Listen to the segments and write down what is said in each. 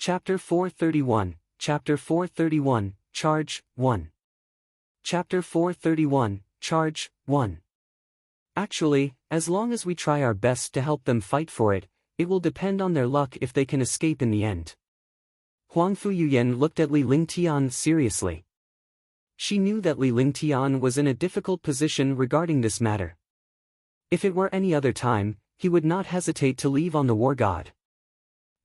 Chapter 431, Chapter 431, Charge 1. Chapter 431, Charge 1. Actually, as long as we try our best to help them fight for it, it will depend on their luck if they can escape in the end. Huang Fuyuyan looked at Li Lingtian seriously. She knew that Li Lingtian was in a difficult position regarding this matter. If it were any other time, he would not hesitate to leave on the war god.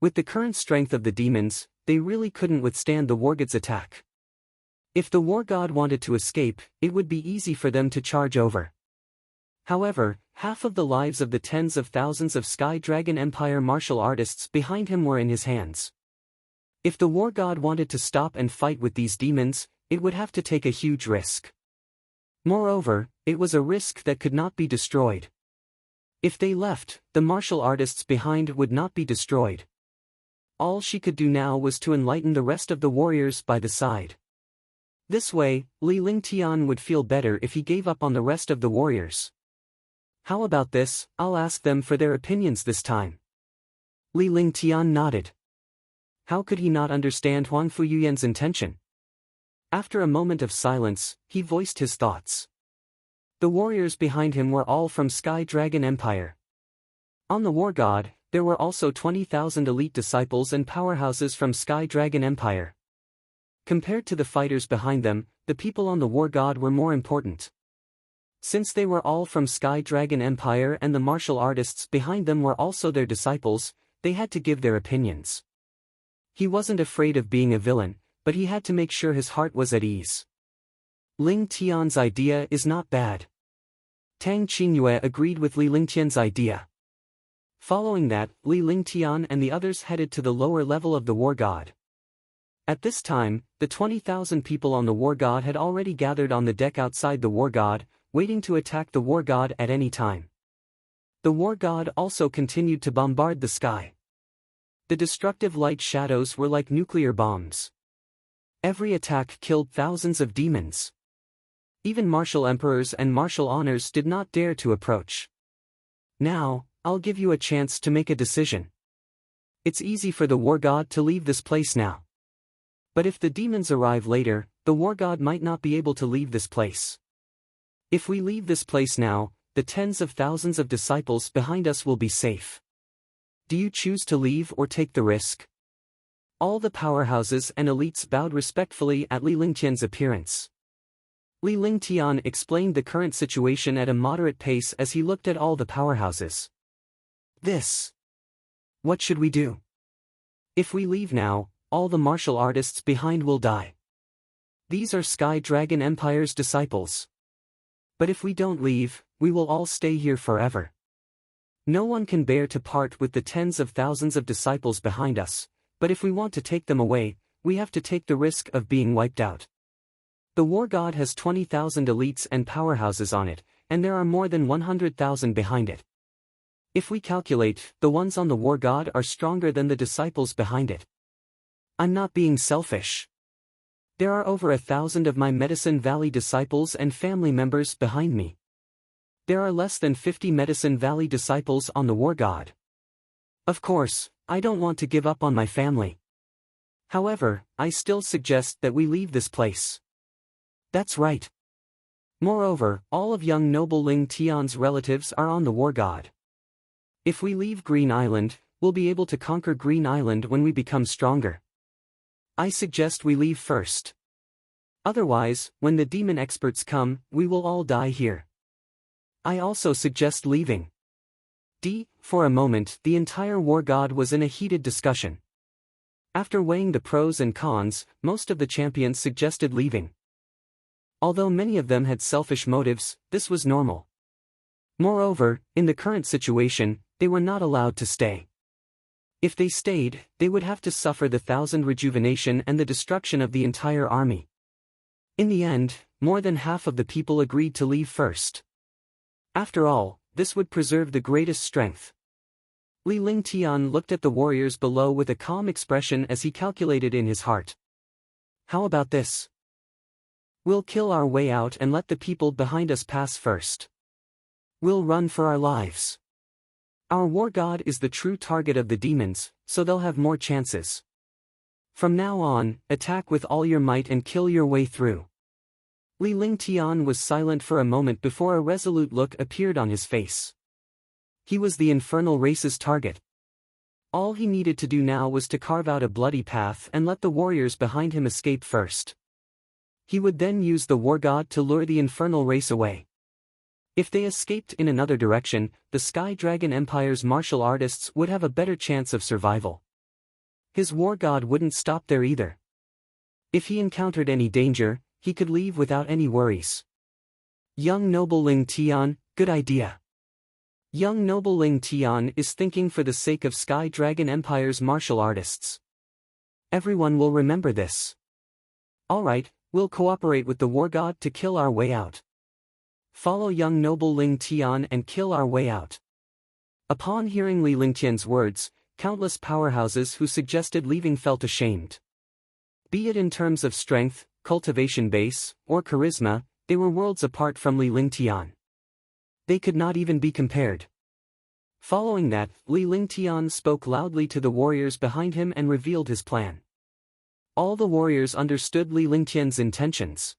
With the current strength of the demons, they really couldn't withstand the war god's attack. If the war god wanted to escape, it would be easy for them to charge over. However, half of the lives of the tens of thousands of Sky Dragon Empire martial artists behind him were in his hands. If the war god wanted to stop and fight with these demons, it would have to take a huge risk. Moreover, it was a risk that could not be destroyed. If they left, the martial artists behind would not be destroyed. All she could do now was to enlighten the rest of the warriors by the side. This way, Li Lingtian would feel better if he gave up on the rest of the warriors. How about this? I'll ask them for their opinions this time. Li Lingtian nodded. How could he not understand Huang Fuyuyan's intention? After a moment of silence, he voiced his thoughts. The warriors behind him were all from Sky Dragon Empire. On the war god, there were also 20,000 elite disciples and powerhouses from Sky Dragon Empire. Compared to the fighters behind them, the people on the war god were more important. Since they were all from Sky Dragon Empire and the martial artists behind them were also their disciples, they had to give their opinions. He wasn't afraid of being a villain, but he had to make sure his heart was at ease. Ling Tian's idea is not bad. Tang Qingyue agreed with Li Lingtian's idea. Following that, Li Lingtian and the others headed to the lower level of the war god. At this time, the 20,000 people on the war god had already gathered on the deck outside the war god, waiting to attack the war god at any time. The war god also continued to bombard the sky. The destructive light shadows were like nuclear bombs. Every attack killed thousands of demons. Even martial emperors and martial honors did not dare to approach. Now, I'll give you a chance to make a decision. It's easy for the war god to leave this place now. But if the demons arrive later, the war god might not be able to leave this place. If we leave this place now, the tens of thousands of disciples behind us will be safe. Do you choose to leave or take the risk? All the powerhouses and elites bowed respectfully at Li Lingtian's appearance. Li Lingtian explained the current situation at a moderate pace as he looked at all the powerhouses. What should we do? If we leave now, all the martial artists behind will die. These are Sky Dragon Empire's disciples. But if we don't leave, we will all stay here forever. No one can bear to part with the tens of thousands of disciples behind us, but if we want to take them away, we have to take the risk of being wiped out. The war god has 20,000 elites and powerhouses on it, and there are more than 100,000 behind it. If we calculate, the ones on the war god are stronger than the disciples behind it. I'm not being selfish. There are over 1,000 of my Medicine Valley disciples and family members behind me. There are less than 50 Medicine Valley disciples on the war god. Of course, I don't want to give up on my family. However, I still suggest that we leave this place. That's right. Moreover, all of young noble Ling Tian's relatives are on the war god. If we leave Green Island, we'll be able to conquer Green Island when we become stronger. I suggest we leave first. Otherwise, when the demon experts come, we will all die here. I also suggest leaving. For a moment, the entire war god was in a heated discussion. After weighing the pros and cons, most of the champions suggested leaving. Although many of them had selfish motives, this was normal. Moreover, in the current situation, they were not allowed to stay. If they stayed, they would have to suffer the 1,000 rejuvenation and the destruction of the entire army. In the end, more than half of the people agreed to leave first. After all, this would preserve the greatest strength. Li Lingtian looked at the warriors below with a calm expression as he calculated in his heart. How about this? We'll kill our way out and let the people behind us pass first. We'll run for our lives. Our war god is the true target of the demons, so they'll have more chances. From now on, attack with all your might and kill your way through. Li Lingtian was silent for a moment before a resolute look appeared on his face. He was the infernal race's target. All he needed to do now was to carve out a bloody path and let the warriors behind him escape first. He would then use the war god to lure the infernal race away. If they escaped in another direction, the Sky Dragon Empire's martial artists would have a better chance of survival. His war god wouldn't stop there either. If he encountered any danger, he could leave without any worries. Young noble Ling Tian, good idea. Young noble Ling Tian is thinking for the sake of Sky Dragon Empire's martial artists. Everyone will remember this. Alright, we'll cooperate with the war god to kill our way out. Follow young noble Ling Tian and kill our way out. Upon hearing Li Lingtian's words, countless powerhouses who suggested leaving felt ashamed. Be it in terms of strength, cultivation base, or charisma, they were worlds apart from Li Lingtian. They could not even be compared. Following that, Li Lingtian spoke loudly to the warriors behind him and revealed his plan. All the warriors understood Li Lingtian's intentions.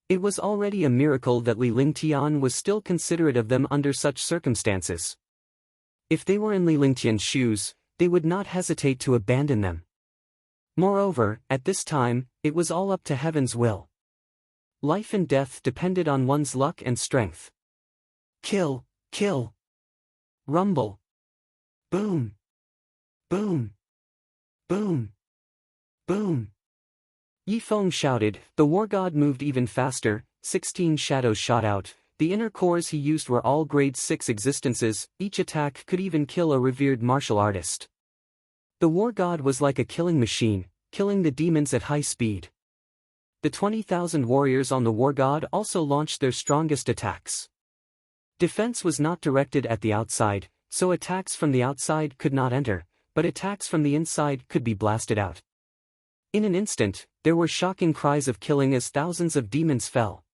It was already a miracle that Li Lingtian was still considerate of them under such circumstances. If they were in Li Lingtian's shoes, they would not hesitate to abandon them. Moreover, at this time, it was all up to heaven's will. Life and death depended on one's luck and strength. Kill, kill. Rumble. Boom. Boom. Boom. Boom. Yi Feng shouted, the war god moved even faster, 16 shadows shot out, the inner cores he used were all grade 6 existences, each attack could even kill a revered martial artist. The war god was like a killing machine, killing the demons at high speed. The 20,000 warriors on the war god also launched their strongest attacks. Defense was not directed at the outside, so attacks from the outside could not enter, but attacks from the inside could be blasted out. In an instant, there were shocking cries of killing as thousands of demons fell.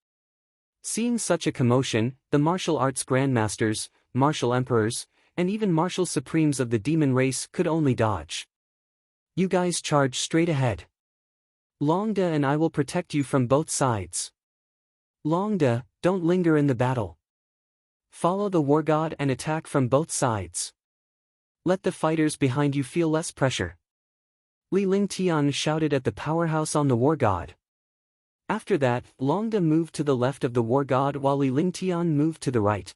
Seeing such a commotion, the martial arts grandmasters, martial emperors, and even martial supremes of the demon race could only dodge. You guys charge straight ahead. Longda and I will protect you from both sides. Longda, don't linger in the battle. Follow the war god and attack from both sides. Let the fighters behind you feel less pressure. Li Lingtian shouted at the powerhouse on the war god. After that, Longda moved to the left of the war god while Li Lingtian moved to the right.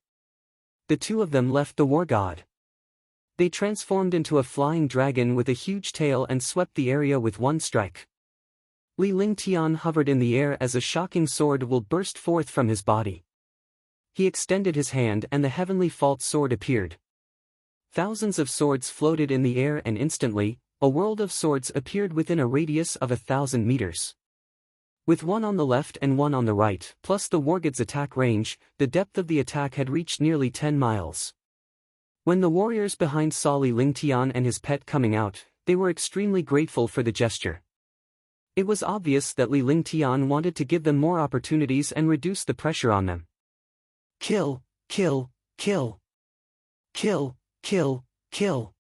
The two of them left the war god. They transformed into a flying dragon with a huge tail and swept the area with one strike. Li Lingtian hovered in the air as a shocking sword will burst forth from his body. He extended his hand and the heavenly fault sword appeared. Thousands of swords floated in the air and instantly, a world of swords appeared within a radius of 1,000 meters. With one on the left and one on the right, plus the wargod's attack range, the depth of the attack had reached nearly 10 miles. When the warriors behind saw Li Lingtian and his pet coming out, they were extremely grateful for the gesture. It was obvious that Li Lingtian wanted to give them more opportunities and reduce the pressure on them. Kill, kill, kill. Kill, kill, kill.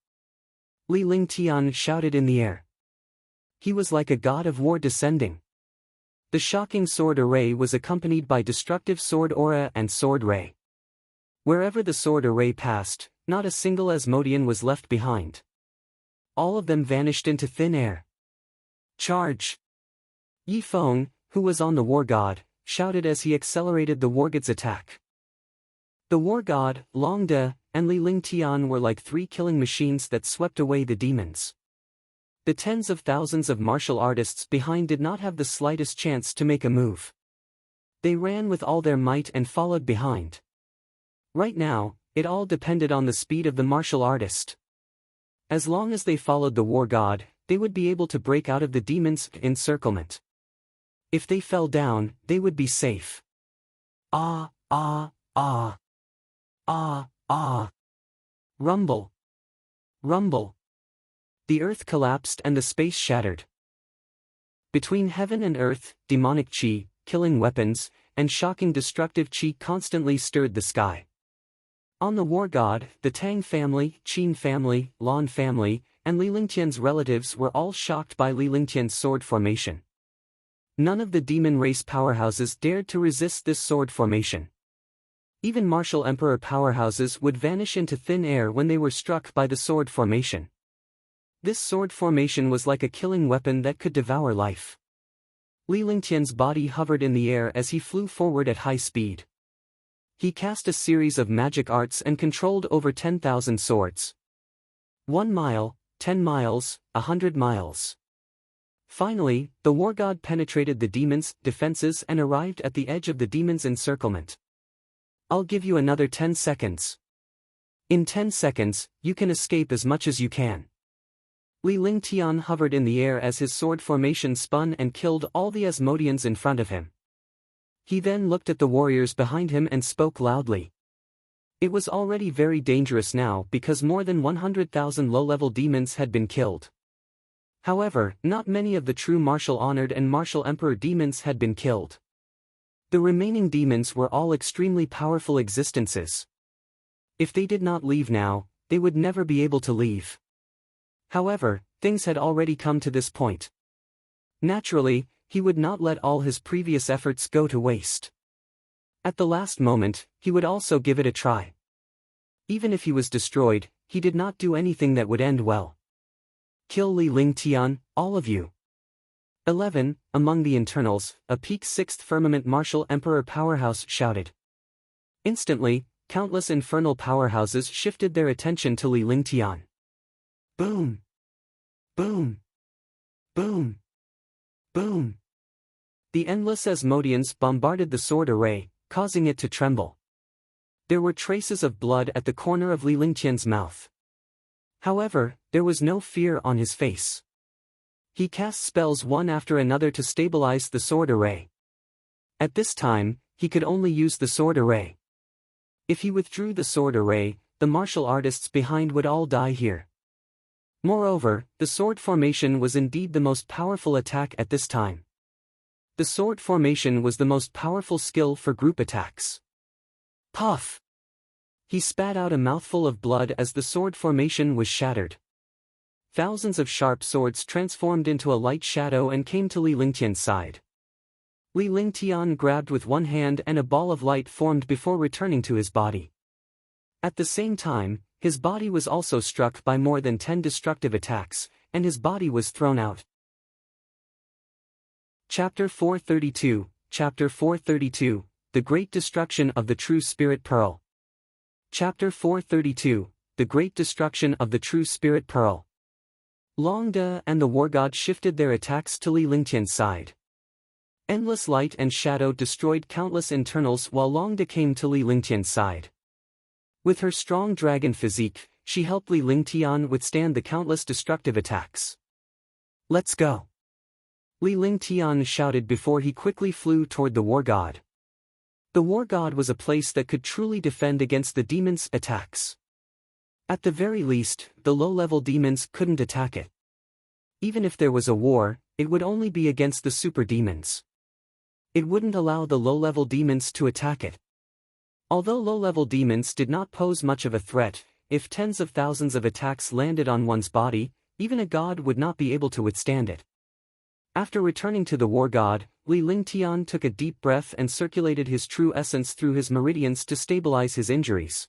Li Lingtian shouted in the air. He was like a god of war descending. The shocking sword array was accompanied by destructive sword aura and sword ray. Wherever the sword array passed, not a single Asmodean was left behind. All of them vanished into thin air. Charge! Yi Feng, who was on the war god, shouted as he accelerated the wargod's attack. The war god, Longda, and Li Lingtian were like three killing machines that swept away the demons. The tens of thousands of martial artists behind did not have the slightest chance to make a move. They ran with all their might and followed behind. Right now, it all depended on the speed of the martial artist. As long as they followed the war god, they would be able to break out of the demons' encirclement. If they fell down, they would be safe. Ah, ah, ah. Ah, ah. Rumble. Rumble. The earth collapsed and the space shattered. Between heaven and earth, demonic chi, killing weapons, and shocking destructive chi constantly stirred the sky. On the war god, the Tang family, Qin family, Lan family, and Li Lingtian's relatives were all shocked by Li Lingtian's sword formation. None of the demon race powerhouses dared to resist this sword formation. Even martial emperor powerhouses would vanish into thin air when they were struck by the sword formation. This sword formation was like a killing weapon that could devour life. Li Lingtian's body hovered in the air as he flew forward at high speed. He cast a series of magic arts and controlled over 10,000 swords. 1 mile, 10 miles, 100 miles. Finally, the war god penetrated the demon's defenses and arrived at the edge of the demon's encirclement. I'll give you another 10 seconds. In 10 seconds, you can escape as much as you can. Li Lingtian hovered in the air as his sword formation spun and killed all the Asmodeans in front of him. He then looked at the warriors behind him and spoke loudly. It was already very dangerous now because more than 100,000 low-level demons had been killed. However, not many of the true martial honored and martial emperor demons had been killed. The remaining demons were all extremely powerful existences. If they did not leave now, they would never be able to leave. However, things had already come to this point. Naturally, he would not let all his previous efforts go to waste. At the last moment, he would also give it a try. Even if he was destroyed, he did not do anything that would end well. Kill Li Lingtian, all of you. 11. Among the internals, a peak 6th firmament martial emperor powerhouse shouted. Instantly, countless infernal powerhouses shifted their attention to Li Lingtian. Boom! Boom! Boom! Boom! The endless Asmodeans bombarded the sword array, causing it to tremble. There were traces of blood at the corner of Li Lingtian's mouth. However, there was no fear on his face. He cast spells one after another to stabilize the sword array. At this time, he could only use the sword array. If he withdrew the sword array, the martial artists behind would all die here. Moreover, the sword formation was indeed the most powerful attack at this time. The sword formation was the most powerful skill for group attacks. Puff! He spat out a mouthful of blood as the sword formation was shattered. Thousands of sharp swords transformed into a light shadow and came to Li Lingtian's side. Li Lingtian grabbed with one hand and a ball of light formed before returning to his body. At the same time, his body was also struck by more than 10 destructive attacks, and his body was thrown out. Chapter 432, Chapter 432, The Great Destruction of the True Spirit Pearl. Chapter 432, The Great Destruction of the True Spirit Pearl. Long De and the war god shifted their attacks to Li Lingtian's side. Endless light and shadow destroyed countless internals while Long De came to Li Lingtian's side. With her strong dragon physique, she helped Li Lingtian withstand the countless destructive attacks. Let's go! Li Lingtian shouted before he quickly flew toward the war god. The war god was a place that could truly defend against the demons' attacks. At the very least, the low-level demons couldn't attack it. Even if there was a war, it would only be against the super demons. It wouldn't allow the low-level demons to attack it. Although low-level demons did not pose much of a threat, if tens of thousands of attacks landed on one's body, even a god would not be able to withstand it. After returning to the war god, Li Lingtian took a deep breath and circulated his true essence through his meridians to stabilize his injuries.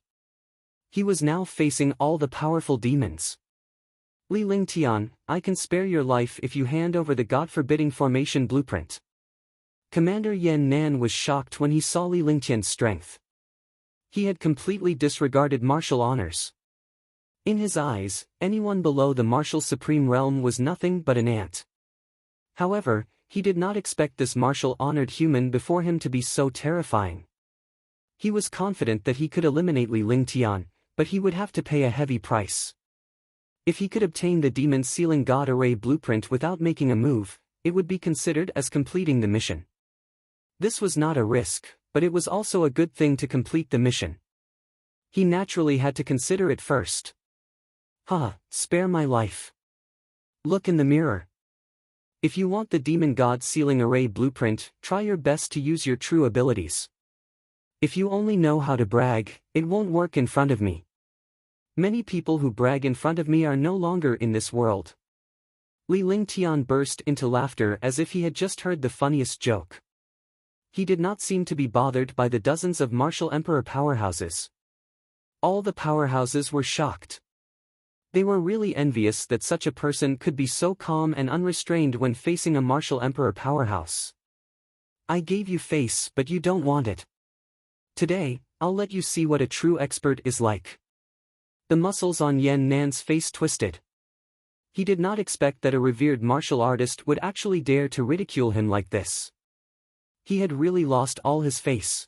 He was now facing all the powerful demons. Li Lingtian, I can spare your life if you hand over the god-forbidding formation blueprint. Commander Yan Nan was shocked when he saw Li Lingtian's strength. He had completely disregarded martial honors. In his eyes, anyone below the martial supreme realm was nothing but an ant. However, he did not expect this martial-honored human before him to be so terrifying. He was confident that he could eliminate Li Lingtian, but he would have to pay a heavy price. If he could obtain the Demon Sealing God Array blueprint without making a move, it would be considered as completing the mission. This was not a risk, but it was also a good thing to complete the mission. He naturally had to consider it first. Spare my life. Look in the mirror. If you want the Demon God Sealing Array blueprint, try your best to use your true abilities. If you only know how to brag, it won't work in front of me. Many people who brag in front of me are no longer in this world. Li Lingtian burst into laughter as if he had just heard the funniest joke. He did not seem to be bothered by the dozens of martial emperor powerhouses. All the powerhouses were shocked. They were really envious that such a person could be so calm and unrestrained when facing a martial emperor powerhouse. I gave you face, but you don't want it. Today, I'll let you see what a true expert is like. The muscles on Yan Nan's face twisted. He did not expect that a revered martial artist would actually dare to ridicule him like this. He had really lost all his face.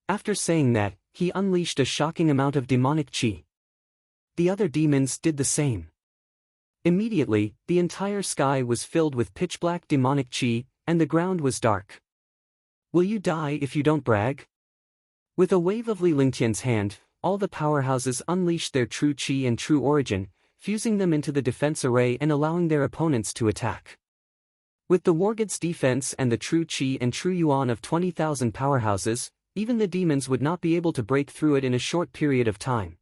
After saying that, he unleashed a shocking amount of demonic chi. The other demons did the same. Immediately, the entire sky was filled with pitch-black demonic chi, and the ground was dark. Will you die if you don't brag? With a wave of Li Lingtian's hand, all the powerhouses unleashed their true chi and true origin, fusing them into the defense array and allowing their opponents to attack. With the Wargod's defense and the true chi and true yuan of 20,000 powerhouses, even the demons would not be able to break through it in a short period of time.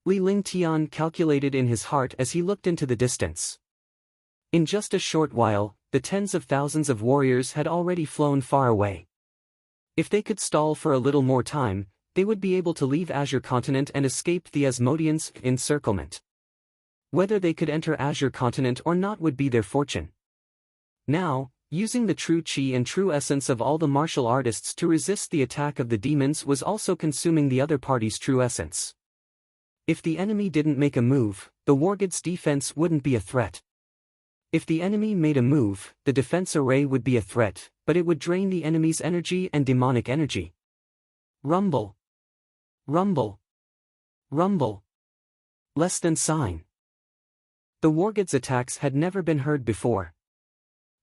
Li Lingtian calculated in his heart as he looked into the distance. In just a short while, the tens of thousands of warriors had already flown far away. If they could stall for a little more time, they would be able to leave Azure Continent and escape the Asmodeans' encirclement. Whether they could enter Azure Continent or not would be their fortune. Now, using the true chi and true essence of all the martial artists to resist the attack of the demons was also consuming the other party's true essence. If the enemy didn't make a move, the Wargod's defense wouldn't be a threat. If the enemy made a move, the defense array would be a threat, but it would drain the enemy's energy and demonic energy. Rumble. Rumble. Rumble. Less than sign. The Wargod's attacks had never been heard before.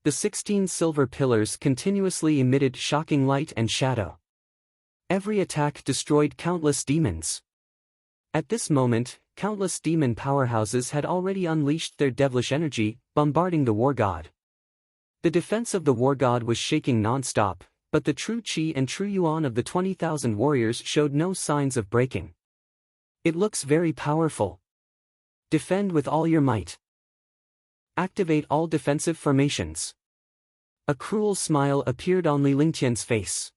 The 16 silver pillars continuously emitted shocking light and shadow. Every attack destroyed countless demons. At this moment, countless demon powerhouses had already unleashed their devilish energy, bombarding the war god. The defense of the war god was shaking non-stop, but the true chi and true yuan of the 20,000 warriors showed no signs of breaking. It looks very powerful. Defend with all your might. Activate all defensive formations. A cruel smile appeared on Li Lingtian's face.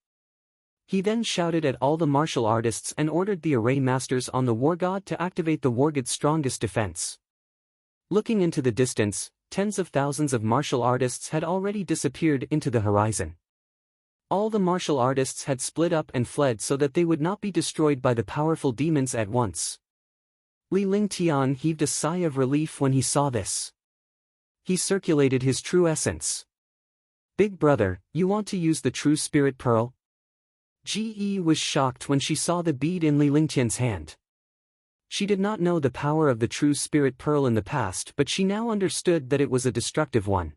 He then shouted at all the martial artists and ordered the array masters on the war god to activate the Wargod's strongest defense. Looking into the distance, tens of thousands of martial artists had already disappeared into the horizon. All the martial artists had split up and fled so that they would not be destroyed by the powerful demons at once. Li Lingtian heaved a sigh of relief when he saw this. He circulated his true essence. Big brother, you want to use the true spirit pearl? Ge was shocked when she saw the bead in Li Lingtian's hand. She did not know the power of the true spirit pearl in the past, but she now understood that it was a destructive one.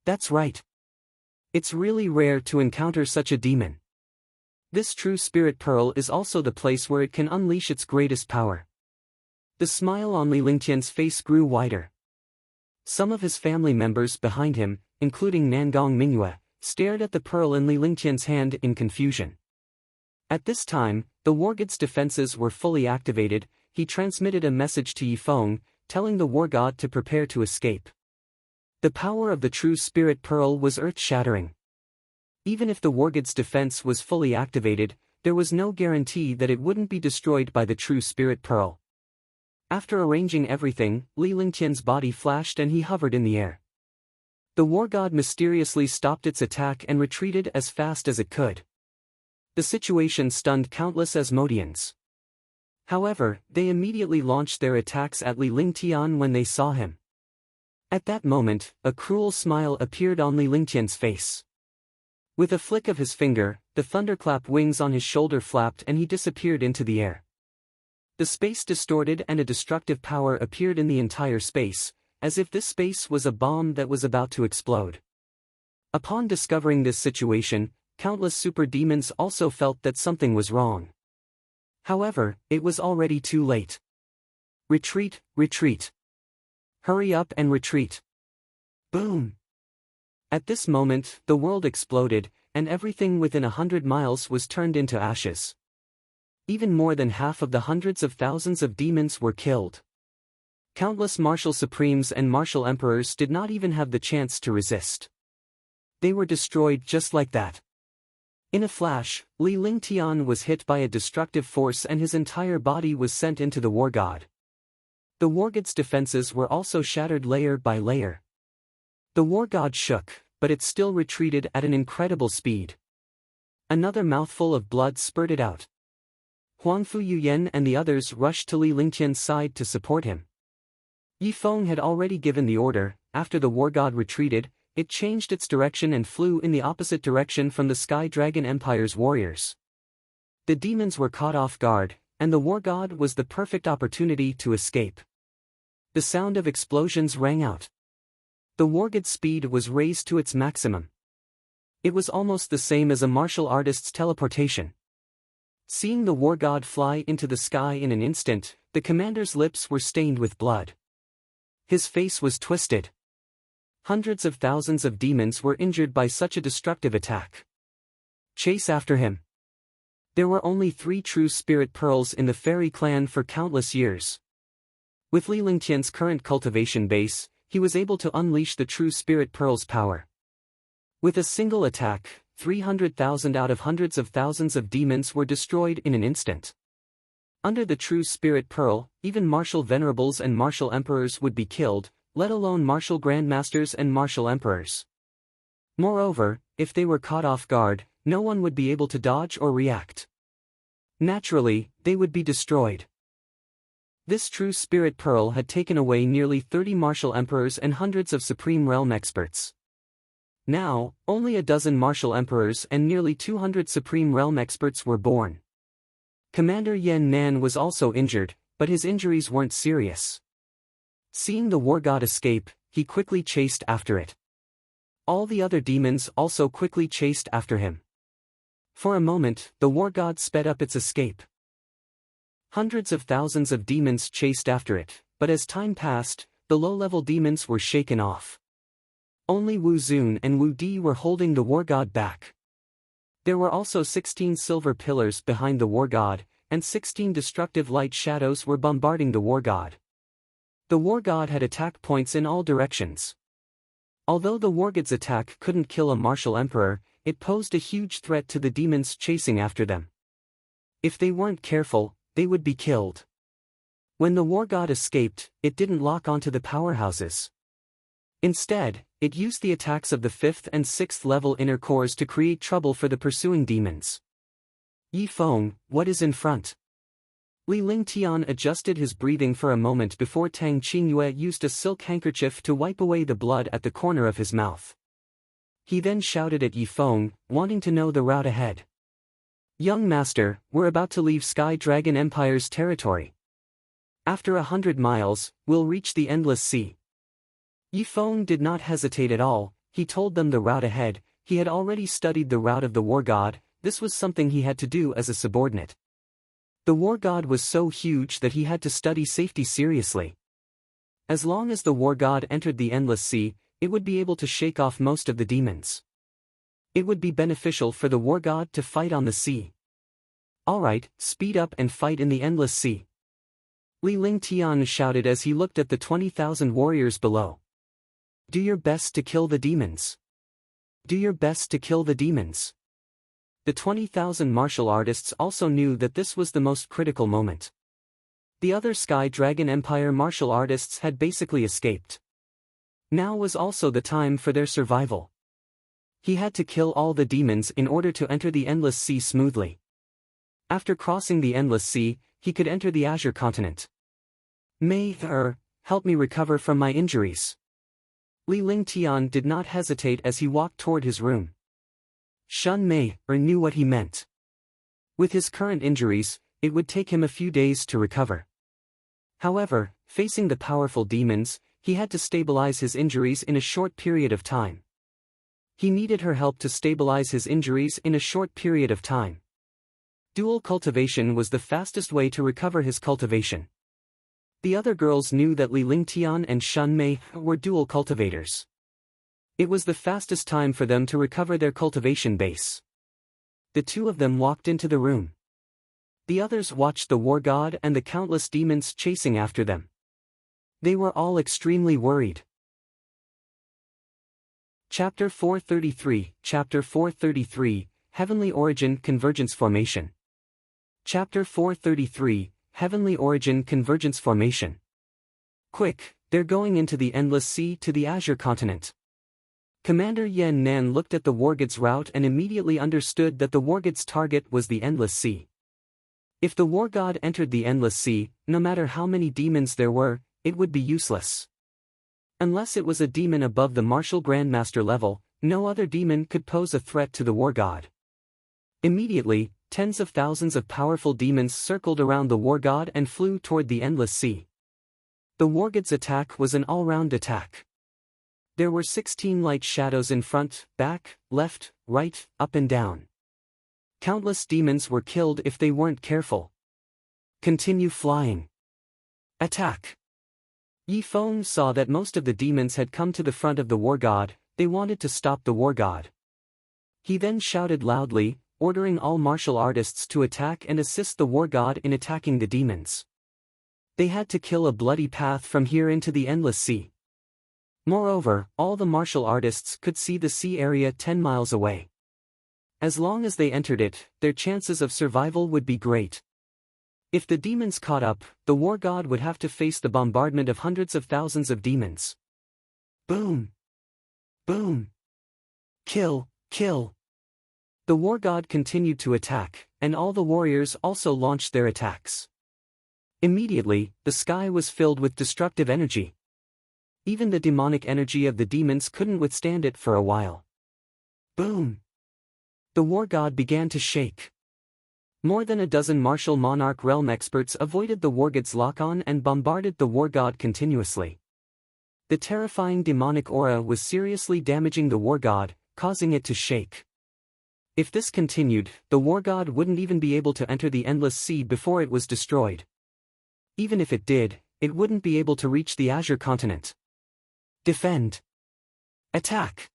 That's right. It's really rare to encounter such a demon. This true spirit pearl is also the place where it can unleash its greatest power. The smile on Li Lingtian's face grew wider. Some of his family members behind him, including Nangong Mingyue, stared at the pearl in Li Lingtian's hand in confusion. At this time, the Wargod's defenses were fully activated. He transmitted a message to Yifeng, telling the war god to prepare to escape. The power of the true spirit pearl was earth-shattering. Even if the Wargod's defense was fully activated, there was no guarantee that it wouldn't be destroyed by the true spirit pearl. After arranging everything, Li Lingtian's body flashed and he hovered in the air. The war god mysteriously stopped its attack and retreated as fast as it could. The situation stunned countless Asmodeans. However, they immediately launched their attacks at Li Lingtian when they saw him. At that moment, a cruel smile appeared on Li Lingtian's face. With a flick of his finger, the thunderclap wings on his shoulder flapped and he disappeared into the air. The space distorted and a destructive power appeared in the entire space, as if this space was a bomb that was about to explode. Upon discovering this situation, countless super demons also felt that something was wrong. However, it was already too late. Retreat, retreat. Hurry up and retreat. Boom. At this moment, the world exploded, and everything within 100 miles was turned into ashes. Even more than half of the hundreds of thousands of demons were killed. Countless martial supremes and martial emperors did not even have the chance to resist. They were destroyed just like that. In a flash, Li Lingtian was hit by a destructive force and his entire body was sent into the war god. The war god's defenses were also shattered layer by layer. The war god shook, but it still retreated at an incredible speed. Another mouthful of blood spurted out. Huangfu Yuyan and the others rushed to Li Lingtian's side to support him. Yi Feng had already given the order. After the war god retreated, it changed its direction and flew in the opposite direction from the Sky Dragon Empire's warriors. The demons were caught off guard, and the war god was the perfect opportunity to escape. The sound of explosions rang out. The war god's speed was raised to its maximum. It was almost the same as a martial artist's teleportation. Seeing the war god fly into the sky in an instant, the commander's lips were stained with blood. His face was twisted. Hundreds of thousands of demons were injured by such a destructive attack. Chase after him. There were only 3 true spirit pearls in the fairy clan for countless years. With Li Lingtian's current cultivation base, he was able to unleash the true spirit pearl's power. With a single attack, 300,000 out of hundreds of thousands of demons were destroyed in an instant. Under the true spirit pearl, even martial venerables and martial emperors would be killed, let alone martial grandmasters and martial emperors. Moreover, if they were caught off guard, no one would be able to dodge or react. Naturally, they would be destroyed. This true spirit pearl had taken away nearly 30 martial emperors and hundreds of supreme realm experts. Now, only a dozen martial emperors and nearly 200 supreme realm experts were born. Commander Yan Nan was also injured, but his injuries weren't serious. Seeing the war god escape, he quickly chased after it. All the other demons also quickly chased after him. For a moment, the war god sped up its escape. Hundreds of thousands of demons chased after it, but as time passed, the low-level demons were shaken off. Only Wu Zun and Wu Di were holding the war god back. There were also 16 silver pillars behind the war god, and 16 destructive light shadows were bombarding the war god. The war god had attack points in all directions. Although the war god's attack couldn't kill a martial emperor, it posed a huge threat to the demons chasing after them. If they weren't careful, they would be killed. When the war god escaped, it didn't lock onto the powerhouses. Instead, it used the attacks of the 5th and 6th level inner cores to create trouble for the pursuing demons. Yi Feng, what is in front? Li Lingtian adjusted his breathing for a moment before Tang Qingyue used a silk handkerchief to wipe away the blood at the corner of his mouth. He then shouted at Yi Feng, wanting to know the route ahead. Young master, we're about to leave Sky Dragon Empire's territory. After 100 miles, we'll reach the Endless Sea. Yi Feng did not hesitate at all. He told them the route ahead. He had already studied the route of the war god. This was something he had to do as a subordinate. The war god was so huge that he had to study safety seriously. As long as the war god entered the Endless Sea, it would be able to shake off most of the demons. It would be beneficial for the war god to fight on the sea. Alright, speed up and fight in the Endless Sea. Li Lingtian shouted as he looked at the 20,000 warriors below. Do your best to kill the demons. Do your best to kill the demons. The 20,000 martial artists also knew that this was the most critical moment. The other Sky Dragon Empire martial artists had basically escaped. Now was also the time for their survival. He had to kill all the demons in order to enter the Endless Sea smoothly. After crossing the Endless Sea, he could enter the Azure Continent. Help me recover from my injuries. Li Lingtian did not hesitate as he walked toward his room. Shun Mei knew what he meant. With his current injuries, it would take him a few days to recover. However, facing the powerful demons, he had to stabilize his injuries in a short period of time. He needed her help to stabilize his injuries in a short period of time. Dual cultivation was the fastest way to recover his cultivation. The other girls knew that Li Lingtian and Shun Mei were dual cultivators. It was the fastest time for them to recover their cultivation base. The two of them walked into the room. The others watched the war god and the countless demons chasing after them. They were all extremely worried. Chapter 433, Chapter 433, Heavenly Origin Convergence Formation. Chapter 433, Heavenly Origin Convergence Formation. Quick, they're going into the Endless Sea to the Azure Continent. Commander Yen Nan looked at the Wargod's route and immediately understood that the Wargod's target was the Endless Sea. If the war god entered the Endless Sea, no matter how many demons there were, it would be useless. Unless it was a demon above the Martial Grandmaster level, no other demon could pose a threat to the war god. Immediately, tens of thousands of powerful demons circled around the war god and flew toward the Endless Sea. The Wargod's attack was an all-round attack. There were 16 light shadows in front, back, left, right, up and down. Countless demons were killed if they weren't careful. Continue flying. Attack. Yi Feng saw that most of the demons had come to the front of the war god. They wanted to stop the war god. He then shouted loudly, ordering all martial artists to attack and assist the war god in attacking the demons. They had to kill a bloody path from here into the Endless Sea. Moreover, all the martial artists could see the sea area 10 miles away. As long as they entered it, their chances of survival would be great. If the demons caught up, the war god would have to face the bombardment of hundreds of thousands of demons. Boom! Boom! Kill, kill! The war god continued to attack, and all the warriors also launched their attacks. Immediately, the sky was filled with destructive energy. Even the demonic energy of the demons couldn't withstand it for a while. Boom! The war god began to shake. More than a dozen martial monarch realm experts avoided the Wargod's lock-on and bombarded the war god continuously. The terrifying demonic aura was seriously damaging the war god, causing it to shake. If this continued, the war god wouldn't even be able to enter the Endless Sea before it was destroyed. Even if it did, it wouldn't be able to reach the Azure Continent. Defend. Attack.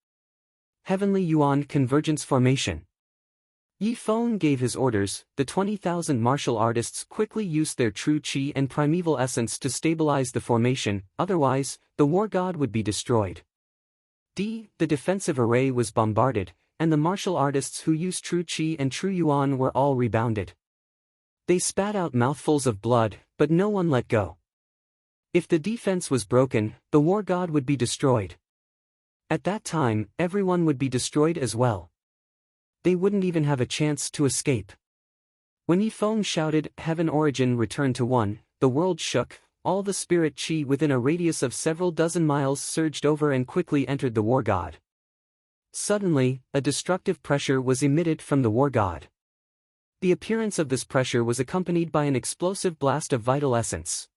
Heavenly Yuan Convergence Formation. Yi Feng gave his orders. The 20,000 martial artists quickly used their true chi and primeval essence to stabilize the formation, otherwise, the war god would be destroyed. The defensive array was bombarded, and the martial artists who used true chi and true yuan were all rebounded. They spat out mouthfuls of blood, but no one let go. If the defense was broken, the war god would be destroyed. At that time, everyone would be destroyed as well. They wouldn't even have a chance to escape. When Yi Feng shouted, "Heaven Origin Return to One," the world shook. All the spirit chi within a radius of several dozen miles surged over and quickly entered the war god. Suddenly, a destructive pressure was emitted from the war god. The appearance of this pressure was accompanied by an explosive blast of vital essence.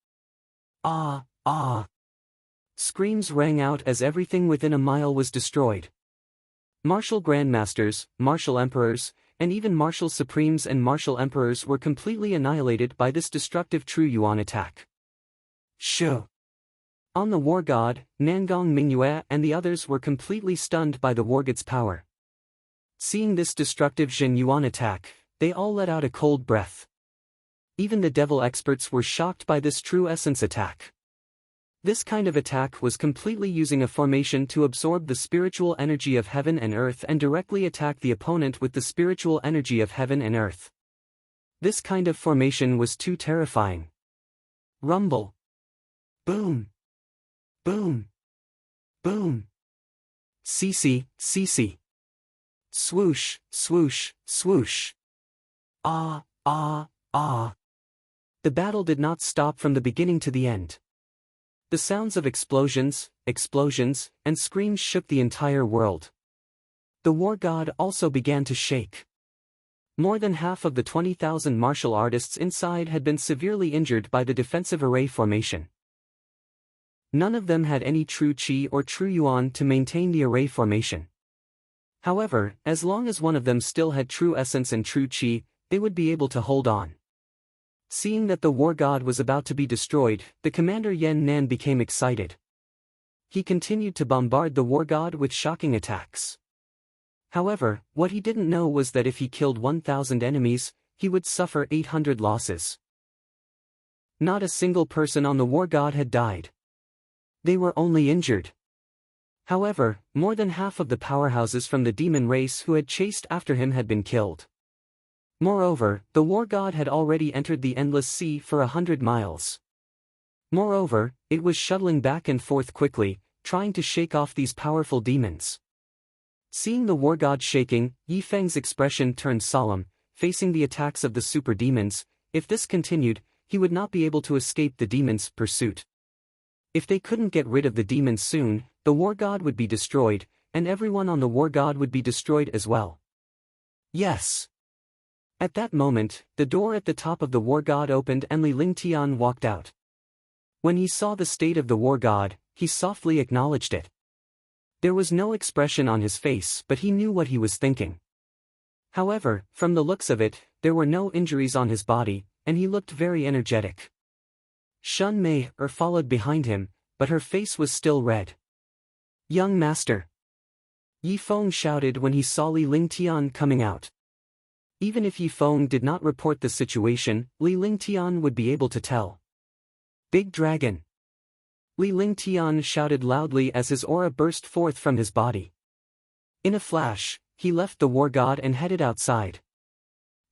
Ah, ah! Screams rang out as everything within a mile was destroyed. Martial Grandmasters, Martial Emperors, and even Martial Supremes and Martial Emperors were completely annihilated by this destructive True Yuan attack. Shoo! On the war god, Nangong Mingyue and the others were completely stunned by the Wargod's power. Seeing this destructive Zhen Yuan attack, they all let out a cold breath. Even the devil experts were shocked by this True Essence attack. This kind of attack was completely using a formation to absorb the spiritual energy of heaven and earth and directly attack the opponent with the spiritual energy of heaven and earth. This kind of formation was too terrifying. Rumble. Boom. Boom. Boom. Cece, cece. Swoosh, swoosh, swoosh. Ah, ah, ah. The battle did not stop from the beginning to the end. The sounds of explosions, and screams shook the entire world. The war god also began to shake. More than half of the 20,000 martial artists inside had been severely injured by the defensive array formation. None of them had any true chi or true yuan to maintain the array formation. However, as long as one of them still had true essence and true chi, they would be able to hold on. Seeing that the war god was about to be destroyed, the commander Yen Nan became excited. He continued to bombard the war god with shocking attacks. However, what he didn't know was that if he killed 1,000 enemies, he would suffer 800 losses. Not a single person on the war god had died. They were only injured. However, more than half of the powerhouses from the demon race who had chased after him had been killed. Moreover, the war god had already entered the endless sea for 100 miles. Moreover, it was shuttling back and forth quickly, trying to shake off these powerful demons. Seeing the war god shaking, Yi Feng's expression turned solemn, facing the attacks of the super demons. If this continued, he would not be able to escape the demons' pursuit. If they couldn't get rid of the demons soon, the war god would be destroyed, and everyone on the war god would be destroyed as well. Yes. At that moment, the door at the top of the war god opened and Li Lingtian walked out. When he saw the state of the war god, he softly acknowledged it. There was no expression on his face, but he knew what he was thinking. However, from the looks of it, there were no injuries on his body, and he looked very energetic. Shun Mei followed behind him, but her face was still red. "Young master!" Yi Feng shouted when he saw Li Lingtian coming out. Even if Yi Feng did not report the situation, Li Lingtian would be able to tell. "Big dragon!" Li Lingtian shouted loudly as his aura burst forth from his body. In a flash, he left the war god and headed outside.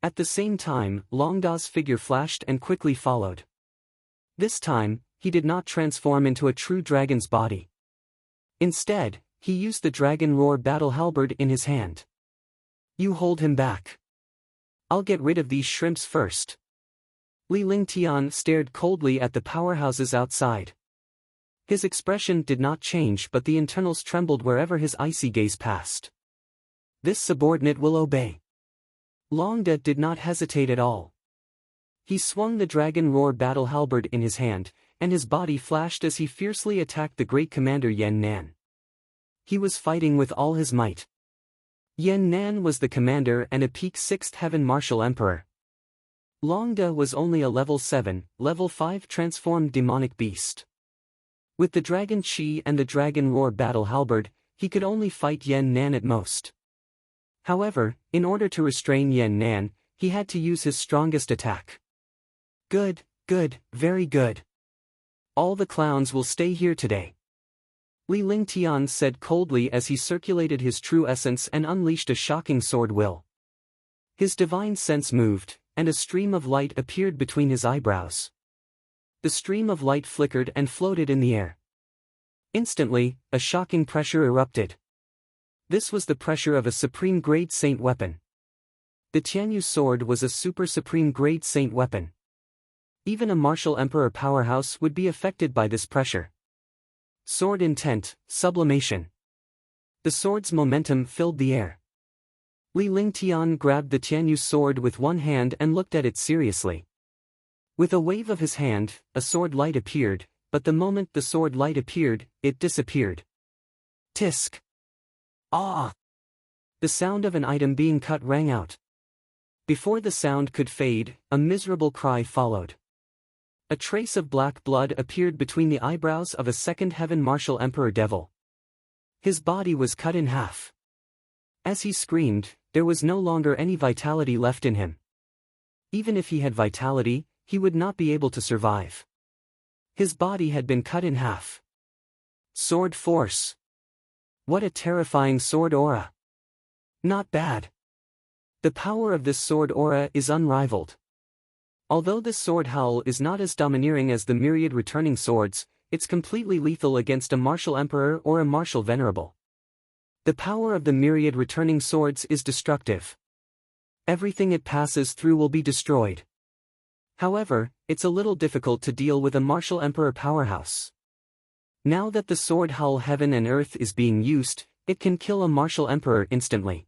At the same time, Long Da's figure flashed and quickly followed. This time, he did not transform into a true dragon's body. Instead, he used the dragon roar battle halberd in his hand. "You hold him back. I'll get rid of these shrimps first." Li Lingtian stared coldly at the powerhouses outside. His expression did not change, but the internals trembled wherever his icy gaze passed. "This subordinate will obey." Long Da did not hesitate at all. He swung the dragon roar battle halberd in his hand, and his body flashed as he fiercely attacked the great commander Yan Nan. He was fighting with all his might. Yan Nan was the commander and a peak 6th heaven martial emperor. Long Da was only a level 7, level 5 transformed demonic beast. With the dragon chi and the dragon roar battle halberd, he could only fight Yan Nan at most. However, in order to restrain Yan Nan, he had to use his strongest attack. "Good, good, very good. All the clowns will stay here today," Li Lingtian said coldly as he circulated his true essence and unleashed a shocking sword will. His divine sense moved, and a stream of light appeared between his eyebrows. The stream of light flickered and floated in the air. Instantly, a shocking pressure erupted. This was the pressure of a supreme grade saint weapon. The Tianyu sword was a super supreme grade saint weapon. Even a martial emperor powerhouse would be affected by this pressure. Sword intent, sublimation. The sword's momentum filled the air. Li Lingtian grabbed the Tianyu sword with one hand and looked at it seriously. With a wave of his hand, a sword light appeared, but the moment the sword light appeared, it disappeared. Tisk! Ah! The sound of an item being cut rang out. Before the sound could fade, a miserable cry followed. A trace of black blood appeared between the eyebrows of a 2nd heaven martial emperor devil. His body was cut in half. As he screamed, there was no longer any vitality left in him. Even if he had vitality, he would not be able to survive. His body had been cut in half. Sword force. What a terrifying sword aura. Not bad. The power of this sword aura is unrivaled. Although this sword howl is not as domineering as the myriad returning swords, it's completely lethal against a martial emperor or a martial venerable. The power of the myriad returning swords is destructive. Everything it passes through will be destroyed. However, it's a little difficult to deal with a martial emperor powerhouse. Now that the sword howl heaven and earth is being used, it can kill a martial emperor instantly.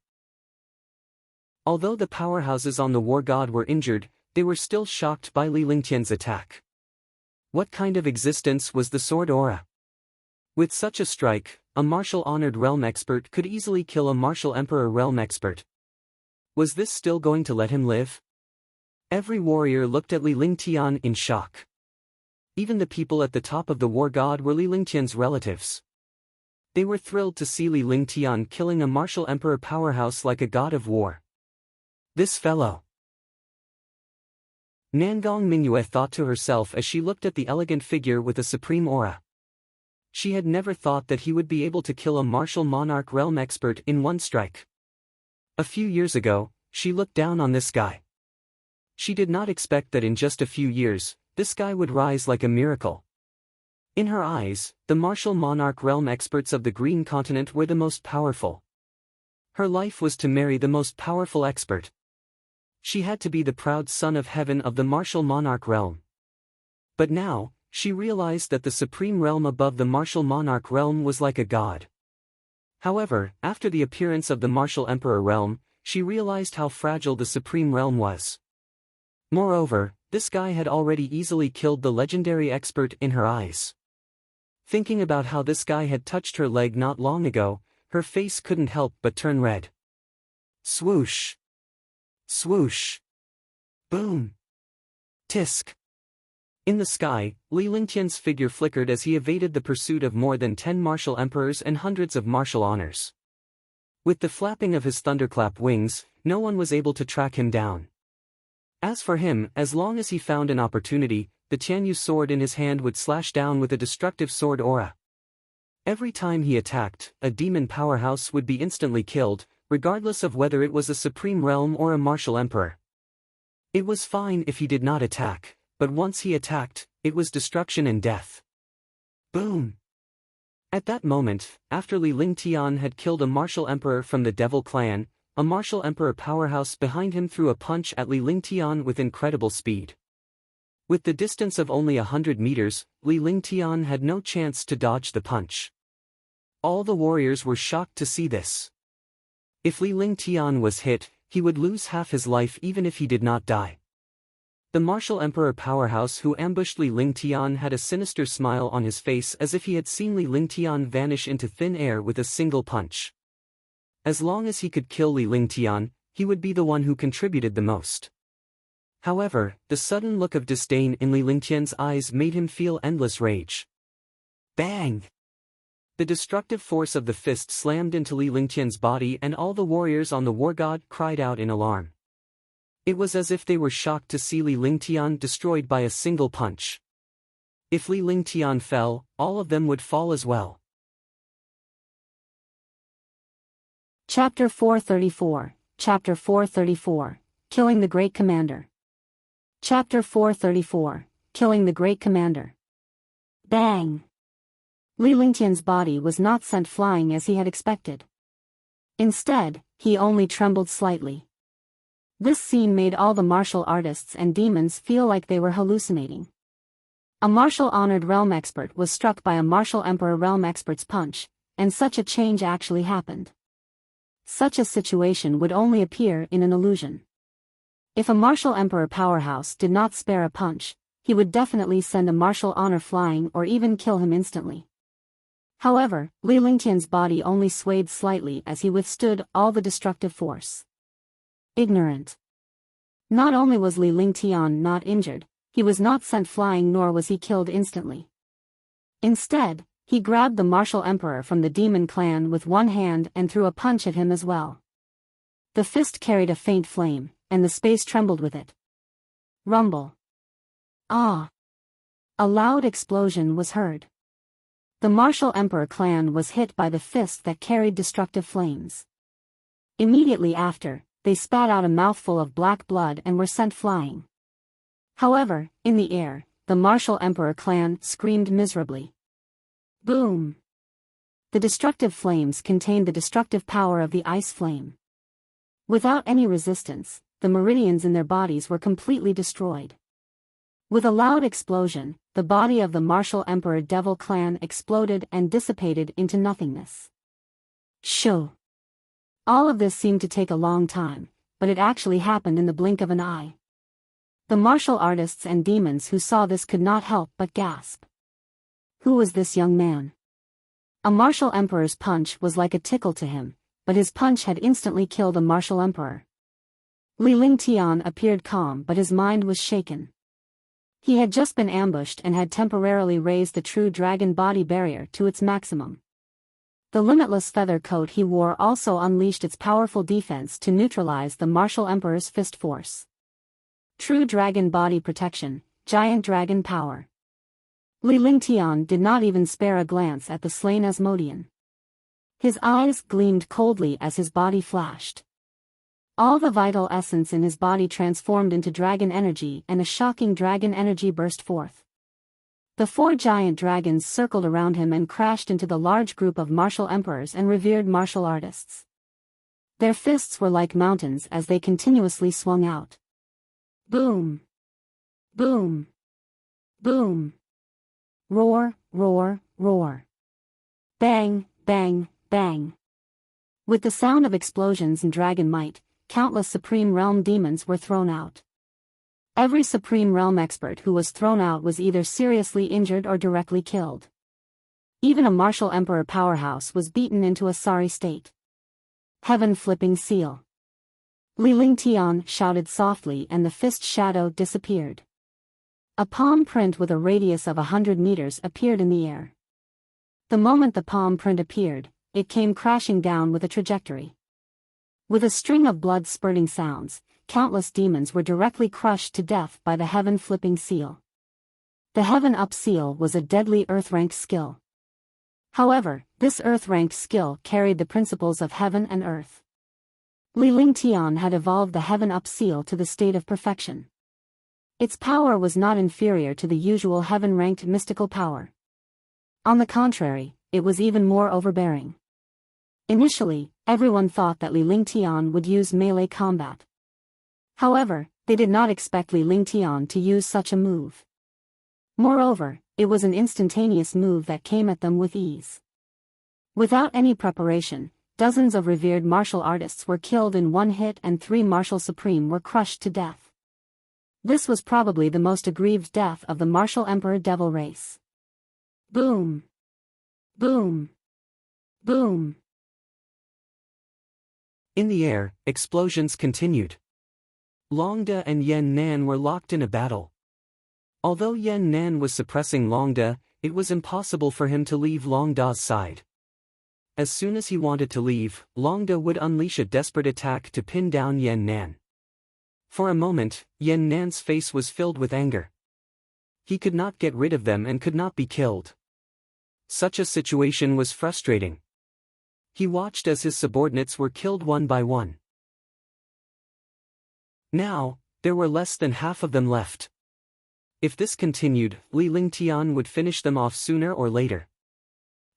Although the powerhouses on the war god were injured, they were still shocked by Li Lingtian's attack. What kind of existence was the sword aura? With such a strike, a martial honored realm expert could easily kill a martial emperor realm expert. Was this still going to let him live? Every warrior looked at Li Lingtian in shock. Even the people at the top of the war god were Li Lingtian's relatives. They were thrilled to see Li Lingtian killing a martial emperor powerhouse like a god of war. This fellow. Nangong Mingyue thought to herself as she looked at the elegant figure with a supreme aura. She had never thought that he would be able to kill a martial monarch realm expert in one strike. A few years ago, she looked down on this guy. She did not expect that in just a few years, this guy would rise like a miracle. In her eyes, the martial monarch realm experts of the Green Continent were the most powerful. Her life was to marry the most powerful expert. She had to be the proud son of heaven of the martial monarch realm. But now, she realized that the supreme realm above the martial monarch realm was like a god. However, after the appearance of the martial emperor realm, she realized how fragile the supreme realm was. Moreover, this guy had already easily killed the legendary expert in her eyes. Thinking about how this guy had touched her leg not long ago, her face couldn't help but turn red. Swoosh! Swoosh! Boom! Tisk! In the sky, Li Lingtian's figure flickered as he evaded the pursuit of more than 10 martial emperors and hundreds of martial honors. With the flapping of his thunderclap wings, no one was able to track him down. As for him, as long as he found an opportunity, the Tianyu sword in his hand would slash down with a destructive sword aura. Every time he attacked, a demon powerhouse would be instantly killed, regardless of whether it was a supreme realm or a martial emperor. It was fine if he did not attack, but once he attacked, it was destruction and death. Boom! At that moment, after Li Lingtian had killed a martial emperor from the Devil clan, a martial emperor powerhouse behind him threw a punch at Li Lingtian with incredible speed. With the distance of only 100 meters, Li Lingtian had no chance to dodge the punch. All the warriors were shocked to see this. If Li Lingtian was hit, he would lose half his life even if he did not die. The martial emperor powerhouse who ambushed Li Lingtian had a sinister smile on his face as if he had seen Li Lingtian vanish into thin air with a single punch. As long as he could kill Li Lingtian, he would be the one who contributed the most. However, the sudden look of disdain in Li Lingtian's eyes made him feel endless rage. Bang! The destructive force of the fist slammed into Li Lingtian's body and all the warriors on the war god cried out in alarm. It was as if they were shocked to see Li Lingtian destroyed by a single punch. If Li Lingtian fell, all of them would fall as well. Chapter 434, Chapter 434, Killing the Great Commander. Chapter 434, Killing the Great Commander. Bang! Li Lingtian's body was not sent flying as he had expected. Instead, he only trembled slightly. This scene made all the martial artists and demons feel like they were hallucinating. A martial honored realm expert was struck by a martial emperor realm expert's punch, and such a change actually happened. Such a situation would only appear in an illusion. If a martial emperor powerhouse did not spare a punch, he would definitely send a martial honor flying or even kill him instantly. However, Li Lingtian's body only swayed slightly as he withstood all the destructive force. Ignorant. Not only was Li Lingtian not injured, he was not sent flying nor was he killed instantly. Instead, he grabbed the martial emperor from the demon clan with one hand and threw a punch at him as well. The fist carried a faint flame, and the space trembled with it. Rumble. Ah! A loud explosion was heard. The martial emperor clan was hit by the fist that carried destructive flames. Immediately after, they spat out a mouthful of black blood and were sent flying. However, in the air, the martial emperor clan screamed miserably. Boom! The destructive flames contained the destructive power of the ice flame. Without any resistance, the meridians in their bodies were completely destroyed. With a loud explosion, the body of the martial emperor devil clan exploded and dissipated into nothingness. Shoo! All of this seemed to take a long time, but it actually happened in the blink of an eye. The martial artists and demons who saw this could not help but gasp. Who was this young man? A martial emperor's punch was like a tickle to him, but his punch had instantly killed a martial emperor. Li Lingtian appeared calm but his mind was shaken. He had just been ambushed and had temporarily raised the true dragon body barrier to its maximum. The limitless feather coat he wore also unleashed its powerful defense to neutralize the martial emperor's fist force. True dragon body protection, giant dragon power. Li Lingtian did not even spare a glance at the slain Asmodean. His eyes gleamed coldly as his body flashed. All the vital essence in his body transformed into dragon energy, and a shocking dragon energy burst forth. The 4 giant dragons circled around him and crashed into the large group of martial emperors and revered martial artists. Their fists were like mountains as they continuously swung out. Boom! Boom! Boom! Roar, roar, roar. Bang, bang, bang. With the sound of explosions and dragon might, countless Supreme Realm demons were thrown out. Every Supreme Realm expert who was thrown out was either seriously injured or directly killed. Even a martial emperor powerhouse was beaten into a sorry state. Heaven-flipping seal. Li Lingtian shouted softly and the fist shadow disappeared. A palm print with a radius of 100 meters appeared in the air. The moment the palm print appeared, it came crashing down with a trajectory. With a string of blood-spurting sounds, countless demons were directly crushed to death by the heaven-flipping seal. The heaven-up seal was a deadly earth-ranked skill. However, this earth-ranked skill carried the principles of heaven and earth. Li Lingtian had evolved the heaven-up seal to the state of perfection. Its power was not inferior to the usual heaven-ranked mystical power. On the contrary, it was even more overbearing. Initially, everyone thought that Li Lingtian would use melee combat. However, they did not expect Li Lingtian to use such a move. Moreover, it was an instantaneous move that came at them with ease. Without any preparation, dozens of revered martial artists were killed in one hit and 3 martial supreme were crushed to death. This was probably the most aggrieved death of the martial emperor devil race. Boom! Boom! Boom! In the air, explosions continued. Longda and Yan Nan were locked in a battle. Although Yan Nan was suppressing Longda, it was impossible for him to leave Longda's side. As soon as he wanted to leave, Longda would unleash a desperate attack to pin down Yan Nan. For a moment, Yan Nan's face was filled with anger. He could not get rid of them and could not be killed. Such a situation was frustrating. He watched as his subordinates were killed one by one. Now, there were less than half of them left. If this continued, Li Lingtian would finish them off sooner or later.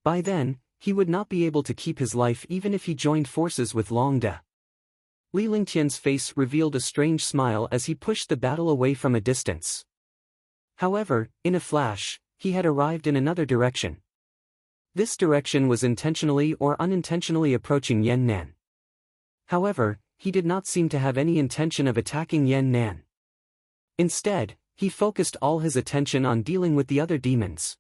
By then, he would not be able to keep his life even if he joined forces with Longda. Li Lingtian's face revealed a strange smile as he pushed the battle away from a distance. However, in a flash, he had arrived in another direction. This direction was intentionally or unintentionally approaching Yan Nan. However, he did not seem to have any intention of attacking Yan Nan. Instead, he focused all his attention on dealing with the other demons.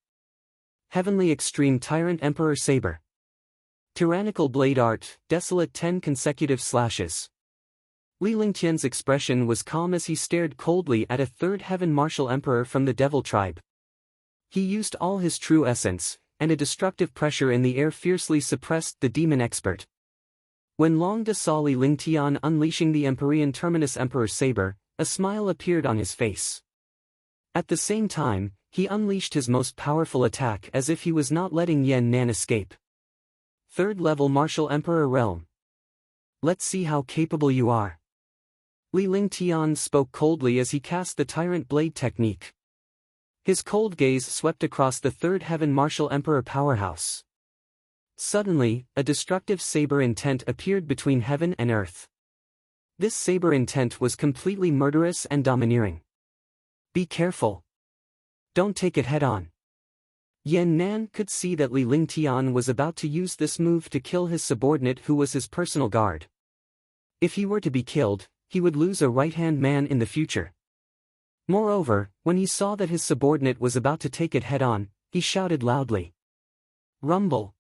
Heavenly Extreme Tyrant Emperor Saber. Tyrannical Blade Art, Desolate 10 consecutive slashes. Li Lingtian's expression was calm as he stared coldly at a third heaven martial emperor from the devil tribe. He used all his true essence, and a destructive pressure in the air fiercely suppressed the demon expert. When Longda saw Li Lingtian unleashing the Empyrean Terminus Emperor Saber, a smile appeared on his face. At the same time, he unleashed his most powerful attack as if he was not letting Yan Nan escape. Third level Martial Emperor Realm. Let's see how capable you are. Li Lingtian spoke coldly as he cast the Tyrant Blade technique. His cold gaze swept across the third heaven Martial Emperor powerhouse. Suddenly, a destructive saber intent appeared between heaven and earth. This saber intent was completely murderous and domineering. Be careful. Don't take it head-on. Yan Nan could see that Li Lingtian was about to use this move to kill his subordinate who was his personal guard. If he were to be killed, he would lose a right-hand man in the future. Moreover, when he saw that his subordinate was about to take it head-on, he shouted loudly. Rumble!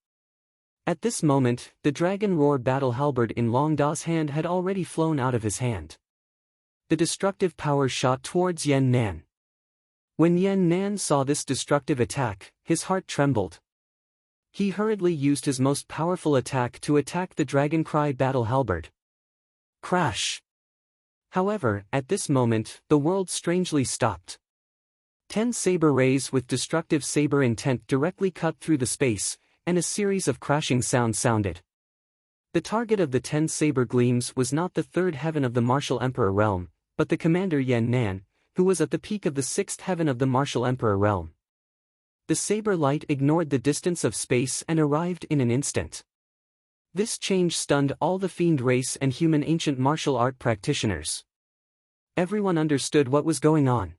At this moment, the Dragon Roar battle halberd in Longda's hand had already flown out of his hand. The destructive power shot towards Yan Nan. When Yan Nan saw this destructive attack, his heart trembled. He hurriedly used his most powerful attack to attack the Dragon Cry battle halberd. Crash! However, at this moment, the world strangely stopped. 10 saber rays with destructive saber intent directly cut through the space, and a series of crashing sounds sounded. The target of the 10 saber gleams was not the third heaven of the martial emperor realm, but the commander Yan Nan, who was at the peak of the sixth heaven of the martial emperor realm. The saber light ignored the distance of space and arrived in an instant. This change stunned all the fiend race and human ancient martial art practitioners. Everyone understood what was going on.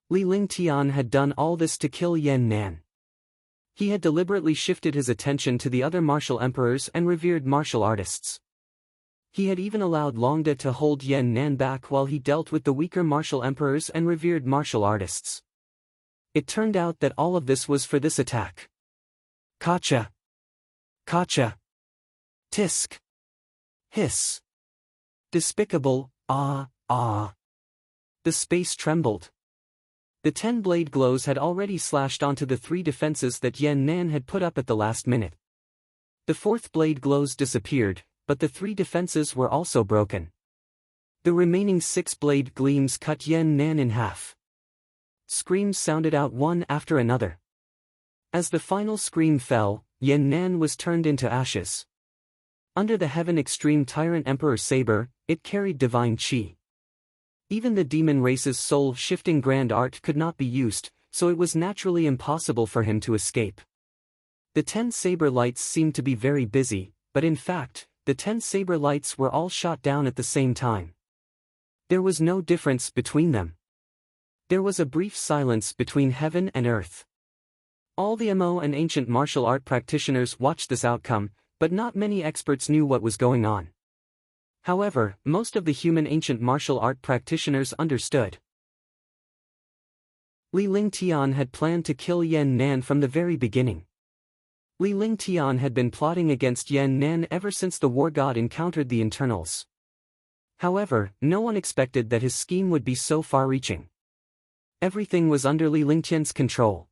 Li Lingtian had done all this to kill Yan Nan. He had deliberately shifted his attention to the other martial emperors and revered martial artists. He had even allowed Longda to hold Yan Nan back while he dealt with the weaker martial emperors and revered martial artists. It turned out that all of this was for this attack. Kacha! Kacha! Tisk! Hiss! Despicable, ah, ah! The space trembled. The 10 blade glows had already slashed onto the 3 defenses that Yan Nan had put up at the last minute. The 4th blade glows disappeared, but the 3 defenses were also broken. The remaining 6 blade gleams cut Yan Nan in half. Screams sounded out one after another. As the final scream fell, Yan Nan was turned into ashes. Under the Heaven Extreme Tyrant Emperor Saber, it carried divine chi. Even the demon race's soul-shifting grand art could not be used, so it was naturally impossible for him to escape. The 10 saber lights seemed to be very busy, but in fact, the 10 saber lights were all shot down at the same time. There was no difference between them. There was a brief silence between heaven and earth. All the MO and ancient martial art practitioners watched this outcome, but not many experts knew what was going on. However, most of the human ancient martial art practitioners understood. Li Lingtian had planned to kill Yan Nan from the very beginning. Li Lingtian had been plotting against Yan Nan ever since the war god encountered the internals. However, no one expected that his scheme would be so far-reaching. Everything was under Li Lingtian's control.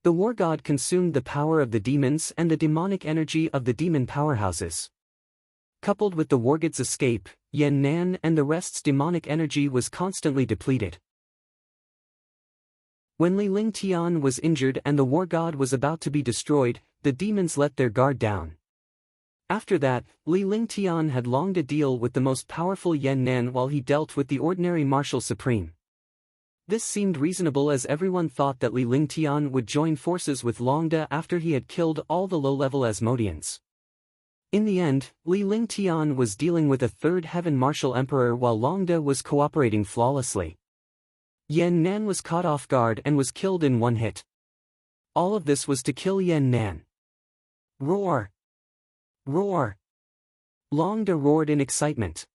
The war god consumed the power of the demons and the demonic energy of the demon powerhouses. Coupled with the war god's escape, Yan Nan and the rest's demonic energy was constantly depleted. When Li Lingtian was injured and the war god was about to be destroyed, the demons let their guard down. After that, Li Lingtian had long to deal with the most powerful Yan Nan while he dealt with the ordinary martial supreme. This seemed reasonable as everyone thought that Li Lingtian would join forces with Longda after he had killed all the low-level Asmodeans. In the end, Li Lingtian was dealing with a third heaven martial emperor while Longda was cooperating flawlessly. Yan Nan was caught off guard and was killed in one hit. All of this was to kill Yan Nan. Roar! Roar! Longda roared in excitement.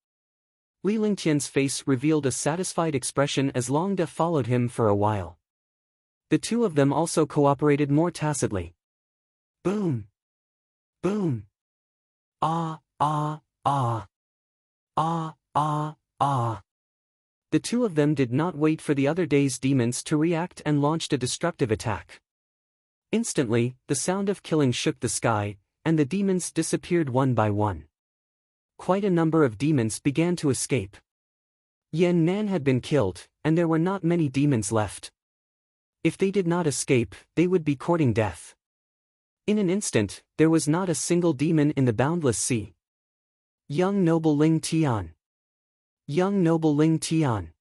Li Lingtian's face revealed a satisfied expression as Longda followed him for a while. The two of them also cooperated more tacitly. Boom! Boom! Ah, ah, ah. Ah, ah, ah. The two of them did not wait for the other day's demons to react and launched a destructive attack. Instantly, the sound of killing shook the sky, and the demons disappeared one by one. Quite a number of demons began to escape. Yan Nan had been killed, and there were not many demons left. If they did not escape, they would be courting death. In an instant, there was not a single demon in the boundless sea. Young noble Ling Tian! Young noble Ling Tian!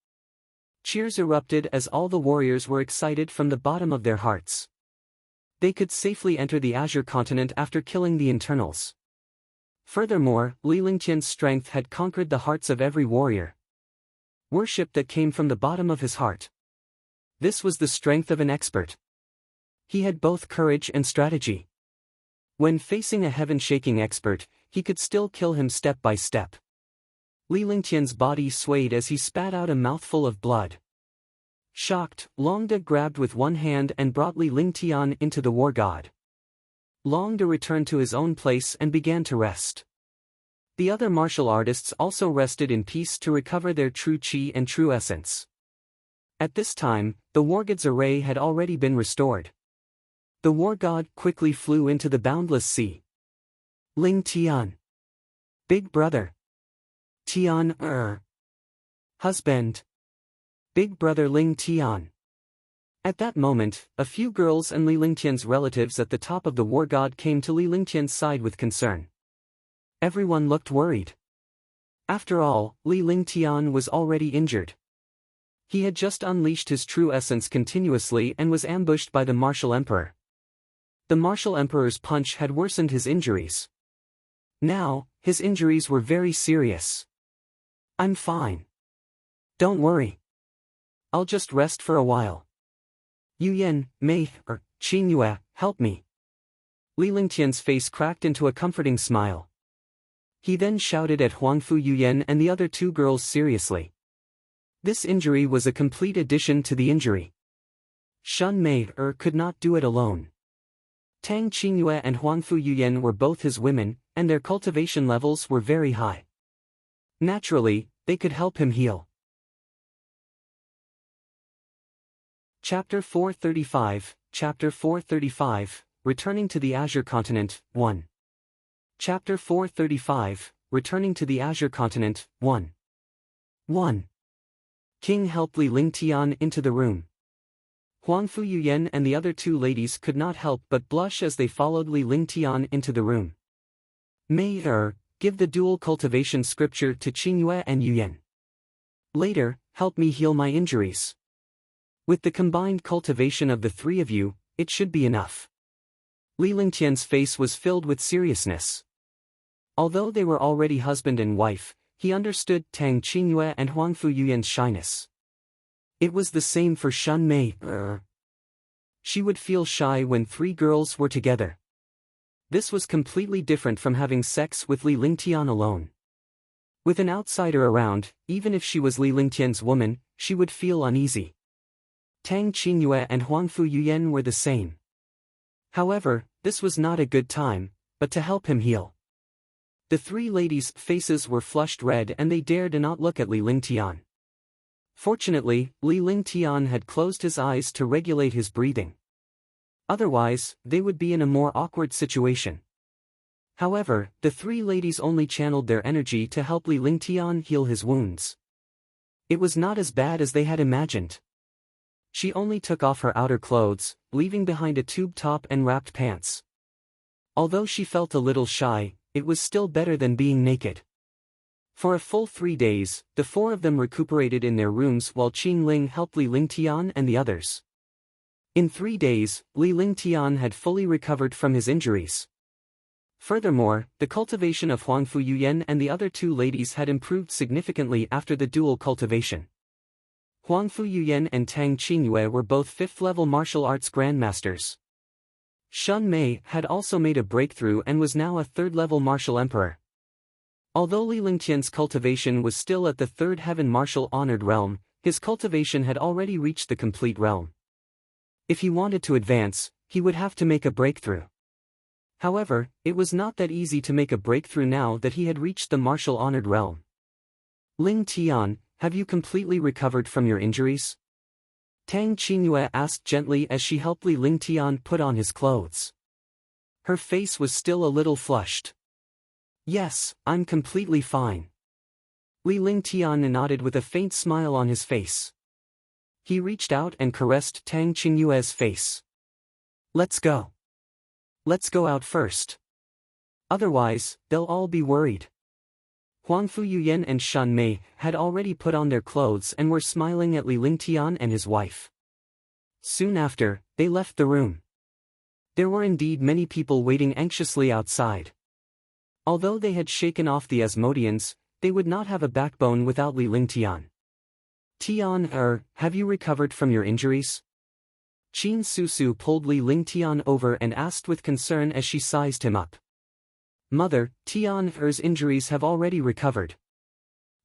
Cheers erupted as all the warriors were excited from the bottom of their hearts. They could safely enter the Azure continent after killing the internals. Furthermore, Li Lingtian's strength had conquered the hearts of every warrior. Worship that came from the bottom of his heart. This was the strength of an expert. He had both courage and strategy. When facing a heaven-shaking expert, he could still kill him step by step. Li Lingtian's body swayed as he spat out a mouthful of blood. Shocked, Longda grabbed with one hand and brought Li Lingtian into the war god. Longda returned to his own place and began to rest. The other martial artists also rested in peace to recover their true chi and true essence. At this time, the war god's array had already been restored. The war god quickly flew into the boundless sea. Ling Tian. Big brother. Tian. Husband. Big brother Ling Tian. At that moment, a few girls and Li Lingtian's relatives at the top of the war god came to Li Lingtian's side with concern. Everyone looked worried. After all, Li Lingtian was already injured. He had just unleashed his true essence continuously and was ambushed by the martial emperor. The martial emperor's punch had worsened his injuries. Now, his injuries were very serious. I'm fine. Don't worry. I'll just rest for a while. Yu Yan, Mei, Qin Yue, help me. Li Lingtian's face cracked into a comforting smile. He then shouted at Huangfu Yuyan and the other two girls seriously. This injury was a complete addition to the injury. Shun Mei could not do it alone. Tang Qingyue and Huangfu Yuyan were both his women, and their cultivation levels were very high. Naturally, they could help him heal. Chapter 435, Chapter 435, Returning to the Azure Continent, 1. Chapter 435, Returning to the Azure Continent, 1. 1. King helped Li Lingtian into the room. Huangfu Yuyan and the other two ladies could not help but blush as they followed Li Lingtian into the room. Mei give the dual cultivation scripture to Qingyue and Yuyan. Later, help me heal my injuries. With the combined cultivation of the three of you, it should be enough. Li Lingtian's face was filled with seriousness. Although they were already husband and wife, he understood Tang Qingyue and Huangfu Yuyan's shyness. It was the same for Shun Mei. She would feel shy when three girls were together. This was completely different from having sex with Li Lingtian alone. With an outsider around, even if she was Li Lingtian's woman, she would feel uneasy. Tang Qingyue and Huangfu Yuyan were the same. However, this was not a good time, but to help him heal. The three ladies' faces were flushed red and they dared not look at Li Lingtian. Fortunately, Li Lingtian had closed his eyes to regulate his breathing. Otherwise, they would be in a more awkward situation. However, the three ladies only channeled their energy to help Li Lingtian heal his wounds. It was not as bad as they had imagined. She only took off her outer clothes, leaving behind a tube top and wrapped pants. Although she felt a little shy, it was still better than being naked. For a full 3 days, the four of them recuperated in their rooms while Qin Ling helped Li Lingtian and the others. In 3 days, Li Lingtian had fully recovered from his injuries. Furthermore, the cultivation of Huangfu Yuyan and the other two ladies had improved significantly after the dual cultivation. Huangfu Yuyan and Tang Qingyue were both 5th-level martial arts grandmasters. Shun Mei had also made a breakthrough and was now a 3rd-level martial emperor. Although Li Lingtian's cultivation was still at the 3rd heaven martial honored realm, his cultivation had already reached the complete realm. If he wanted to advance, he would have to make a breakthrough. However, it was not that easy to make a breakthrough now that he had reached the martial honored realm. Ling Tian, have you completely recovered from your injuries? Tang Qingyue asked gently as she helped Li Lingtian put on his clothes. Her face was still a little flushed. Yes, I'm completely fine. Li Lingtian nodded with a faint smile on his face. He reached out and caressed Tang Qingyue's face. Let's go. Let's go out first. Otherwise, they'll all be worried. Huangfu Yuyan and Shun Mei had already put on their clothes and were smiling at Li Lingtian and his wife. Soon after, they left the room. There were indeed many people waiting anxiously outside. Although they had shaken off the Asmodeans, they would not have a backbone without Li Lingtian. Tian have you recovered from your injuries? Qin Susu pulled Li Lingtian over and asked with concern as she sized him up. Mother, Tian's injuries have already recovered.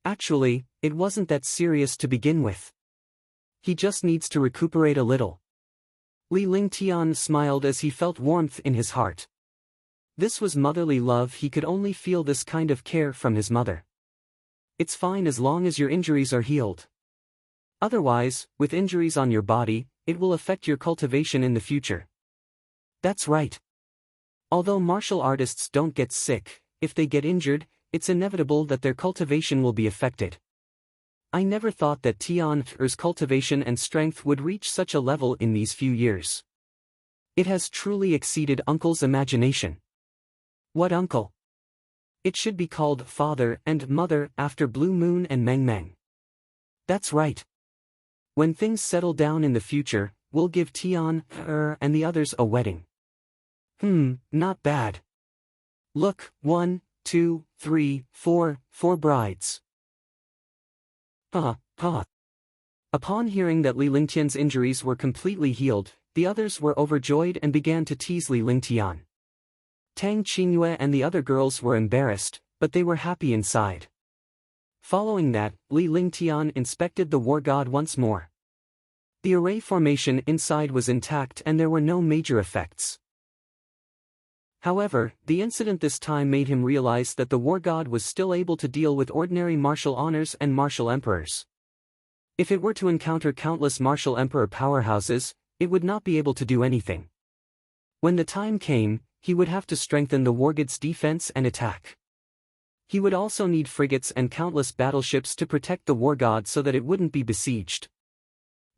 Actually, it wasn't that serious to begin with. He just needs to recuperate a little. Li Lingtian smiled as he felt warmth in his heart. This was motherly love. He could only feel this kind of care from his mother. It's fine as long as your injuries are healed. Otherwise, with injuries on your body, it will affect your cultivation in the future. That's right. Although martial artists don't get sick, if they get injured, it's inevitable that their cultivation will be affected. I never thought that Tian's cultivation and strength would reach such a level in these few years. It has truly exceeded Uncle's imagination. What uncle? It should be called father and mother after Blue Moon and Meng Meng. That's right. When things settle down in the future, we'll give Tian, and the others a wedding. Not bad. Look, 1, 2, 3, 4 brides. Upon hearing that Li Lingtian's injuries were completely healed, the others were overjoyed and began to tease Li Lingtian. Tang Qingyue and the other girls were embarrassed, but they were happy inside. Following that, Li Lingtian inspected the war god once more. The array formation inside was intact and there were no major effects. However, the incident this time made him realize that the war god was still able to deal with ordinary martial honors and martial emperors. If it were to encounter countless martial emperor powerhouses, it would not be able to do anything. When the time came, he would have to strengthen the war god's defense and attack. He would also need frigates and countless battleships to protect the war god so that it wouldn't be besieged.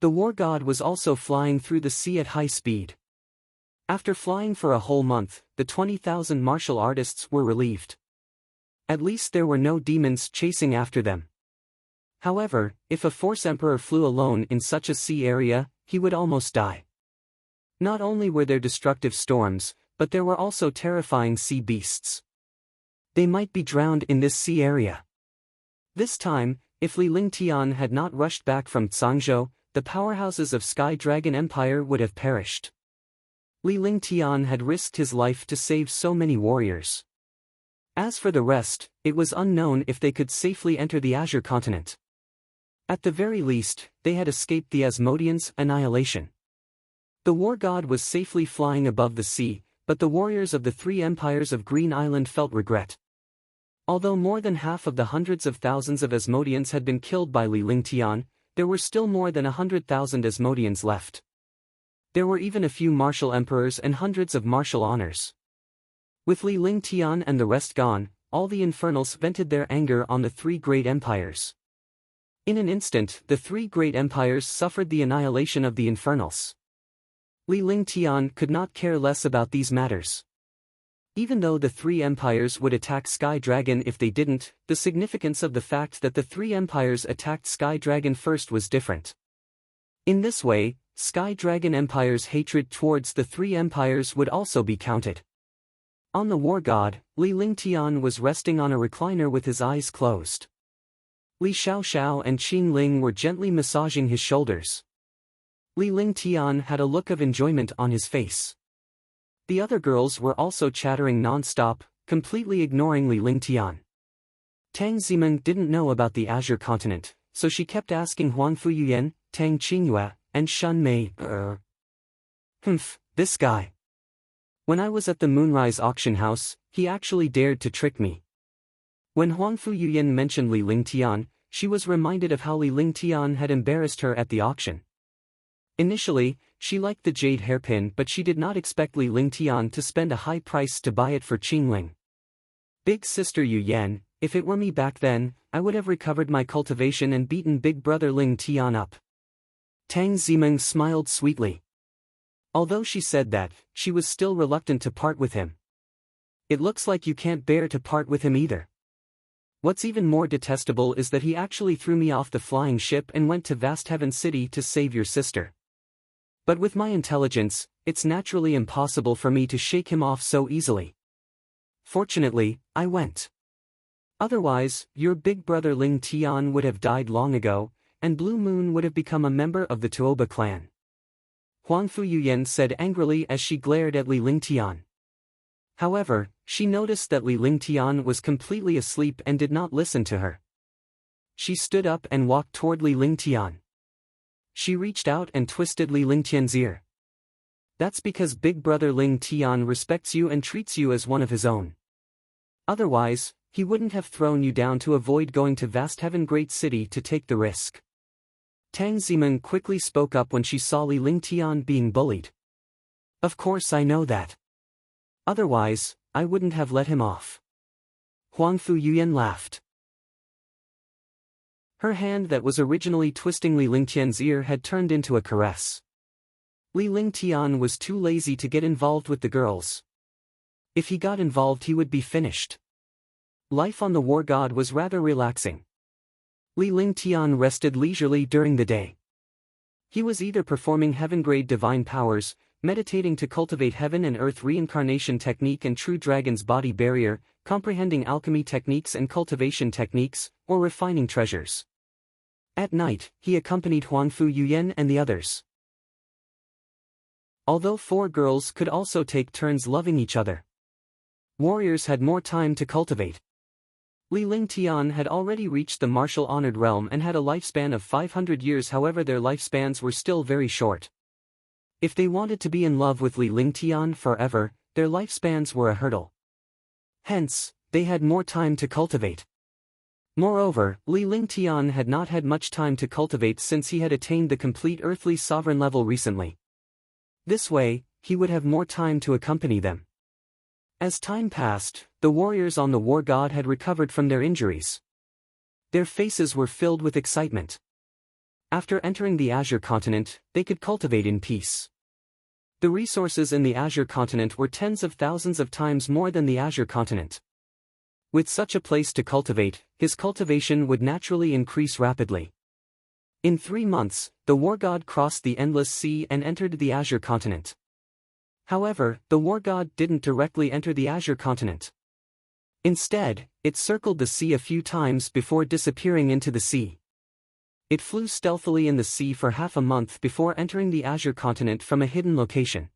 The war god was also flying through the sea at high speed. After flying for a whole month, the 20,000 martial artists were relieved. At least there were no demons chasing after them. However, if a force emperor flew alone in such a sea area, he would almost die. Not only were there destructive storms, but there were also terrifying sea beasts. They might be drowned in this sea area. This time, if Li Lingtian had not rushed back from Zhangzhou, the powerhouses of Sky Dragon Empire would have perished. Li Lingtian had risked his life to save so many warriors. As for the rest, it was unknown if they could safely enter the Azure continent. At the very least, they had escaped the Asmodeans' annihilation. The war god was safely flying above the sea, but the warriors of the 3 empires of Green Island felt regret. Although more than half of the hundreds of thousands of Asmodeans had been killed by Li Lingtian, there were still more than 100,000 Asmodeans left. There were even a few martial emperors and hundreds of martial honors. With Li Lingtian and the rest gone, all the infernals vented their anger on the 3 great empires. In an instant, the 3 great empires suffered the annihilation of the infernals. Li Lingtian could not care less about these matters. Even though the 3 empires would attack Sky Dragon if they didn't, the significance of the fact that the 3 empires attacked Sky Dragon first was different. In this way, Sky Dragon Empire's hatred towards the 3 empires would also be counted. On the war god, Li Lingtian was resting on a recliner with his eyes closed. Li Xiaoxiao and Qin Ling were gently massaging his shoulders. Li Lingtian had a look of enjoyment on his face. The other girls were also chattering non-stop, completely ignoring Li Lingtian. Tang Zimeng didn't know about the Azure continent, so she kept asking Huang Fuyuyan, Tang Qingyue, and Shun Mei, this guy. When I was at the Moonrise auction house, he actually dared to trick me. When Huang Fuyuyan mentioned Li Lingtian, she was reminded of how Li Lingtian had embarrassed her at the auction. Initially, she liked the jade hairpin, but she did not expect Li Lingtian to spend a high price to buy it for Qingling. Big sister Yu Yan, if it were me back then, I would have recovered my cultivation and beaten big brother Lingtian up. Tang Zimeng smiled sweetly. Although she said that, she was still reluctant to part with him. It looks like you can't bear to part with him either. What's even more detestable is that he actually threw me off the flying ship and went to Vast Heaven City to save your sister. But with my intelligence, it's naturally impossible for me to shake him off so easily. Fortunately, I went. Otherwise, your big brother Ling Tian would have died long ago, and Blue Moon would have become a member of the Tuoba clan. Huang Fuyuyan said angrily as she glared at Li Lingtian. However, she noticed that Li Lingtian was completely asleep and did not listen to her. She stood up and walked toward Li Lingtian. She reached out and twisted Li Lingtian's ear. That's because big brother Ling Tian respects you and treats you as one of his own. Otherwise, he wouldn't have thrown you down to avoid going to Vast Heaven Great City to take the risk. Tang Zimeng quickly spoke up when she saw Li Lingtian being bullied. Of course I know that. Otherwise, I wouldn't have let him off. Huang Fuyuyan laughed. Her hand that was originally twisting Li Lingtian's ear had turned into a caress. Li Lingtian was too lazy to get involved with the girls. If he got involved he would be finished. Life on the war god was rather relaxing. Li Lingtian rested leisurely during the day. He was either performing heaven-grade divine powers, meditating to cultivate heaven and earth reincarnation technique and true dragon's body barrier, comprehending alchemy techniques and cultivation techniques, or refining treasures. At night, he accompanied Huangfu Yuyan and the others. Although 4 girls could also take turns loving each other, warriors had more time to cultivate. Li Lingtian had already reached the martial honored realm and had a lifespan of 500 years, however their lifespans were still very short. If they wanted to be in love with Li Lingtian forever, their lifespans were a hurdle. Hence, they had more time to cultivate. Moreover, Li Lingtian had not had much time to cultivate since he had attained the complete earthly sovereign level recently. This way, he would have more time to accompany them. As time passed, the warriors on the war god had recovered from their injuries. Their faces were filled with excitement. After entering the Azure continent, they could cultivate in peace. The resources in the Azure continent were tens of thousands of times more than the Azure continent. With such a place to cultivate, his cultivation would naturally increase rapidly. In 3 months, the war god crossed the endless sea and entered the Azure continent. However, the war god didn't directly enter the Azure continent. Instead, it circled the sea a few times before disappearing into the sea. It flew stealthily in the sea for half a month before entering the Azure continent from a hidden location.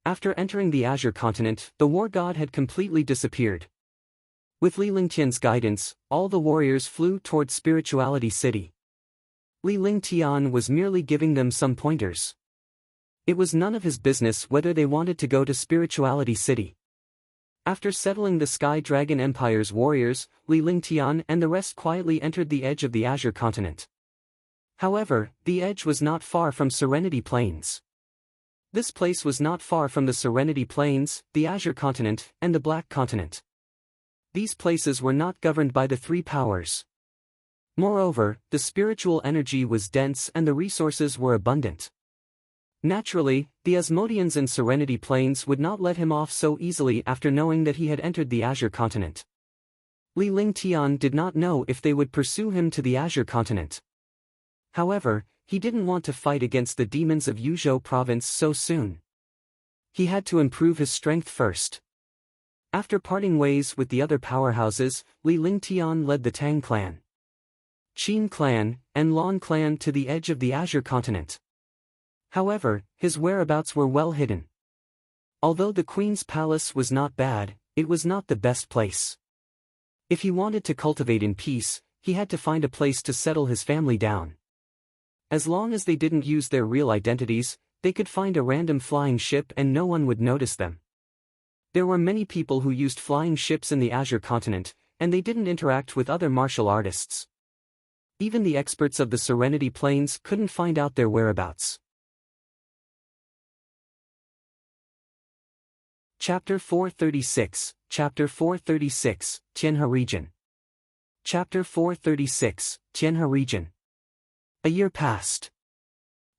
After entering the Azure continent, the war god had completely disappeared. With Li Lingtian's guidance, all the warriors flew toward Spirituality City. Li Lingtian was merely giving them some pointers. It was none of his business whether they wanted to go to Spirituality City. After settling the Sky Dragon Empire's warriors, Li Lingtian and the rest quietly entered the edge of the Azure continent. However, the edge was not far from Serenity Plains. This place was not far from the Serenity Plains, the Azure continent, and the Black continent. These places were not governed by the 3 powers. Moreover, the spiritual energy was dense and the resources were abundant. Naturally, the Asmodeans in Serenity Plains would not let him off so easily after knowing that he had entered the Azure continent. Li Lingtian did not know if they would pursue him to the Azure continent. However, he didn't want to fight against the demons of Yuzhou province so soon. He had to improve his strength first. After parting ways with the other powerhouses, Li Lingtian led the Tang clan, Qin clan, and Lan clan to the edge of the Azure continent. However, his whereabouts were well hidden. Although the Queen's palace was not bad, it was not the best place. If he wanted to cultivate in peace, he had to find a place to settle his family down. As long as they didn't use their real identities, they could find a random flying ship and no one would notice them. There were many people who used flying ships in the Azure continent, and they didn't interact with other martial artists. Even the experts of the Serenity Plains couldn't find out their whereabouts. Chapter 436, Chapter 436, Tianhe Region. Chapter 436, Tianhe Region. A year passed.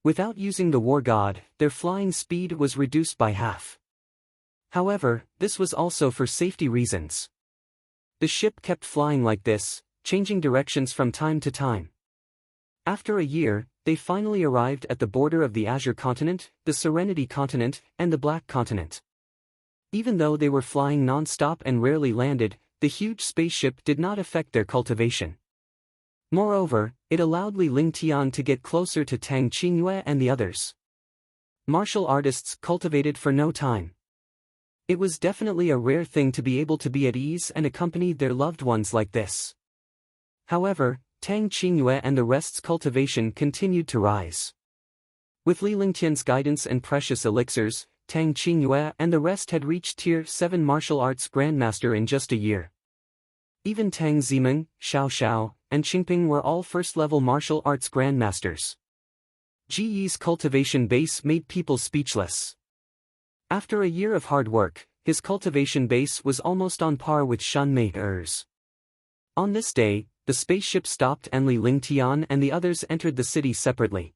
Without using the war god, their flying speed was reduced by half. However, this was also for safety reasons. The ship kept flying like this, changing directions from time to time. After a year, they finally arrived at the border of the Azure continent, the Serenity continent, and the Black continent. Even though they were flying non-stop and rarely landed, the huge spaceship did not affect their cultivation. Moreover, it allowed Li Lingtian to get closer to Tang Qingyue and the others. Martial artists cultivated for no time. It was definitely a rare thing to be able to be at ease and accompany their loved ones like this. However, Tang Qingyue and the rest's cultivation continued to rise. With Li Lingtian's guidance and precious elixirs, Tang Qingyue and the rest had reached Tier 7 martial arts grandmaster in just a year. Even Tang Zimeng, Xiao Xiao, and Qingping were all first-level martial arts grandmasters. Ji Yi's cultivation base made people speechless. After a year of hard work, his cultivation base was almost on par with Shan Mei Er's. On this day, the the spaceship stopped and Li Lingtian and the others entered the city separately.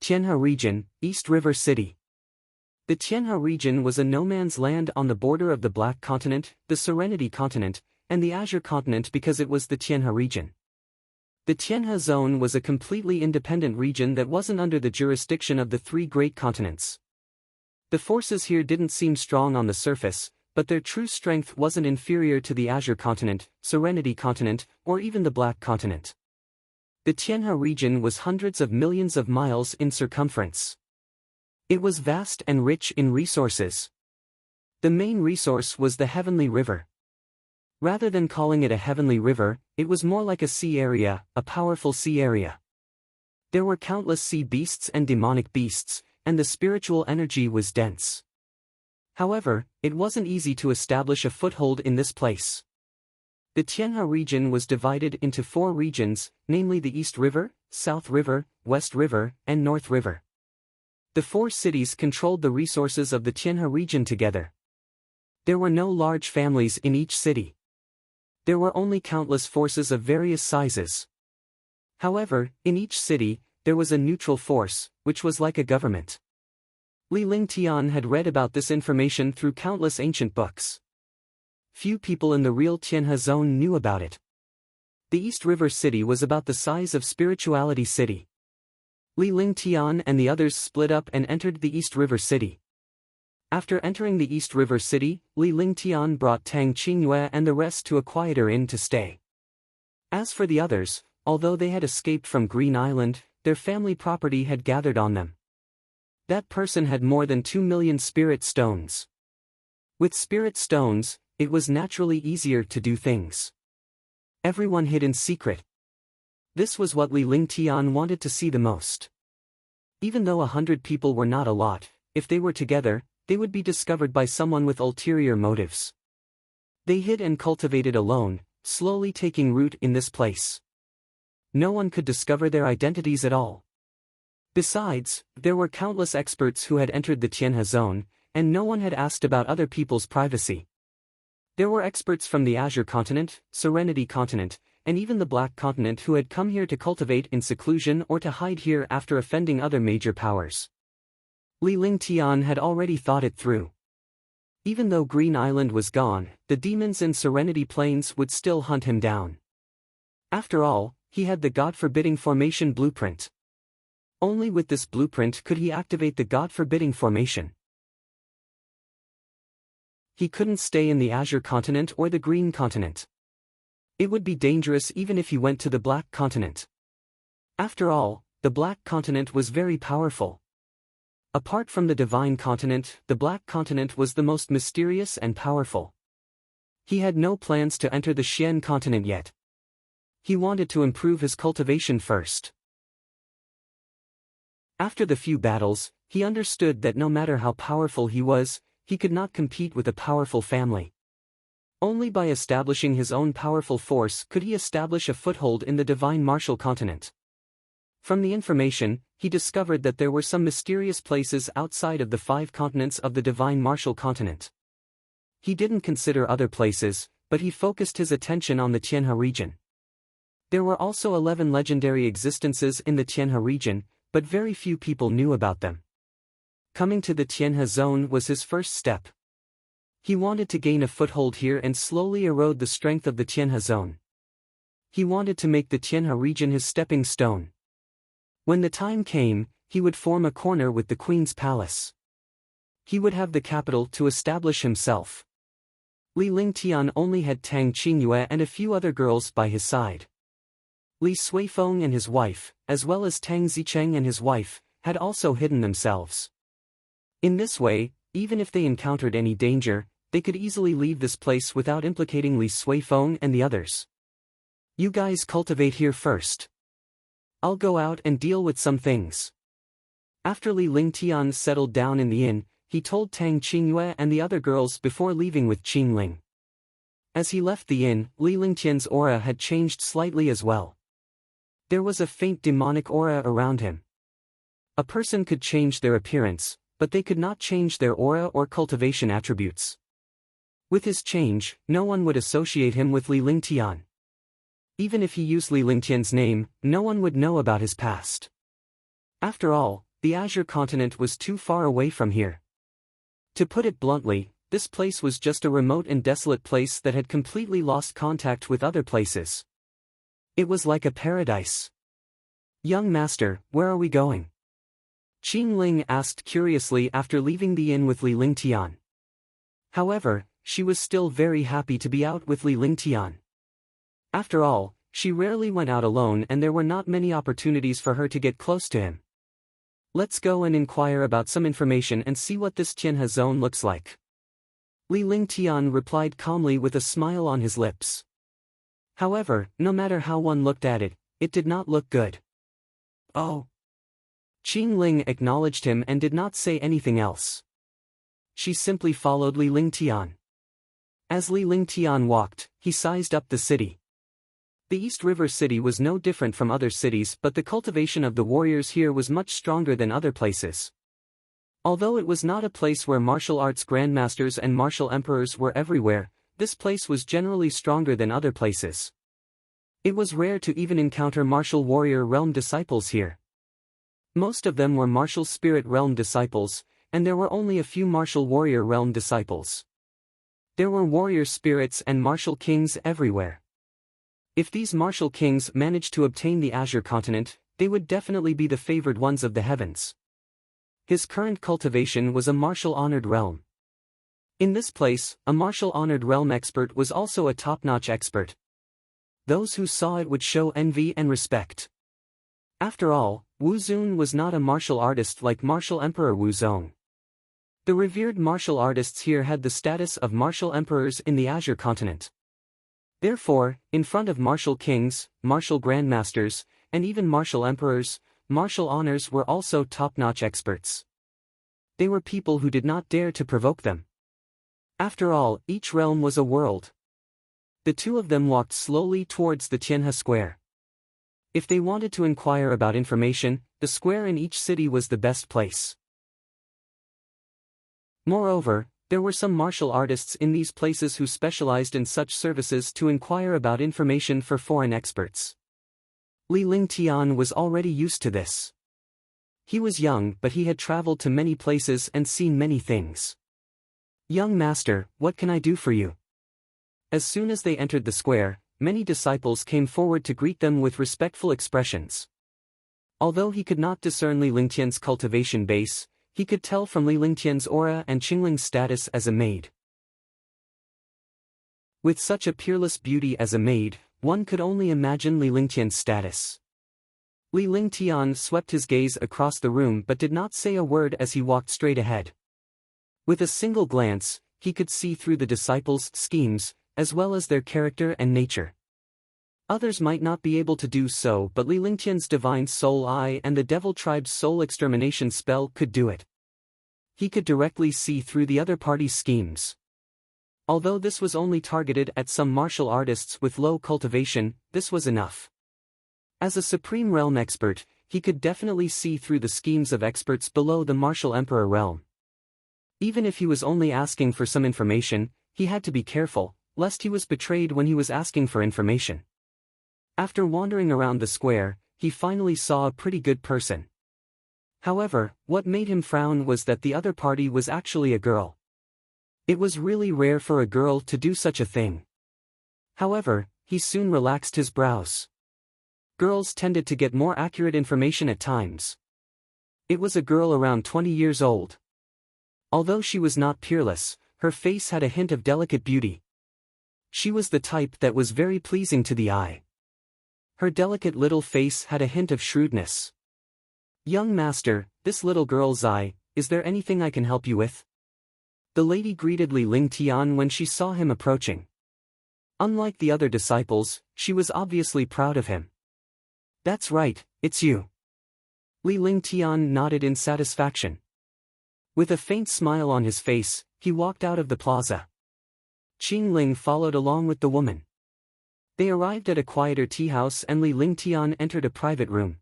Tianhe region, East River City. The Tianhe region was a no-man's land on the border of the Black Continent, the Serenity Continent, and the Azure Continent because it was the Tianhe region. The Tianhe Zone was a completely independent region that wasn't under the jurisdiction of the three great continents. The forces here didn't seem strong on the surface, but their true strength wasn't inferior to the Azure Continent, Serenity Continent, or even the Black Continent. The Tianhe region was hundreds of millions of miles in circumference. It was vast and rich in resources. The main resource was the Heavenly River. Rather than calling it a heavenly river, it was more like a sea area, a powerful sea area. There were countless sea beasts and demonic beasts, and the spiritual energy was dense. However, it wasn't easy to establish a foothold in this place. The Tianhe region was divided into 4 regions, namely the East River, South River, West River, and North River. The 4 cities controlled the resources of the Tianhe region together. There were no large families in each city. There were only countless forces of various sizes. However, in each city, there was a neutral force, which was like a government. Li Lingtian had read about this information through countless ancient books. Few people in the real Tianhe zone knew about it. The East River City was about the size of Spirituality City. Li Lingtian and the others split up and entered the East River City. After entering the East River City, Li Lingtian brought Tang Qingyue and the rest to a quieter inn to stay. As for the others, although they had escaped from Green Island, their family property had gathered on them. That person had more than 2 million spirit stones. With spirit stones, it was naturally easier to do things. Everyone hid in secret. This was what Li Lingtian wanted to see the most. Even though 100 people were not a lot, if they were together, they would be discovered by someone with ulterior motives. They hid and cultivated alone, slowly taking root in this place. No one could discover their identities at all. Besides, there were countless experts who had entered the Tianhe zone, and no one had asked about other people's privacy. There were experts from the Azure Continent, Serenity Continent, and even the Black Continent who had come here to cultivate in seclusion or to hide here after offending other major powers. Li Lingtian had already thought it through. Even though Green Island was gone, the demons in Serenity Plains would still hunt him down. After all, he had the God-forbidding formation blueprint. Only with this blueprint could he activate the God-forbidding formation. He couldn't stay in the Azure Continent or the Green Continent. It would be dangerous even if he went to the Black Continent. After all, the Black Continent was very powerful. Apart from the Divine Continent, the Black Continent was the most mysterious and powerful. He had no plans to enter the Xian Continent yet. He wanted to improve his cultivation first. After the few battles, he understood that no matter how powerful he was, he could not compete with a powerful family. Only by establishing his own powerful force could he establish a foothold in the Divine Martial Continent. From the information, he discovered that there were some mysterious places outside of the 5 continents of the Divine Martial Continent. He didn't consider other places, but he focused his attention on the Tianhe region. There were also 11 legendary existences in the Tianhe region, but very few people knew about them. Coming to the Tianhe zone was his first step. He wanted to gain a foothold here and slowly erode the strength of the Tianhe zone. He wanted to make the Tianhe region his stepping stone. When the time came, he would form a corner with the Queen's Palace. He would have the capital to establish himself. Li Lingtian only had Tang Qingyue and a few other girls by his side. Li Suifeng and his wife, as well as Tang Zicheng and his wife, had also hidden themselves. In this way, even if they encountered any danger, they could easily leave this place without implicating Li Suifeng and the others. You guys cultivate here first. I'll go out and deal with some things. After Li Lingtian settled down in the inn, he told Tang Qingyue and the other girls before leaving with Qingling. As he left the inn, Li Lingtian's aura had changed slightly as well. There was a faint demonic aura around him. A person could change their appearance, but they could not change their aura or cultivation attributes. With his change, no one would associate him with Li Lingtian. Even if he used Li Lingtian's name, no one would know about his past. After all, the Azure continent was too far away from here. To put it bluntly, this place was just a remote and desolate place that had completely lost contact with other places. It was like a paradise. "Young master, where are we going?" Qing Ling asked curiously after leaving the inn with Li Lingtian. However, she was still very happy to be out with Li Lingtian. After all, she rarely went out alone and there were not many opportunities for her to get close to him. "Let's go and inquire about some information and see what this Tianhe zone looks like." Li Lingtian replied calmly with a smile on his lips. However, no matter how one looked at it, it did not look good. "Oh." Qing Ling acknowledged him and did not say anything else. She simply followed Li Lingtian. As Li Lingtian walked, he sized up the city. The East River City was no different from other cities, but the cultivation of the warriors here was much stronger than other places. Although it was not a place where martial arts grandmasters and martial emperors were everywhere, this place was generally stronger than other places. It was rare to even encounter martial warrior realm disciples here. Most of them were martial spirit realm disciples, and there were only a few martial warrior realm disciples. There were warrior spirits and martial kings everywhere. If these martial kings managed to obtain the Azure continent, they would definitely be the favored ones of the heavens. His current cultivation was a martial honored realm. In this place, a martial honored realm expert was also a top-notch expert. Those who saw it would show envy and respect. After all, Wu Zun was not a martial artist like martial emperor Wu Zong. The revered martial artists here had the status of martial emperors in the Azure continent. Therefore, in front of martial kings, martial grandmasters, and even martial emperors, martial honors were also top-notch experts. They were people who did not dare to provoke them. After all, each realm was a world. The two of them walked slowly towards the Tianhe Square. If they wanted to inquire about information, the square in each city was the best place. Moreover, there were some martial artists in these places who specialized in such services to inquire about information for foreign experts. Li Lingtian was already used to this. He was young, but he had traveled to many places and seen many things. "Young master, what can I do for you?" As soon as they entered the square, many disciples came forward to greet them with respectful expressions. Although he could not discern Li Lingtian's cultivation base, he could tell from Li Lingtian's aura and Qingling's status as a maid. With such a peerless beauty as a maid, one could only imagine Li Lingtian's status. Li Lingtian swept his gaze across the room but did not say a word as he walked straight ahead. With a single glance, he could see through the disciples' schemes, as well as their character and nature. Others might not be able to do so, but Li Lingtian's divine soul eye and the devil tribe's soul extermination spell could do it. He could directly see through the other party's schemes. Although this was only targeted at some martial artists with low cultivation, this was enough. As a supreme realm expert, he could definitely see through the schemes of experts below the martial emperor realm. Even if he was only asking for some information, he had to be careful, lest he was betrayed when he was asking for information. After wandering around the square, he finally saw a pretty good person. However, what made him frown was that the other party was actually a girl. It was really rare for a girl to do such a thing. However, he soon relaxed his brows. Girls tended to get more accurate information at times. It was a girl around 20 years old. Although she was not peerless, her face had a hint of delicate beauty. She was the type that was very pleasing to the eye. Her delicate little face had a hint of shrewdness. "Young master, this little girl's eye, is there anything I can help you with?" The lady greeted Li Lingtian when she saw him approaching. Unlike the other disciples, she was obviously proud of him. "That's right, it's you." Li Lingtian nodded in satisfaction. With a faint smile on his face, he walked out of the plaza. Qing Ling followed along with the woman. They arrived at a quieter tea house and Li Lingtian entered a private room.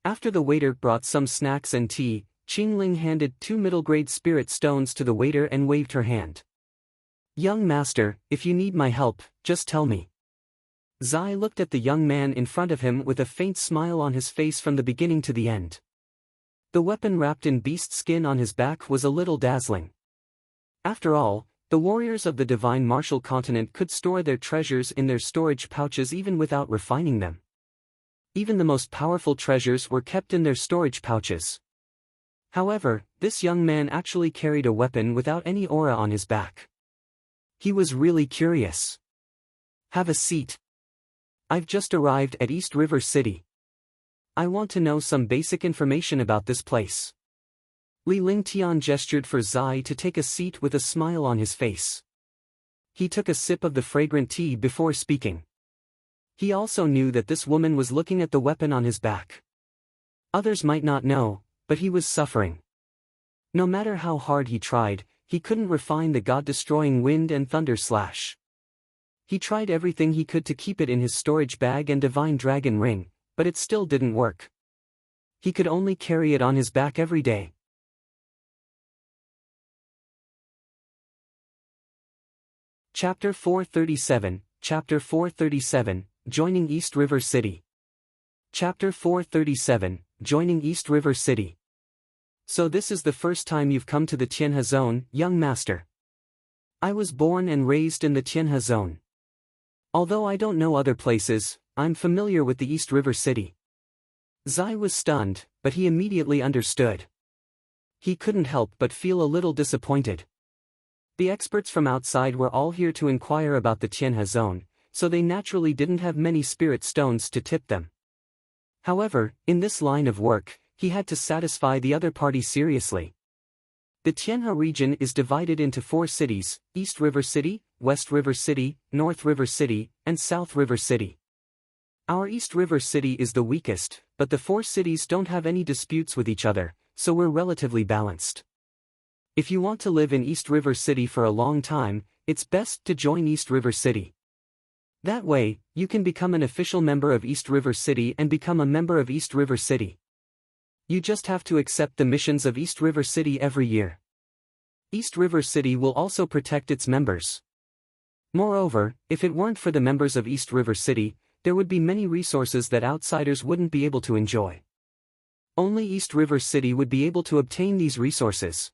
After the waiter brought some snacks and tea, Qing Ling handed 2 middle-grade spirit stones to the waiter and waved her hand. "Young master, if you need my help, just tell me." Zai looked at the young man in front of him with a faint smile on his face from the beginning to the end. The weapon wrapped in beast skin on his back was a little dazzling. After all, the warriors of the divine martial continent could store their treasures in their storage pouches even without refining them. Even the most powerful treasures were kept in their storage pouches. However, this young man actually carried a weapon without any aura on his back. He was really curious. "Have a seat. I've just arrived at East River City. I want to know some basic information about this place." Li Lingtian gestured for Zai to take a seat with a smile on his face. He took a sip of the fragrant tea before speaking. He also knew that this woman was looking at the weapon on his back. Others might not know, but he was suffering. No matter how hard he tried, he couldn't refine the god-destroying wind and thunder slash. He tried everything he could to keep it in his storage bag and divine dragon ring, but it still didn't work. He could only carry it on his back every day. Chapter 437, Chapter 437, Joining East River City. Chapter 437, Joining East River City. "So this is the first time you've come to the Tianhe Zone, young master?" "I was born and raised in the Tianhe Zone. Although I don't know other places, I'm familiar with the East River City." Zai was stunned, but he immediately understood. He couldn't help but feel a little disappointed. The experts from outside were all here to inquire about the Tianhe Zone, so they naturally didn't have many spirit stones to tip them. However, in this line of work, he had to satisfy the other party seriously. The Tianhe region is divided into 4 cities: East River City, West River City, North River City, and South River City. Our East River City is the weakest, but the 4 cities don't have any disputes with each other, so we're relatively balanced. If you want to live in East River City for a long time, it's best to join East River City. That way, you can become an official member of East River City and become a member of East River City. You just have to accept the missions of East River City every year. East River City will also protect its members. Moreover, if it weren't for the members of East River City, there would be many resources that outsiders wouldn't be able to enjoy. Only East River City would be able to obtain these resources.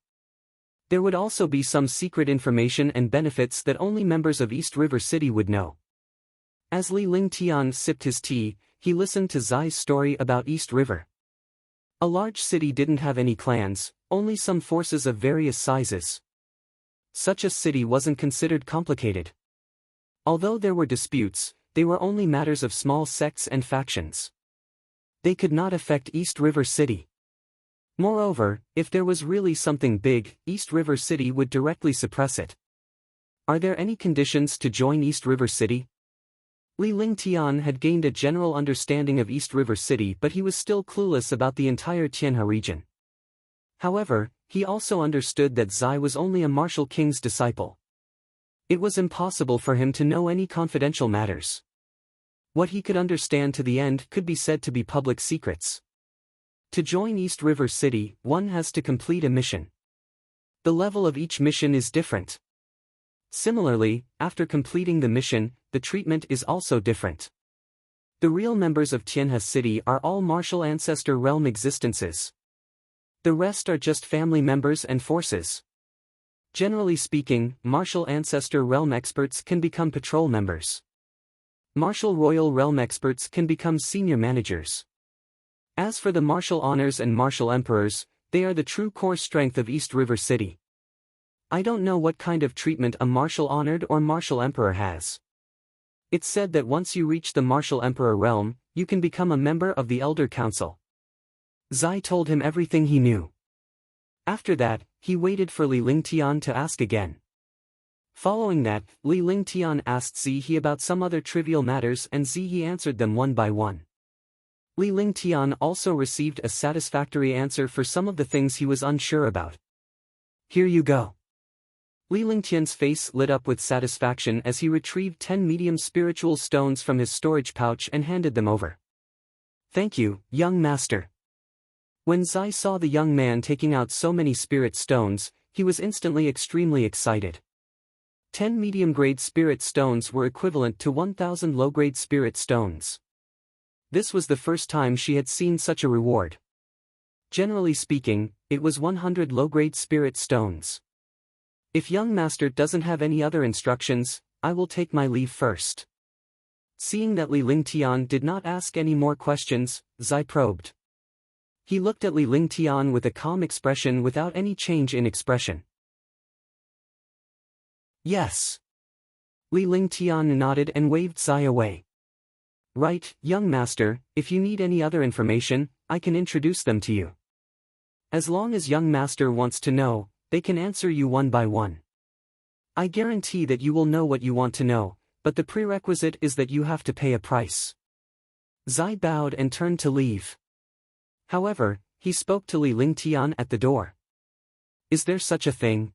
There would also be some secret information and benefits that only members of East River City would know. As Li Lingtian sipped his tea, he listened to Zai's story about East River. A large city didn't have any clans, only some forces of various sizes. Such a city wasn't considered complicated. Although there were disputes, they were only matters of small sects and factions. They could not affect East River City. Moreover, if there was really something big, East River City would directly suppress it. Are there any conditions to join East River City? Li Lingtian had gained a general understanding of East River City, but he was still clueless about the entire Tianhe region. However, he also understood that Zai was only a martial king's disciple. It was impossible for him to know any confidential matters. What he could understand to the end could be said to be public secrets. To join East River City, one has to complete a mission. The level of each mission is different. Similarly, after completing the mission, the treatment is also different. The real members of Tianhe City are all martial ancestor realm existences. The rest are just family members and forces. Generally speaking, martial ancestor realm experts can become patrol members. Martial royal realm experts can become senior managers. As for the martial honors and martial emperors, they are the true core strength of East River City. I don't know what kind of treatment a martial honored or martial emperor has. It's said that once you reach the martial emperor realm, you can become a member of the Elder Council. Zai told him everything he knew. After that, he waited for Li Lingtian to ask again. Following that, Li Lingtian asked Zihe about some other trivial matters and Zihe answered them one by one. Li Lingtian also received a satisfactory answer for some of the things he was unsure about. Here you go. Li Lingtian's face lit up with satisfaction as he retrieved 10 medium spiritual stones from his storage pouch and handed them over. Thank you, young master. When Zai saw the young man taking out so many spirit stones, he was instantly extremely excited. 10 medium-grade spirit stones were equivalent to 1,000 low-grade spirit stones. This was the first time she had seen such a reward. Generally speaking, it was 100 low-grade spirit stones. If young master doesn't have any other instructions, I will take my leave first. Seeing that Li Lingtian did not ask any more questions, Zai probed. He looked at Li Lingtian with a calm expression without any change in expression. Yes. Li Lingtian nodded and waved Zai away. Right, young master, if you need any other information, I can introduce them to you. As long as young master wants to know, they can answer you one by one. I guarantee that you will know what you want to know, but the prerequisite is that you have to pay a price. Zai bowed and turned to leave. However, he spoke to Li Lingtian at the door. Is there such a thing?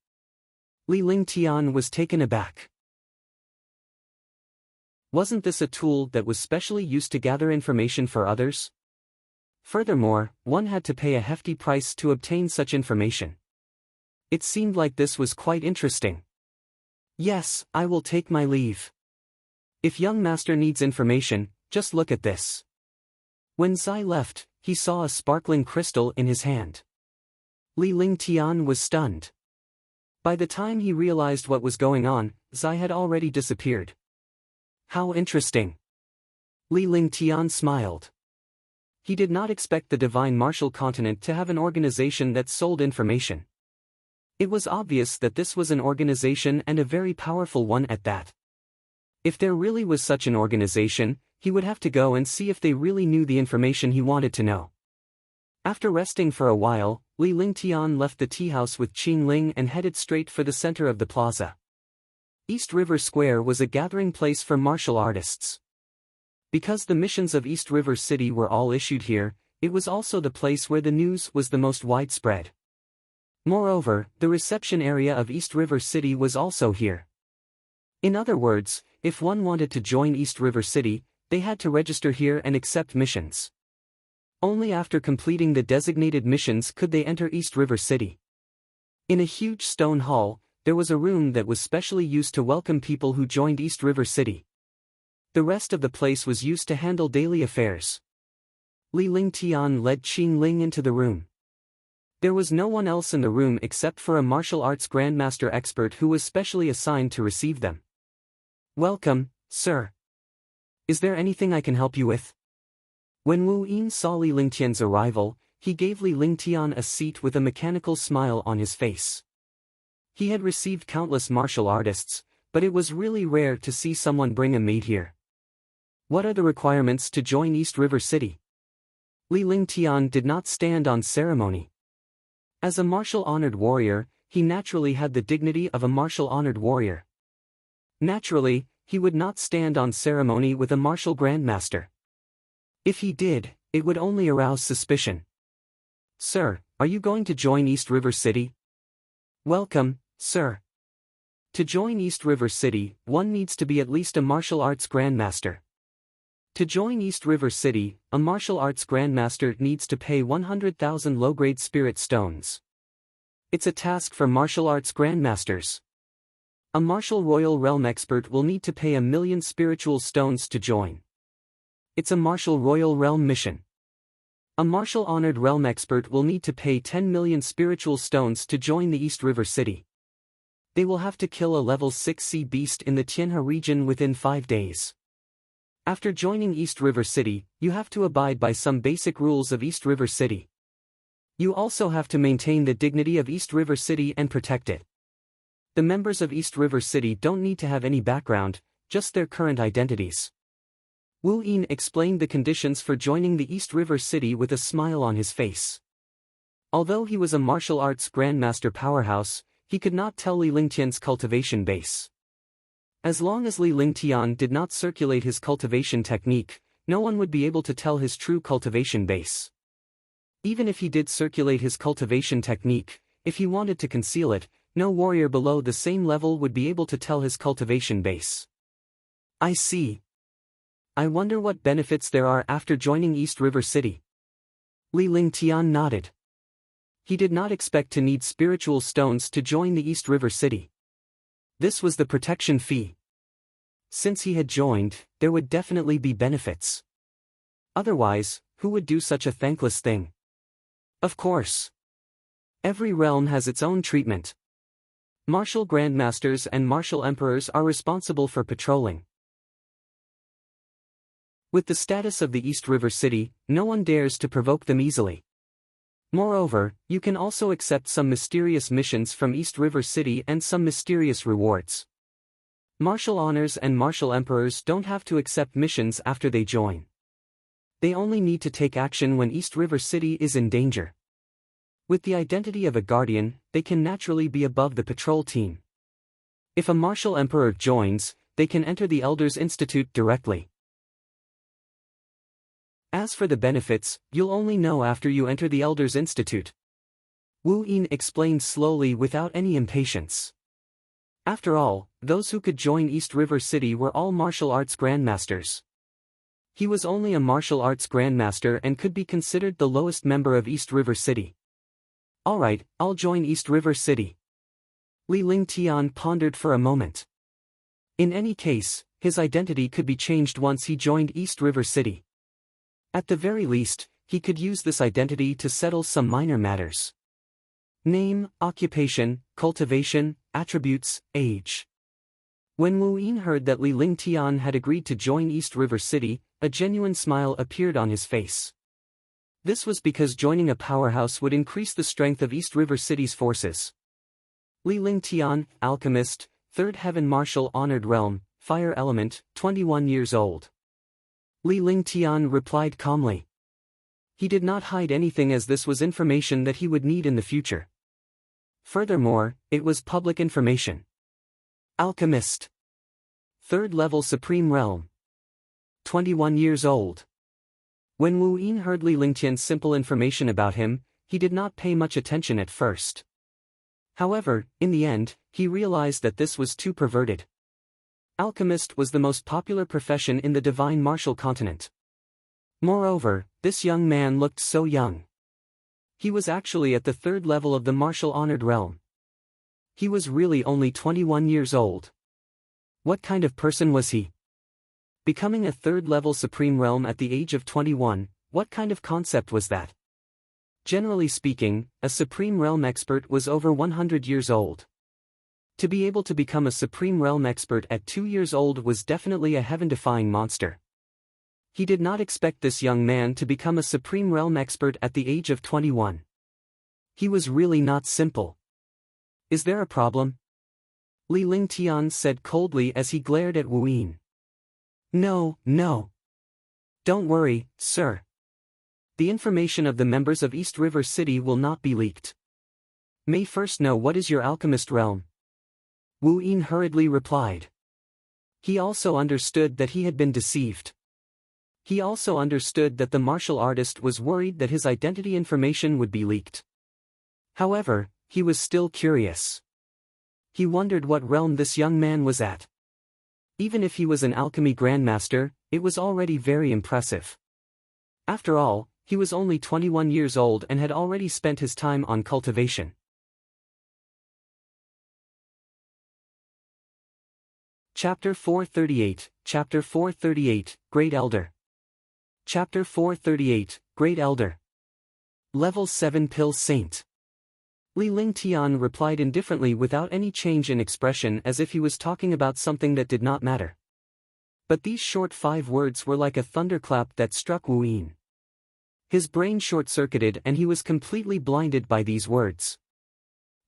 Li Lingtian was taken aback. Wasn't this a tool that was specially used to gather information for others? Furthermore, one had to pay a hefty price to obtain such information. It seemed like this was quite interesting. Yes, I will take my leave. If young master needs information, just look at this. When Zai left, he saw a sparkling crystal in his hand. Li Lingtian was stunned. By the time he realized what was going on, Zai had already disappeared. How interesting. Li Lingtian smiled. He did not expect the Divine Martial Continent to have an organization that sold information. It was obvious that this was an organization and a very powerful one at that. If there really was such an organization, he would have to go and see if they really knew the information he wanted to know. After resting for a while, Li Lingtian left the tea house with Qing Ling and headed straight for the center of the plaza. East River Square was a gathering place for martial artists. Because the missions of East River City were all issued here, it was also the place where the news was the most widespread. Moreover, the reception area of East River City was also here. In other words, if one wanted to join East River City, they had to register here and accept missions. Only after completing the designated missions could they enter East River City. In a huge stone hall, there was a room that was specially used to welcome people who joined East River City. The rest of the place was used to handle daily affairs. Li Lingtian led Qing Ling into the room. There was no one else in the room except for a martial arts grandmaster expert who was specially assigned to receive them. Welcome, sir. Is there anything I can help you with? When Wu Yin saw Li Lingtian's arrival, he gave Li Lingtian a seat with a mechanical smile on his face. He had received countless martial artists, but it was really rare to see someone bring a maid here. What are the requirements to join East River City? Li Lingtian did not stand on ceremony. As a martial-honored warrior, he naturally had the dignity of a martial-honored warrior. Naturally, he would not stand on ceremony with a martial grandmaster. If he did, it would only arouse suspicion. Sir, are you going to join East River City? Welcome, sir. To join East River City, one needs to be at least a martial arts grandmaster. To join East River City, a martial arts grandmaster needs to pay 100,000 low-grade spirit stones. It's a task for martial arts grandmasters. A martial royal realm expert will need to pay 1,000,000 spiritual stones to join. It's a martial royal realm mission. A martial honored realm expert will need to pay 10 million spiritual stones to join the East River City. They will have to kill a level 6 sea beast in the Tianhe region within 5 days. After joining East River City, you have to abide by some basic rules of East River City. You also have to maintain the dignity of East River City and protect it. The members of East River City don't need to have any background, just their current identities. Wu Yin explained the conditions for joining the East River City with a smile on his face. Although he was a martial arts grandmaster powerhouse, he could not tell Li Lingtian's cultivation base. As long as Li Lingtian did not circulate his cultivation technique, no one would be able to tell his true cultivation base. Even if he did circulate his cultivation technique, if he wanted to conceal it, no warrior below the same level would be able to tell his cultivation base. I see. I wonder what benefits there are after joining East River City. Li Lingtian nodded. He did not expect to need spiritual stones to join the East River City. This was the protection fee. Since he had joined, there would definitely be benefits. Otherwise, who would do such a thankless thing? Of course. Every realm has its own treatment. Martial Grandmasters and Martial Emperors are responsible for patrolling. With the status of the East River City, no one dares to provoke them easily. Moreover, you can also accept some mysterious missions from East River City and some mysterious rewards. Martial Honors and Martial Emperors don't have to accept missions after they join. They only need to take action when East River City is in danger. With the identity of a guardian, they can naturally be above the patrol team. If a Martial Emperor joins, they can enter the Elders Institute directly. As for the benefits, you'll only know after you enter the Elders Institute. Wu Yin explained slowly without any impatience. After all, those who could join East River City were all martial arts grandmasters. He was only a martial arts grandmaster and could be considered the lowest member of East River City. Alright, I'll join East River City. Li Lingtian pondered for a moment. In any case, his identity could be changed once he joined East River City. At the very least, he could use this identity to settle some minor matters. Name, occupation, cultivation, attributes, age. When Wu Yin heard that Li Lingtian had agreed to join East River City, a genuine smile appeared on his face. This was because joining a powerhouse would increase the strength of East River City's forces. Li Lingtian, alchemist, 3rd Heaven Martial Honored Realm, Fire Element, 21 years old. Li Lingtian replied calmly. He did not hide anything as this was information that he would need in the future. Furthermore, it was public information. Alchemist. 3rd Level Supreme Realm. 21 years old. When Wu Yin heard Li Lingtian's simple information about him, he did not pay much attention at first. However, in the end, he realized that this was too perverted. Alchemist was the most popular profession in the divine martial continent. Moreover, this young man looked so young. He was actually at the 3rd level of the martial honored realm. He was really only 21 years old. What kind of person was he? Becoming a 3rd level supreme realm at the age of 21, what kind of concept was that? Generally speaking, a supreme realm expert was over 100 years old. To be able to become a Supreme Realm expert at 2 years old was definitely a heaven-defying monster. He did not expect this young man to become a Supreme Realm expert at the age of 21. He was really not simple. Is there a problem? Li Lingtian said coldly as he glared at Wu Yin. No. Don't worry, sir. The information of the members of East River City will not be leaked. May first know what is your alchemist realm. Wu Yin hurriedly replied. He also understood that he had been deceived. He also understood that the martial artist was worried that his identity information would be leaked. However, he was still curious. He wondered what realm this young man was at. Even if he was an alchemy grandmaster, it was already very impressive. After all, he was only 21 years old and had already spent his time on cultivation. Chapter 438, Chapter 438, Great Elder. Chapter 438, Great Elder. Level 7 Pill Saint. Li Lingtian replied indifferently without any change in expression as if he was talking about something that did not matter. But these short 5 words were like a thunderclap that struck Wu Yin. His brain short-circuited and he was completely blinded by these words.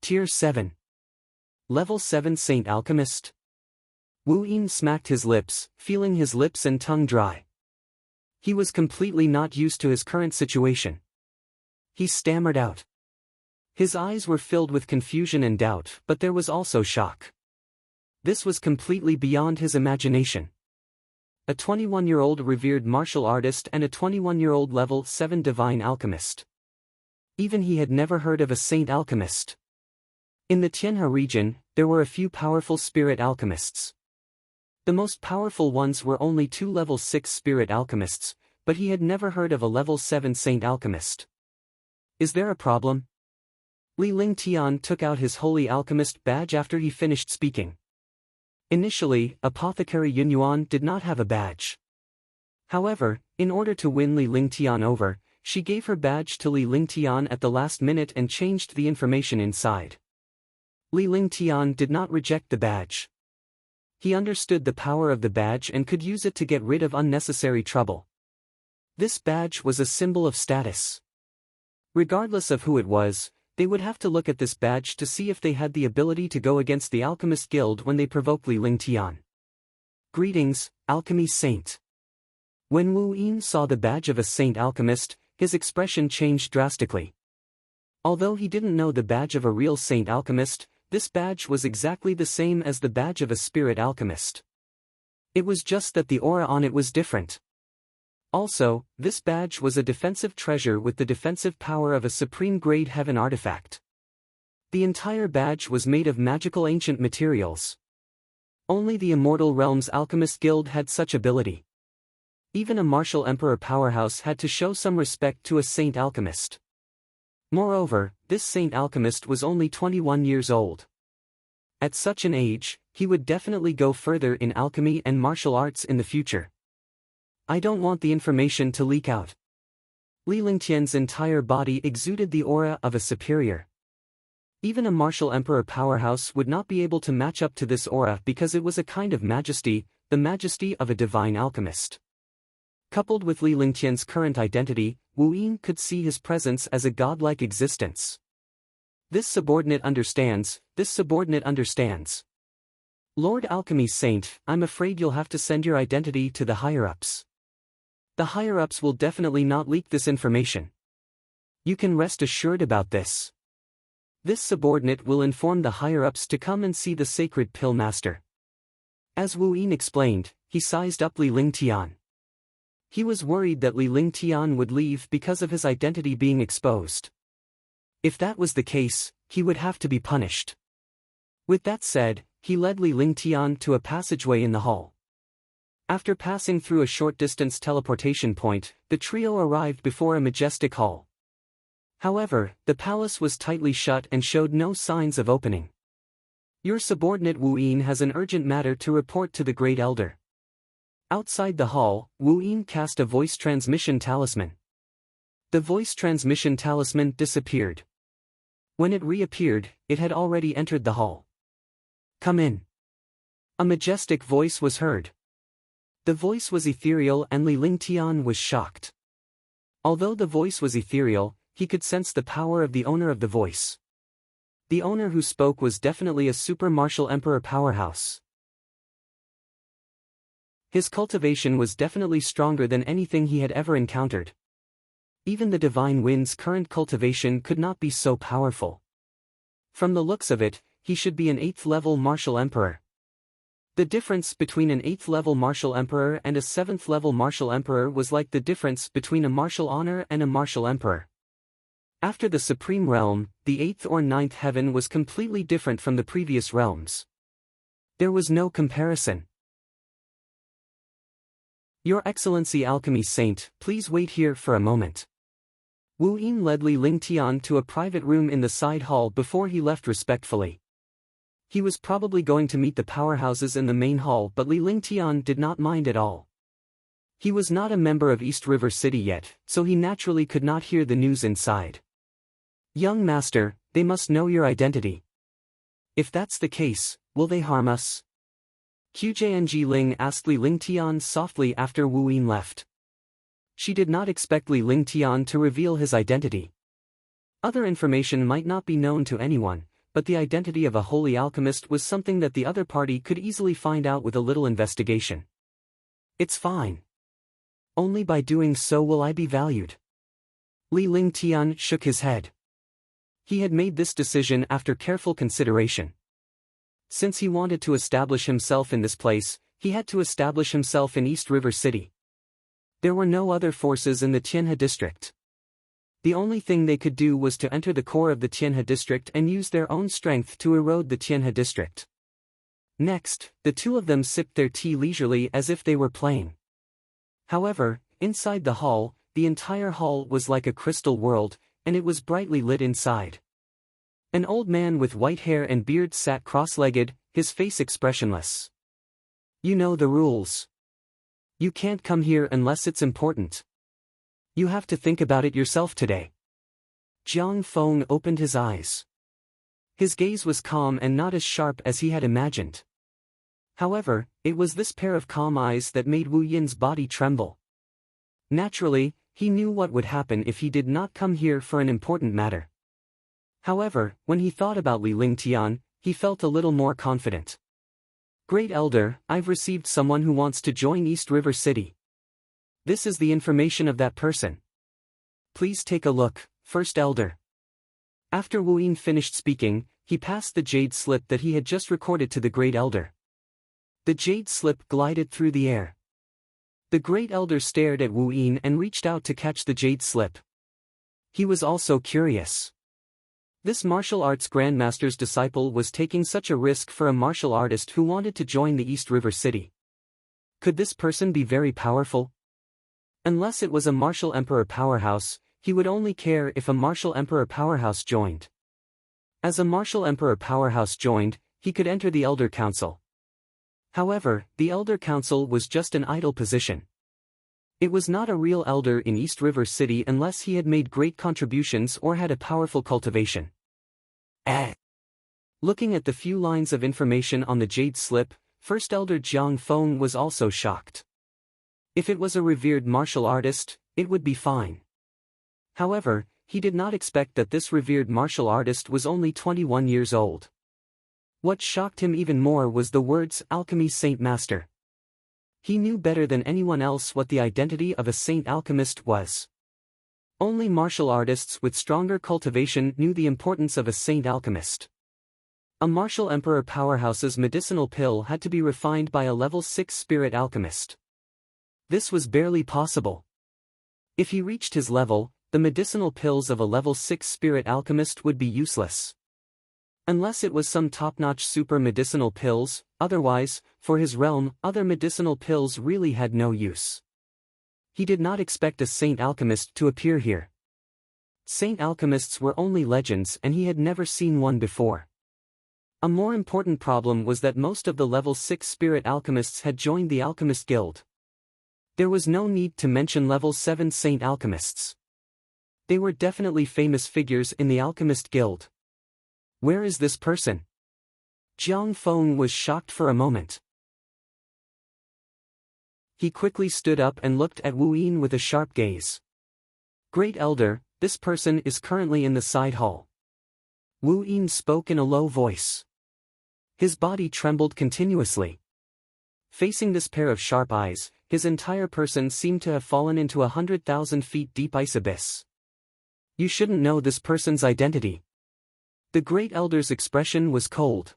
Tier 7. Level 7 Saint Alchemist. Wu Yin smacked his lips, feeling his lips and tongue dry. He was completely not used to his current situation. He stammered out. His eyes were filled with confusion and doubt, but there was also shock. This was completely beyond his imagination. A 21-year-old revered martial artist and a 21-year-old level 7 divine alchemist. Even he had never heard of a saint alchemist. In the Tianhe region, there were a few powerful spirit alchemists. The most powerful ones were only 2 level 6 spirit alchemists, but he had never heard of a level 7 saint alchemist. Is there a problem? Li Lingtian took out his holy alchemist badge after he finished speaking. Initially, Apothecary Yunyuan did not have a badge. However, in order to win Li Lingtian over, she gave her badge to Li Lingtian at the last minute and changed the information inside. Li Lingtian did not reject the badge. He understood the power of the badge and could use it to get rid of unnecessary trouble. This badge was a symbol of status. Regardless of who it was, they would have to look at this badge to see if they had the ability to go against the Alchemist Guild when they provoke Li Lingtian. Greetings, Alchemy Saint. When Wu Yin saw the badge of a Saint Alchemist, his expression changed drastically. Although he didn't know the badge of a real Saint Alchemist, this badge was exactly the same as the badge of a Spirit Alchemist. It was just that the aura on it was different. Also, this badge was a defensive treasure with the defensive power of a supreme-grade heaven artifact. The entire badge was made of magical ancient materials. Only the Immortal Realms Alchemist Guild had such ability. Even a martial emperor powerhouse had to show some respect to a saint alchemist. Moreover, this saint alchemist was only 21 years old. At such an age, he would definitely go further in alchemy and martial arts in the future. I don't want the information to leak out. Li Lingtian's entire body exuded the aura of a superior. Even a martial emperor powerhouse would not be able to match up to this aura because it was a kind of majesty, the majesty of a divine alchemist. Coupled with Li Lingtian's current identity, Wu Yin could see his presence as a godlike existence. This subordinate understands. Lord Alchemy Saint, I'm afraid you'll have to send your identity to the higher-ups. The higher-ups will definitely not leak this information. You can rest assured about this. This subordinate will inform the higher-ups to come and see the sacred pill master. As Wu Yin explained, he sized up Li Lingtian. He was worried that Li Lingtian would leave because of his identity being exposed. If that was the case, he would have to be punished. With that said, he led Li Lingtian to a passageway in the hall. After passing through a short-distance teleportation point, the trio arrived before a majestic hall. However, the palace was tightly shut and showed no signs of opening. Your subordinate Wu Yin has an urgent matter to report to the Great Elder. Outside the hall, Wu Yin cast a voice transmission talisman. The voice transmission talisman disappeared. When it reappeared, it had already entered the hall. Come in. A majestic voice was heard. The voice was ethereal and Li Lingtian was shocked. Although the voice was ethereal, he could sense the power of the owner of the voice. The owner who spoke was definitely a super martial emperor powerhouse. His cultivation was definitely stronger than anything he had ever encountered. Even the Divine Wind's current cultivation could not be so powerful. From the looks of it, he should be an 8th-level martial emperor. The difference between an 8th-level martial emperor and a 7th-level martial emperor was like the difference between a martial honor and a martial emperor. After the Supreme Realm, the 8th or 9th heaven was completely different from the previous realms. There was no comparison. Your Excellency Alchemy Saint, please wait here for a moment. Wu Yin led Li Lingtian to a private room in the side hall before he left respectfully. He was probably going to meet the powerhouses in the main hall, but Li Lingtian did not mind at all. He was not a member of East River City yet, so he naturally could not hear the news inside. Young master, they must know your identity. If that's the case, will they harm us? Qjng Ling asked Li Lingtian softly after Wu Yin left. She did not expect Li Lingtian to reveal his identity. Other information might not be known to anyone, but the identity of a holy alchemist was something that the other party could easily find out with a little investigation. It's fine. Only by doing so will I be valued. Li Lingtian shook his head. He had made this decision after careful consideration. Since he wanted to establish himself in this place, he had to establish himself in East River City. There were no other forces in the Tianhe district. The only thing they could do was to enter the core of the Tianhe district and use their own strength to erode the Tianhe district. Next, the two of them sipped their tea leisurely as if they were playing. However, inside the hall, the entire hall was like a crystal world, and it was brightly lit inside. An old man with white hair and beard sat cross-legged, his face expressionless. You know the rules. You can't come here unless it's important. You have to think about it yourself today. Jiang Feng opened his eyes. His gaze was calm and not as sharp as he had imagined. However, it was this pair of calm eyes that made Wu Yin's body tremble. Naturally, he knew what would happen if he did not come here for an important matter. However, when he thought about Li Lingtian, he felt a little more confident. Great Elder, I've received someone who wants to join East River City. This is the information of that person. Please take a look, First Elder. After Wu Yin finished speaking, he passed the jade slip that he had just recorded to the Great Elder. The jade slip glided through the air. The Great Elder stared at Wu Yin and reached out to catch the jade slip. He was also curious. This martial arts grandmaster's disciple was taking such a risk for a martial artist who wanted to join the East River City. Could this person be very powerful? Unless it was a martial emperor powerhouse, he would only care if a martial emperor powerhouse joined. As a martial emperor powerhouse joined, he could enter the Elder Council. However, the Elder Council was just an idle position. It was not a real elder in East River City unless he had made great contributions or had a powerful cultivation. Looking at the few lines of information on the jade slip, First Elder Jiang Feng was also shocked. If it was a revered martial artist, it would be fine. However, he did not expect that this revered martial artist was only 21 years old. What shocked him even more was the words Alchemy Saint Master. He knew better than anyone else what the identity of a saint alchemist was. Only martial artists with stronger cultivation knew the importance of a saint alchemist. A martial emperor powerhouse's medicinal pill had to be refined by a level 6 spirit alchemist. This was barely possible. If he reached his level, the medicinal pills of a level 6 spirit alchemist would be useless. Unless it was some top-notch super medicinal pills, otherwise, for his realm, other medicinal pills really had no use. He did not expect a saint alchemist to appear here. Saint alchemists were only legends and he had never seen one before. A more important problem was that most of the level 6 spirit alchemists had joined the Alchemist Guild. There was no need to mention level 7 saint alchemists. They were definitely famous figures in the Alchemist Guild. Where is this person? Jiang Feng was shocked for a moment. He quickly stood up and looked at Wu Yin with a sharp gaze. Great Elder, this person is currently in the side hall. Wu Yin spoke in a low voice. His body trembled continuously. Facing this pair of sharp eyes, his entire person seemed to have fallen into 100,000 feet deep ice abyss. You shouldn't know this person's identity. The Great Elder's expression was cold.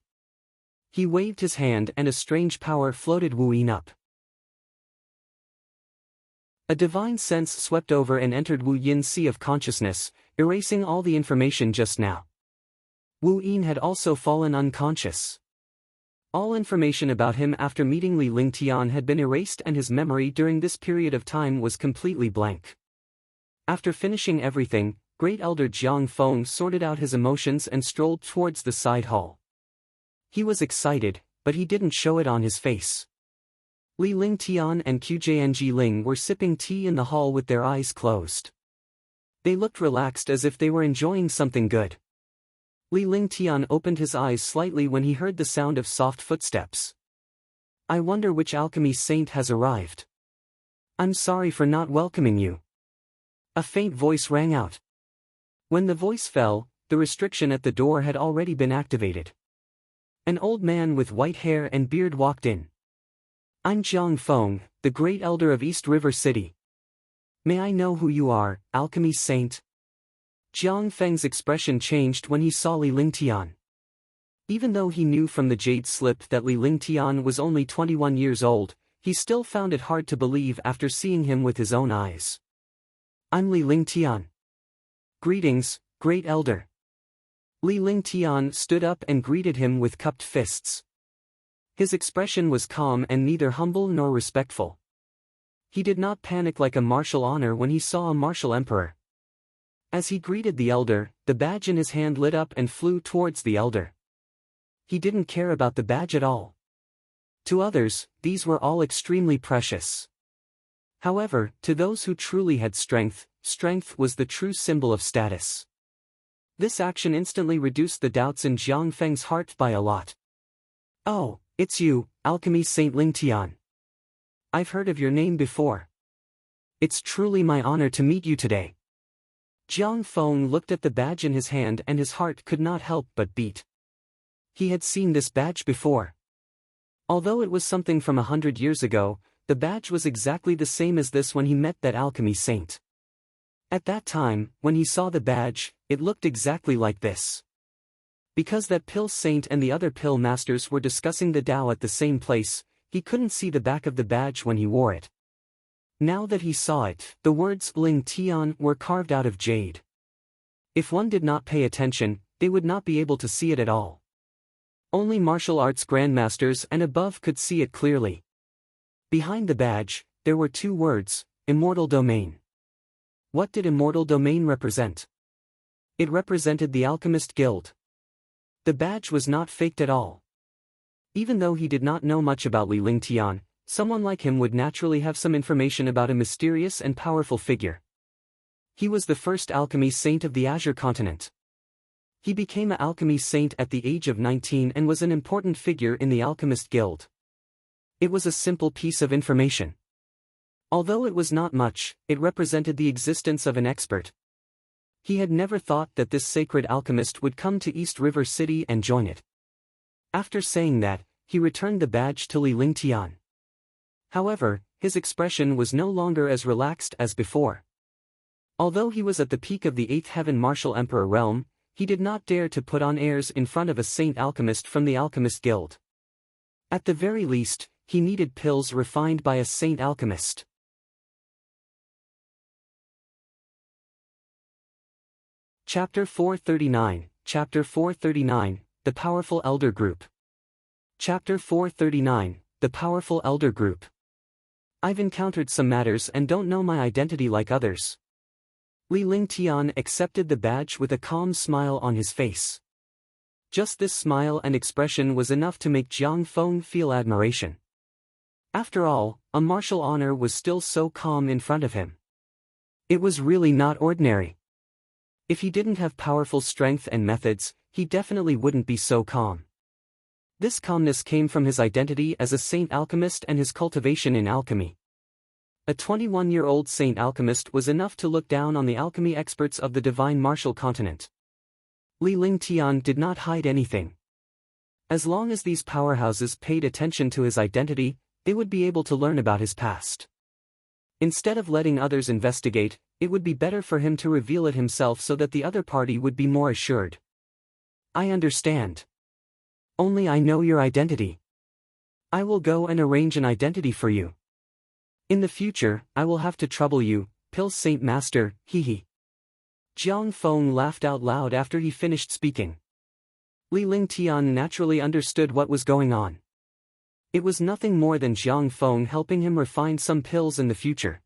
He waved his hand and a strange power floated Wu Yin up. A divine sense swept over and entered Wu Yin's sea of consciousness, erasing all the information just now. Wu Yin had also fallen unconscious. All information about him after meeting Li Lingtian had been erased and his memory during this period of time was completely blank. After finishing everything, Great Elder Jiang Feng sorted out his emotions and strolled towards the side hall. He was excited, but he didn't show it on his face. Li Lingtian and Qjng Ling were sipping tea in the hall with their eyes closed. They looked relaxed as if they were enjoying something good. Li Lingtian opened his eyes slightly when he heard the sound of soft footsteps. I wonder which alchemy saint has arrived. I'm sorry for not welcoming you. A faint voice rang out. When the voice fell, the restriction at the door had already been activated. An old man with white hair and beard walked in. I'm Jiang Feng, the Great Elder of East River City. May I know who you are, alchemy saint? Jiang Feng's expression changed when he saw Li Lingtian. Even though he knew from the jade slip that Li Lingtian was only 21 years old, he still found it hard to believe after seeing him with his own eyes. I'm Li Lingtian. Greetings, Great Elder. Li Lingtian stood up and greeted him with cupped fists. His expression was calm and neither humble nor respectful. He did not panic like a martial honor when he saw a martial emperor. As he greeted the elder, the badge in his hand lit up and flew towards the elder. He didn't care about the badge at all. To others, these were all extremely precious. However, to those who truly had strength, strength was the true symbol of status. This action instantly reduced the doubts in Jiang Feng's heart by a lot. "Oh, it's you, Alchemy Saint Ling Tian. I've heard of your name before. It's truly my honor to meet you today." Jiang Feng looked at the badge in his hand and his heart could not help but beat. He had seen this badge before. Although it was something from 100 years ago, the badge was exactly the same as this when he met that alchemy saint. At that time, when he saw the badge, it looked exactly like this. Because that pill saint and the other pill masters were discussing the Tao at the same place, he couldn't see the back of the badge when he wore it. Now that he saw it, the words Ling Tian were carved out of jade. If one did not pay attention, they would not be able to see it at all. Only martial arts grandmasters and above could see it clearly. Behind the badge, there were two words, Immortal Domain. What did Immortal Domain represent? It represented the Alchemist Guild. The badge was not faked at all. Even though he did not know much about Li Lingtian, someone like him would naturally have some information about a mysterious and powerful figure. He was the first alchemy saint of the Azure continent. He became an alchemy saint at the age of 19 and was an important figure in the Alchemist Guild. It was a simple piece of information. Although it was not much, it represented the existence of an expert. He had never thought that this sacred alchemist would come to East River City and join it. After saying that, he returned the badge to Li Lingtian. However, his expression was no longer as relaxed as before. Although he was at the peak of the 8th Heaven Martial Emperor realm, he did not dare to put on airs in front of a saint alchemist from the Alchemist Guild. At the very least, he needed pills refined by a saint alchemist. Chapter 439, Chapter 439, The Powerful Elder Group. Chapter 439, The Powerful Elder Group. I've encountered some matters and don't know my identity like others. Li Lingtian accepted the badge with a calm smile on his face. Just this smile and expression was enough to make Jiang Feng feel admiration. After all, a martial honor was still so calm in front of him. It was really not ordinary. If he didn't have powerful strength and methods, he definitely wouldn't be so calm. This calmness came from his identity as a saint alchemist and his cultivation in alchemy. A 21-year-old saint alchemist was enough to look down on the alchemy experts of the divine martial continent. Li Lingtian did not hide anything. As long as these powerhouses paid attention to his identity, they would be able to learn about his past. Instead of letting others investigate, it would be better for him to reveal it himself so that the other party would be more assured. I understand. Only I know your identity. I will go and arrange an identity for you. In the future, I will have to trouble you, Pill Saint Master, hee. Jiang Feng laughed out loud after he finished speaking. Li Lingtian naturally understood what was going on. It was nothing more than Jiang Feng helping him refine some pills in the future.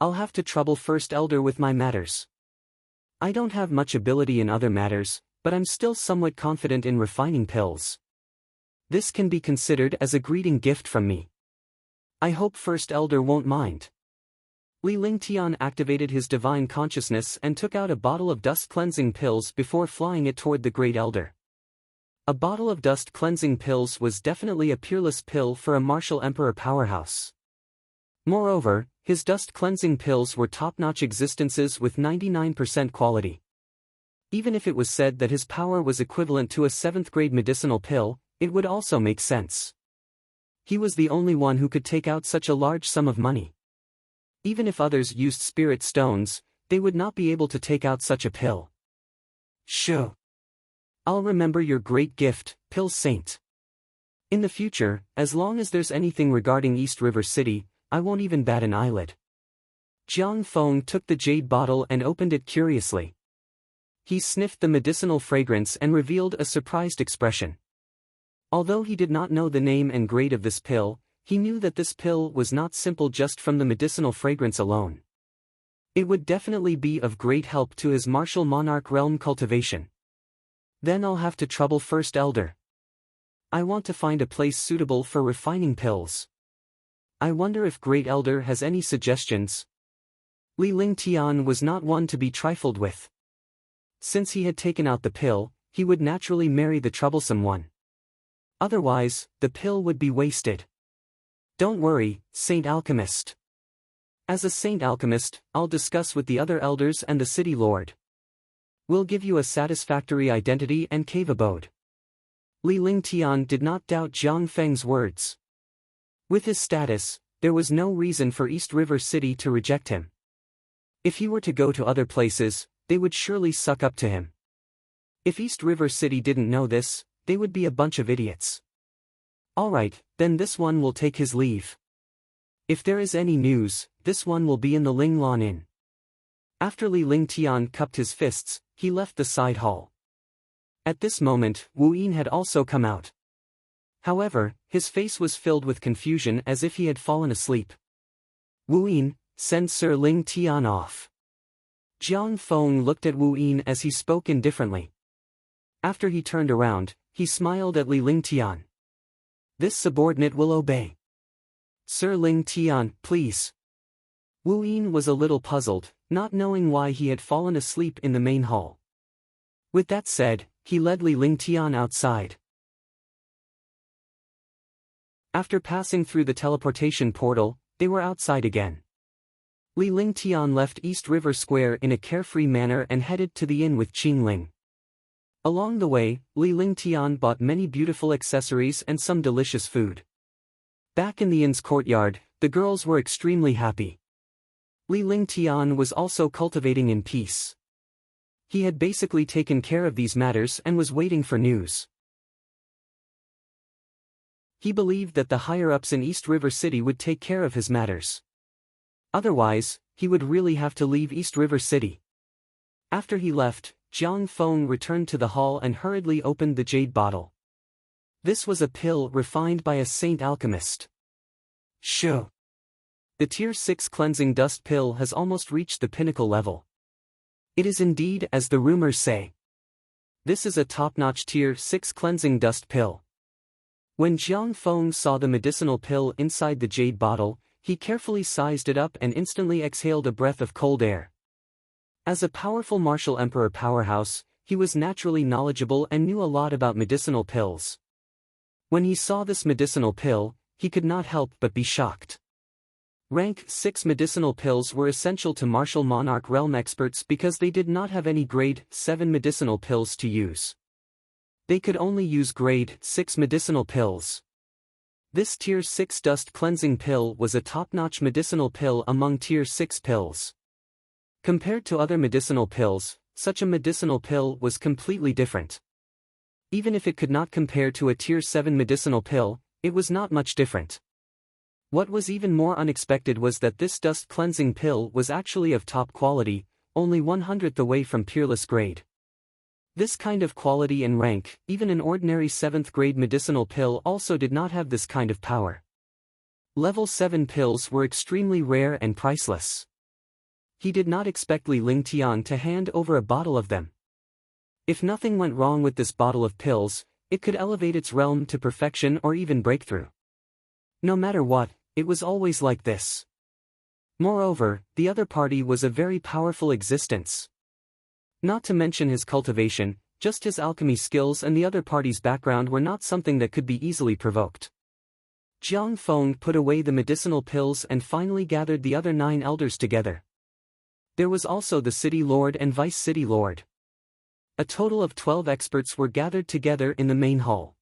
I'll have to trouble First Elder with my matters. I don't have much ability in other matters, but I'm still somewhat confident in refining pills. This can be considered as a greeting gift from me. I hope First Elder won't mind. Li Lingtian activated his divine consciousness and took out a bottle of dust cleansing pills before flying it toward the Great Elder. A bottle of dust cleansing pills was definitely a peerless pill for a martial emperor powerhouse. Moreover, his dust cleansing pills were top-notch existences with 99% quality. Even if it was said that his power was equivalent to a 7th-grade medicinal pill, it would also make sense. He was the only one who could take out such a large sum of money. Even if others used spirit stones, they would not be able to take out such a pill. Shoo! I'll remember your great gift, Pill Saint. In the future, as long as there's anything regarding East River City, I won't even bat an eyelid. Jiang Feng took the jade bottle and opened it curiously. He sniffed the medicinal fragrance and revealed a surprised expression. Although he did not know the name and grade of this pill, he knew that this pill was not simple just from the medicinal fragrance alone. It would definitely be of great help to his martial monarch realm cultivation. Then I'll have to trouble First Elder. I want to find a place suitable for refining pills. I wonder if Great Elder has any suggestions. Li Lingtian was not one to be trifled with. Since he had taken out the pill, he would naturally marry the troublesome one. Otherwise, the pill would be wasted. Don't worry, Saint Alchemist. As a Saint Alchemist, I'll discuss with the other elders and the city lord. We'll give you a satisfactory identity and cave abode. Li Lingtian did not doubt Jiang Feng's words. With his status, there was no reason for East River City to reject him. If he were to go to other places, they would surely suck up to him. If East River City didn't know this, they would be a bunch of idiots. Alright, then this one will take his leave. If there is any news, this one will be in the Ling Lan Inn. After Li Lingtian cupped his fists, he left the side hall. At this moment, Wu Yin had also come out. However, his face was filled with confusion as if he had fallen asleep. Wu Yin, send Sir Lingtian off. Jiang Feng looked at Wu Yin as he spoke indifferently. After he turned around, he smiled at Li Lingtian. This subordinate will obey. Sir Lingtian, please. Wu Yin was a little puzzled, not knowing why he had fallen asleep in the main hall. With that said, he led Li Lingtian outside. After passing through the teleportation portal, they were outside again. Li Lingtian left East River Square in a carefree manner and headed to the inn with Qing Ling. Along the way, Li Lingtian bought many beautiful accessories and some delicious food. Back in the inn's courtyard, the girls were extremely happy. Li Lingtian was also cultivating in peace. He had basically taken care of these matters and was waiting for news. He believed that the higher-ups in East River City would take care of his matters. Otherwise, he would really have to leave East River City. After he left, Jiang Feng returned to the hall and hurriedly opened the jade bottle. This was a pill refined by a saint alchemist. Shoo! The Tier 6 cleansing dust pill has almost reached the pinnacle level. It is indeed as the rumors say. This is a top-notch Tier 6 cleansing dust pill. When Jiang Feng saw the medicinal pill inside the jade bottle, he carefully sized it up and instantly exhaled a breath of cold air. As a powerful martial emperor powerhouse, he was naturally knowledgeable and knew a lot about medicinal pills. When he saw this medicinal pill, he could not help but be shocked. Rank 6 medicinal pills were essential to martial monarch realm experts because they did not have any grade 7 medicinal pills to use. They could only use grade 6 medicinal pills. This Tier 6 dust cleansing pill was a top-notch medicinal pill among Tier 6 pills. Compared to other medicinal pills, such a medicinal pill was completely different. Even if it could not compare to a Tier 7 medicinal pill, it was not much different. What was even more unexpected was that this dust cleansing pill was actually of top quality, only 100th away from peerless grade. This kind of quality and rank, even an ordinary 7th grade medicinal pill also did not have this kind of power. Level 7 pills were extremely rare and priceless. He did not expect Li Lingtian to hand over a bottle of them. If nothing went wrong with this bottle of pills, it could elevate its realm to perfection or even breakthrough. No matter what, it was always like this. Moreover, the other party was a very powerful existence. Not to mention his cultivation, just his alchemy skills and the other party's background were not something that could be easily provoked. Jiang Feng put away the medicinal pills and finally gathered the other 9 elders together. There was also the city lord and vice city lord. A total of 12 experts were gathered together in the main hall.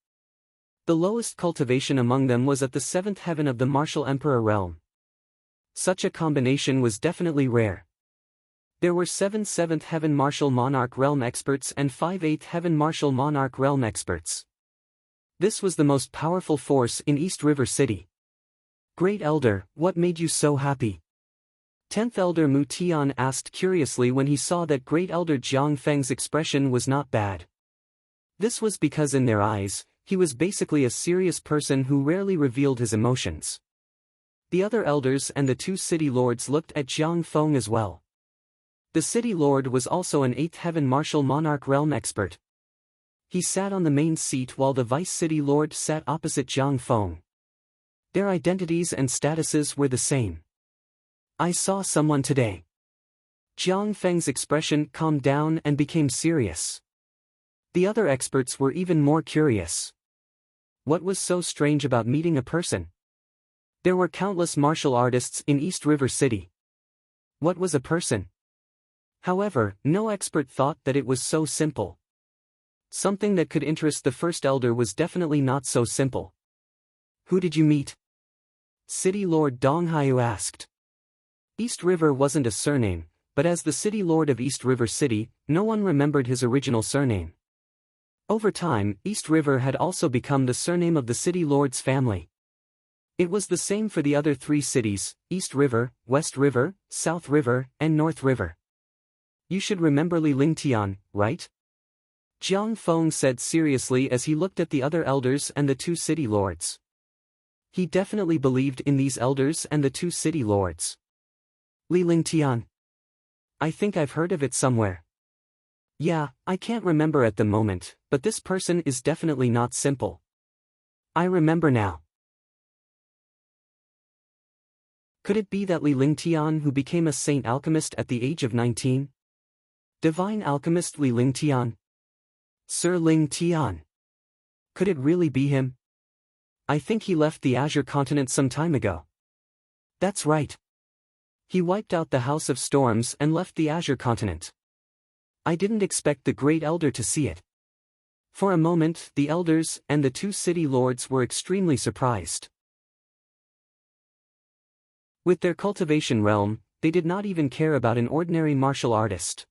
The lowest cultivation among them was at the 7th heaven of the martial emperor realm. Such a combination was definitely rare. There were 7 7th heaven martial monarch realm experts and 5 8th heaven martial monarch realm experts. This was the most powerful force in East River City. Great Elder, what made you so happy? 10th Elder Mu Tian asked curiously when he saw that Great Elder Jiang Feng's expression was not bad. This was because in their eyes, he was basically a serious person who rarely revealed his emotions. The other elders and the 2 city lords looked at Jiang Feng as well. The city lord was also an 8th heaven martial monarch realm expert. He sat on the main seat while the vice city lord sat opposite Jiang Feng. Their identities and statuses were the same. I saw someone today. Jiang Feng's expression calmed down and became serious. The other experts were even more curious. What was so strange about meeting a person? There were countless martial artists in East River City. What was a person? However, no expert thought that it was so simple. Something that could interest the first elder was definitely not so simple. Who did you meet? City Lord Dong Haiyu asked. East River wasn't a surname, but as the city lord of East River City, no one remembered his original surname. Over time, East River had also become the surname of the city lord's family. It was the same for the other three cities, East River, West River, South River, and North River. You should remember Li Lingtian, right? Jiang Feng said seriously as he looked at the other elders and the two city lords. He definitely believed in these elders and the two city lords. Li Lingtian. I think I've heard of it somewhere. Yeah, I can't remember at the moment, but this person is definitely not simple. I remember now. Could it be that Li Lingtian who became a saint alchemist at the age of 19? Divine alchemist Li Lingtian? Sir Lingtian? Could it really be him? I think he left the Azure continent some time ago. That's right. He wiped out the House of Storms and left the Azure continent. I didn't expect the Great Elder to see it. For a moment, the elders and the two city lords were extremely surprised. With their cultivation realm, they did not even care about an ordinary martial artist.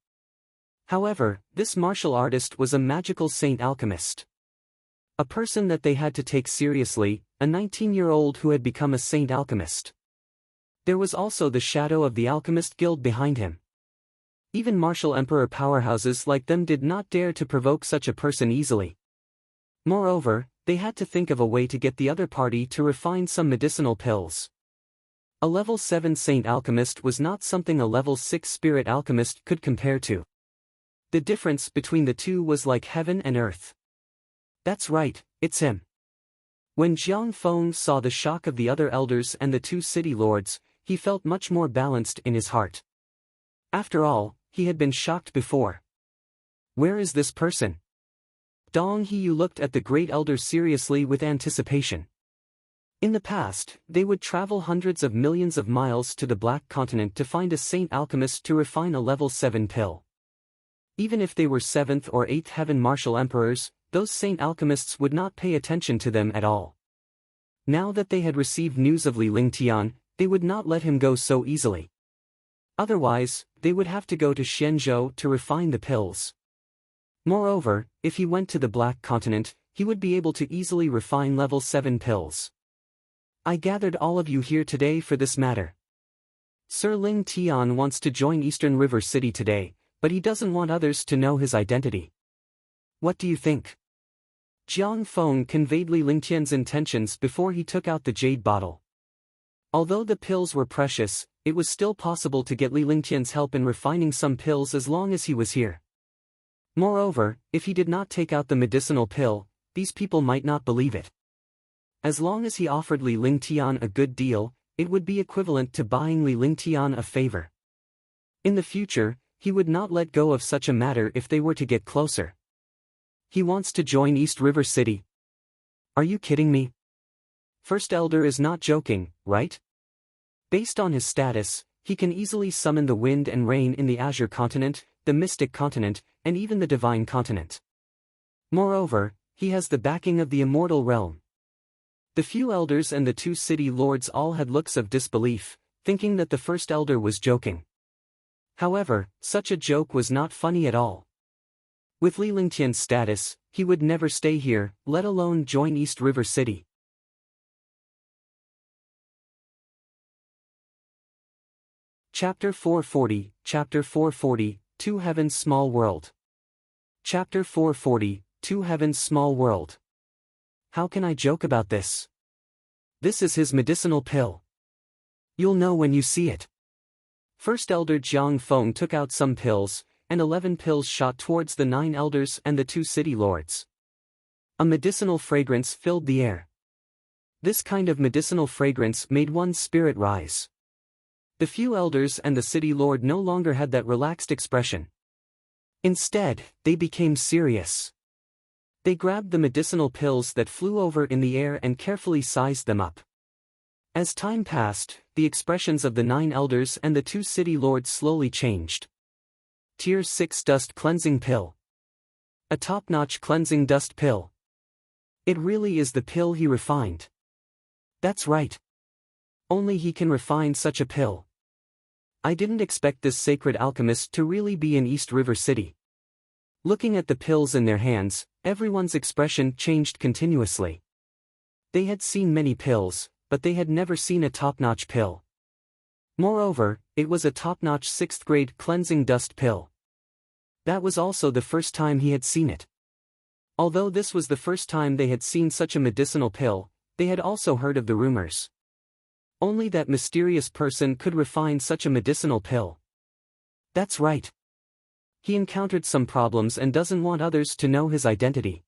However, this martial artist was a magical saint alchemist. A person that they had to take seriously, a 19-year-old who had become a saint alchemist. There was also the shadow of the Alchemist Guild behind him. Even martial emperor powerhouses like them did not dare to provoke such a person easily. Moreover, they had to think of a way to get the other party to refine some medicinal pills. A level 7 saint alchemist was not something a level 6 spirit alchemist could compare to. The difference between the two was like heaven and earth. That's right, it's him. When Jiang Feng saw the shock of the other elders and the two city lords, he felt much more balanced in his heart. After all, he had been shocked before. Where is this person? Dong Haiyu looked at the great elder seriously with anticipation. In the past, they would travel hundreds of millions of miles to the Black Continent to find a saint alchemist to refine a level 7 pill. Even if they were 7th or 8th heaven martial emperors, those saint alchemists would not pay attention to them at all. Now that they had received news of Li Lingtian, they would not let him go so easily. Otherwise, they would have to go to Xianzhou to refine the pills. Moreover, if he went to the Black Continent, he would be able to easily refine level 7 pills. I gathered all of you here today for this matter. Sir Lingtian wants to join Eastern River City today, but he doesn't want others to know his identity. What do you think? Jiang Feng conveyed Li Lingtian's intentions before he took out the jade bottle. Although the pills were precious, it was still possible to get Li Lingtian's help in refining some pills as long as he was here. Moreover, if he did not take out the medicinal pill, these people might not believe it. As long as he offered Li Lingtian a good deal, it would be equivalent to buying Li Lingtian a favor. In the future, he would not let go of such a matter if they were to get closer. He wants to join East River City. Are you kidding me? First Elder is not joking, right? Based on his status, he can easily summon the wind and rain in the Azure Continent, the Mystic Continent, and even the Divine Continent. Moreover, he has the backing of the Immortal Realm. The few elders and the two city lords all had looks of disbelief, thinking that the First Elder was joking. However, such a joke was not funny at all. With Li Lingtian's status, he would never stay here, let alone join East River City. Chapter 440, Chapter 440, Two Heavens Small World. Chapter 440, Two Heavens Small World. How can I joke about this? This is his medicinal pill. You'll know when you see it. First Elder Jiang Feng took out some pills. and 11 pills shot towards the 9 elders and the 2 city lords. A medicinal fragrance filled the air. This kind of medicinal fragrance made one's spirit rise. The few elders and the city lord no longer had that relaxed expression. Instead, they became serious. They grabbed the medicinal pills that flew over in the air and carefully sized them up. As time passed, the expressions of the 9 elders and the 2 city lords slowly changed. Tier 6 Dust Cleansing Pill. A top-notch cleansing dust pill. It really is the pill he refined. That's right. Only he can refine such a pill. I didn't expect this sacred alchemist to really be in East River City. Looking at the pills in their hands, everyone's expression changed continuously. They had seen many pills, but they had never seen a top-notch pill. Moreover, it was a top-notch 6th-grade cleansing dust pill. That was also the first time he had seen it. Although this was the first time they had seen such a medicinal pill, they had also heard of the rumors. Only that mysterious person could refine such a medicinal pill. That's right. He encountered some problems and doesn't want others to know his identity.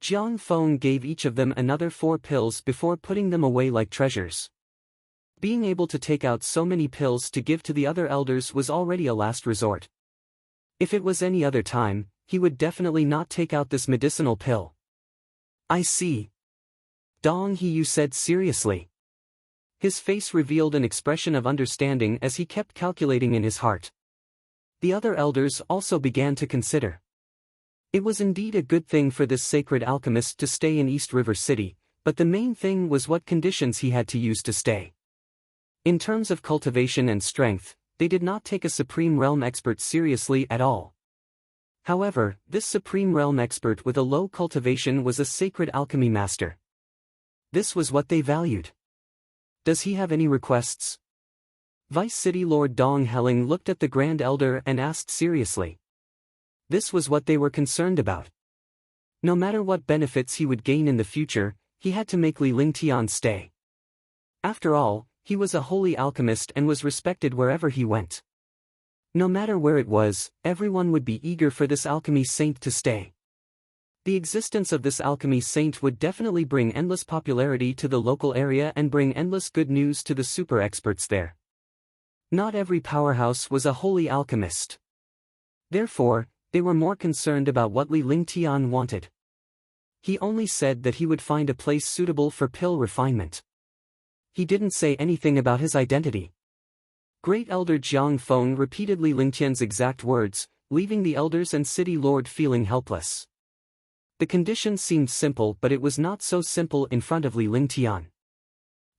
Jiang Feng gave each of them another 4 pills before putting them away like treasures. Being able to take out so many pills to give to the other elders was already a last resort. If it was any other time, he would definitely not take out this medicinal pill. I see. Dong He, you said seriously. His face revealed an expression of understanding as he kept calculating in his heart. The other elders also began to consider. It was indeed a good thing for this sacred alchemist to stay in East River City, but the main thing was what conditions he had to use to stay. In terms of cultivation and strength, they did not take a Supreme Realm expert seriously at all. However, this Supreme Realm expert with a low cultivation was a sacred alchemy master. This was what they valued. Does he have any requests? Vice City Lord Dong Helling looked at the Grand Elder and asked seriously. This was what they were concerned about. No matter what benefits he would gain in the future, he had to make Li Lingtian stay. After all, he was a holy alchemist and was respected wherever he went. No matter where it was, everyone would be eager for this alchemy saint to stay. The existence of this alchemy saint would definitely bring endless popularity to the local area and bring endless good news to the super experts there. Not every powerhouse was a holy alchemist. Therefore, they were more concerned about what Li Lingtian wanted. He only said that he would find a place suitable for pill refinement. He didn't say anything about his identity. Great Elder Jiang Feng repeated Li Lingtian's exact words, leaving the elders and city lord feeling helpless. The condition seemed simple, but it was not so simple in front of Li Lingtian.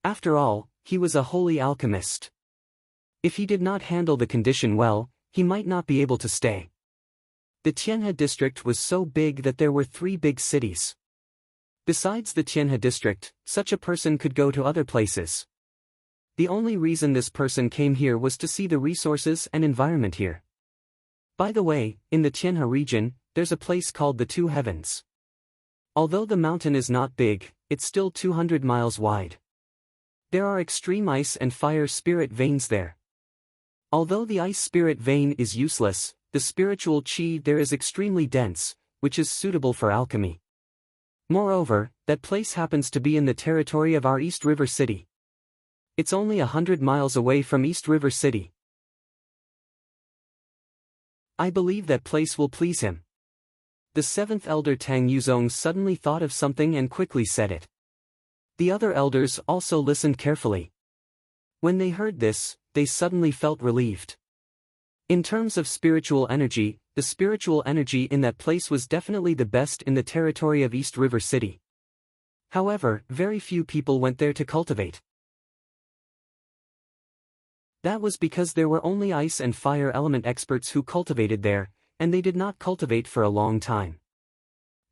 After all, he was a holy alchemist. If he did not handle the condition well, he might not be able to stay. The Tianhe district was so big that there were 3 big cities. Besides the Tianhe district, such a person could go to other places. The only reason this person came here was to see the resources and environment here. By the way, in the Tianhe region, there's a place called the 2 Heavens. Although the mountain is not big, it's still 200 miles wide. There are extreme ice and fire spirit veins there. Although the ice spirit vein is useless, the spiritual qi there is extremely dense, which is suitable for alchemy. Moreover, that place happens to be in the territory of our East River City. It's only 100 miles away from East River City. I believe that place will please him. The 7th elder Tang Yuzong suddenly thought of something and quickly said it. The other elders also listened carefully. When they heard this, they suddenly felt relieved. In terms of spiritual energy, the spiritual energy in that place was definitely the best in the territory of East River City. However, very few people went there to cultivate. That was because there were only ice and fire element experts who cultivated there, and they did not cultivate for a long time.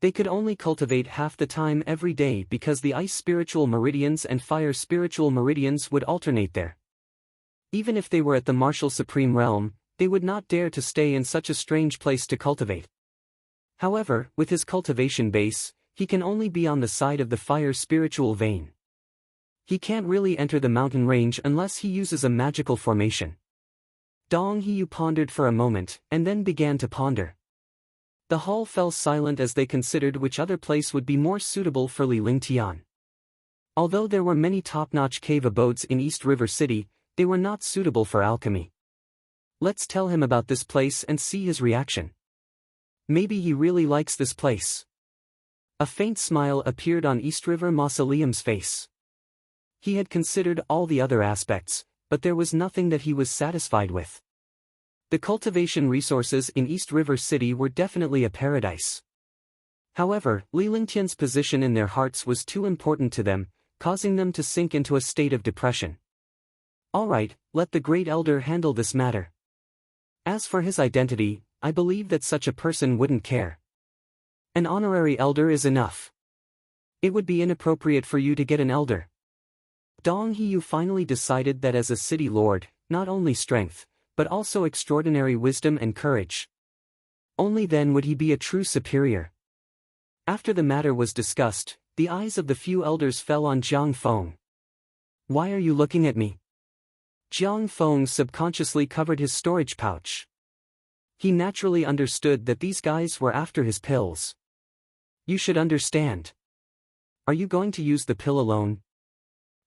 They could only cultivate half the time every day because the ice spiritual meridians and fire spiritual meridians would alternate there. Even if they were at the martial supreme realm, they would not dare to stay in such a strange place to cultivate. However, with his cultivation base, he can only be on the side of the fire spiritual vein. He can't really enter the mountain range unless he uses a magical formation. Dong Hiyu pondered for a moment, and then began to ponder. The hall fell silent as they considered which other place would be more suitable for Li Lingtian. Although there were many top-notch cave abodes in East River City, they were not suitable for alchemy. Let's tell him about this place and see his reaction. Maybe he really likes this place. A faint smile appeared on East River Mausoleum's face. He had considered all the other aspects, but there was nothing that he was satisfied with. The cultivation resources in East River City were definitely a paradise. However, Li Lingtian's position in their hearts was too important to them, causing them to sink into a state of depression. Alright, let the Great Elder handle this matter. As for his identity, I believe that such a person wouldn't care. An honorary elder is enough. It would be inappropriate for you to get an elder. Dong Hiyu finally decided that as a city lord, not only strength, but also extraordinary wisdom and courage. Only then would he be a true superior. After the matter was discussed, the eyes of the few elders fell on Jiang Feng. Why are you looking at me? Jiang Feng subconsciously covered his storage pouch. He naturally understood that these guys were after his pills. You should understand. Are you going to use the pill alone?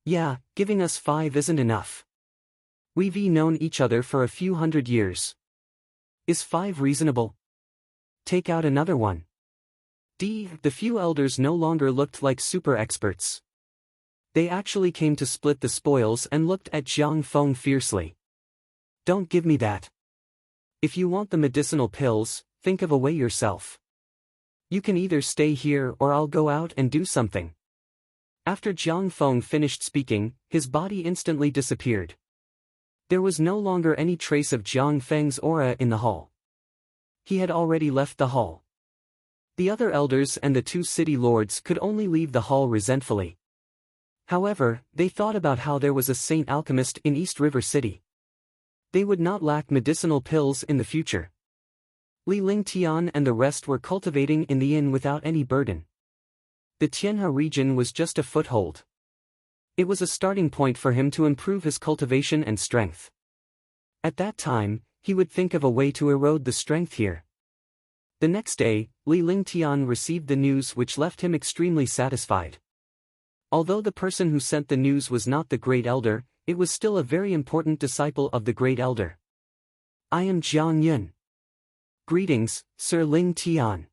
Yeah, giving us 5 isn't enough. We've known each other for a few hundred years. Is 5 reasonable? Take out another one. The few elders no longer looked like super experts. They actually came to split the spoils and looked at Jiang Feng fiercely. Don't give me that. If you want the medicinal pills, think of a way yourself. You can either stay here or I'll go out and do something. After Jiang Feng finished speaking, his body instantly disappeared. There was no longer any trace of Jiang Feng's aura in the hall. He had already left the hall. The other elders and the 2 city lords could only leave the hall resentfully. However, they thought about how there was a saint alchemist in East River City. They would not lack medicinal pills in the future. Li Lingtian and the rest were cultivating in the inn without any burden. The Tianhe region was just a foothold. It was a starting point for him to improve his cultivation and strength. At that time, he would think of a way to erode the strength here. The next day, Li Lingtian received the news which left him extremely satisfied. Although the person who sent the news was not the Great Elder, it was still a very important disciple of the Great Elder. I am Jiang Yun. Greetings, Sir Ling Tian.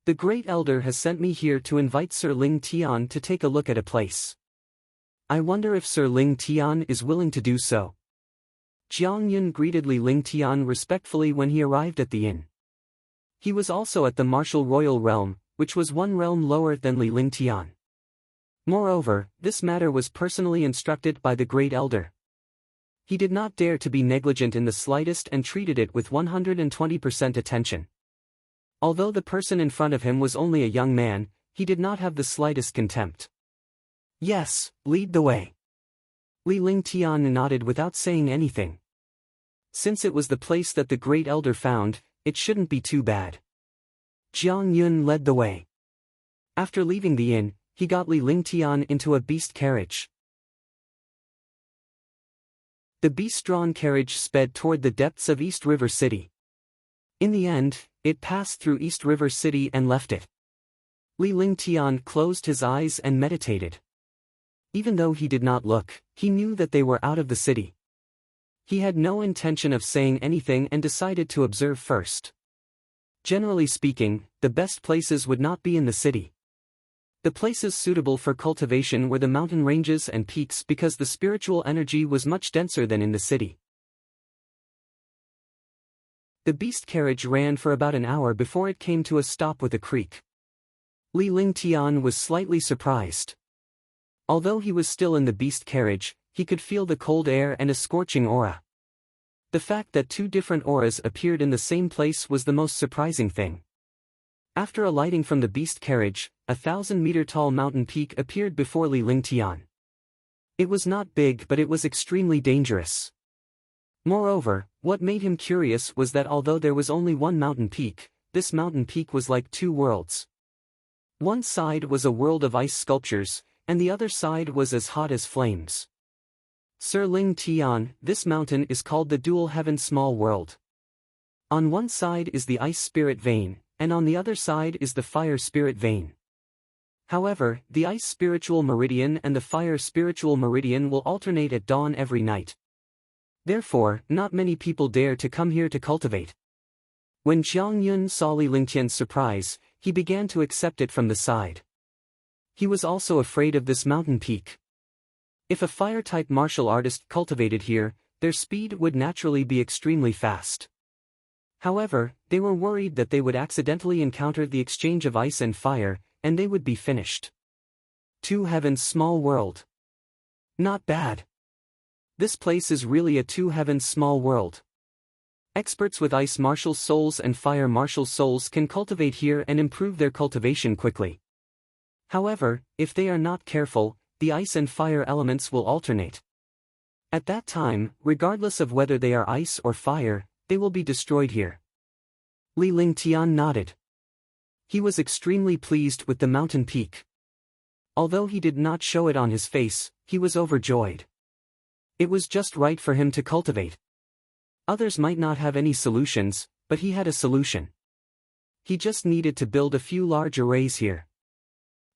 The Great Elder has sent me here to invite Sir Ling Tian to take a look at a place. I wonder if Sir Ling Tian is willing to do so. Jiang Yun greeted Li Ling Tian respectfully when he arrived at the inn. He was also at the martial royal realm, which was 1 realm lower than Li Ling Tian. Moreover, this matter was personally instructed by the Great Elder. He did not dare to be negligent in the slightest and treated it with 120% attention. Although the person in front of him was only a young man, he did not have the slightest contempt. Yes, lead the way. Li Lingtian nodded without saying anything. Since it was the place that the Great Elder found, it shouldn't be too bad. Jiang Yun led the way. After leaving the inn, he got Li Lingtian into a beast carriage. The beast-drawn carriage sped toward the depths of East River City. In the end, it passed through East River City and left it. Li Lingtian closed his eyes and meditated. Even though he did not look, he knew that they were out of the city. He had no intention of saying anything and decided to observe first. Generally speaking, the best places would not be in the city. The places suitable for cultivation were the mountain ranges and peaks because the spiritual energy was much denser than in the city. The beast carriage ran for about an hour before it came to a stop with a creek. Li Lingtian was slightly surprised. Although he was still in the beast carriage, he could feel the cold air and a scorching aura. The fact that 2 different auras appeared in the same place was the most surprising thing. After alighting from the beast carriage, a 1,000-meter-tall mountain peak appeared before Li Lingtian. It was not big but it was extremely dangerous. Moreover, what made him curious was that although there was only one mountain peak, this mountain peak was like 2 worlds. One side was a world of ice sculptures, and the other side was as hot as flames. Sir Ling Tian, this mountain is called the Dual Heaven Small World. On one side is the Ice Spirit Vein, and on the other side is the Fire Spirit Vein. However, the Ice Spiritual Meridian and the Fire Spiritual Meridian will alternate at dawn every night. Therefore, not many people dare to come here to cultivate. When Jiang Yun saw Li Lingtian's surprise, he began to accept it from the side. He was also afraid of this mountain peak. If a fire-type martial artist cultivated here, their speed would naturally be extremely fast. However, they were worried that they would accidentally encounter the exchange of ice and fire, and they would be finished. Two Heavens Small World. Not bad. This place is really a Two Heavens Small World. Experts with ice martial souls and fire martial souls can cultivate here and improve their cultivation quickly. However, if they are not careful, the ice and fire elements will alternate. At that time, regardless of whether they are ice or fire, they will be destroyed here. Li Lingtian nodded. He was extremely pleased with the mountain peak. Although he did not show it on his face, he was overjoyed. It was just right for him to cultivate. Others might not have any solutions, but he had a solution. He just needed to build a few large arrays here.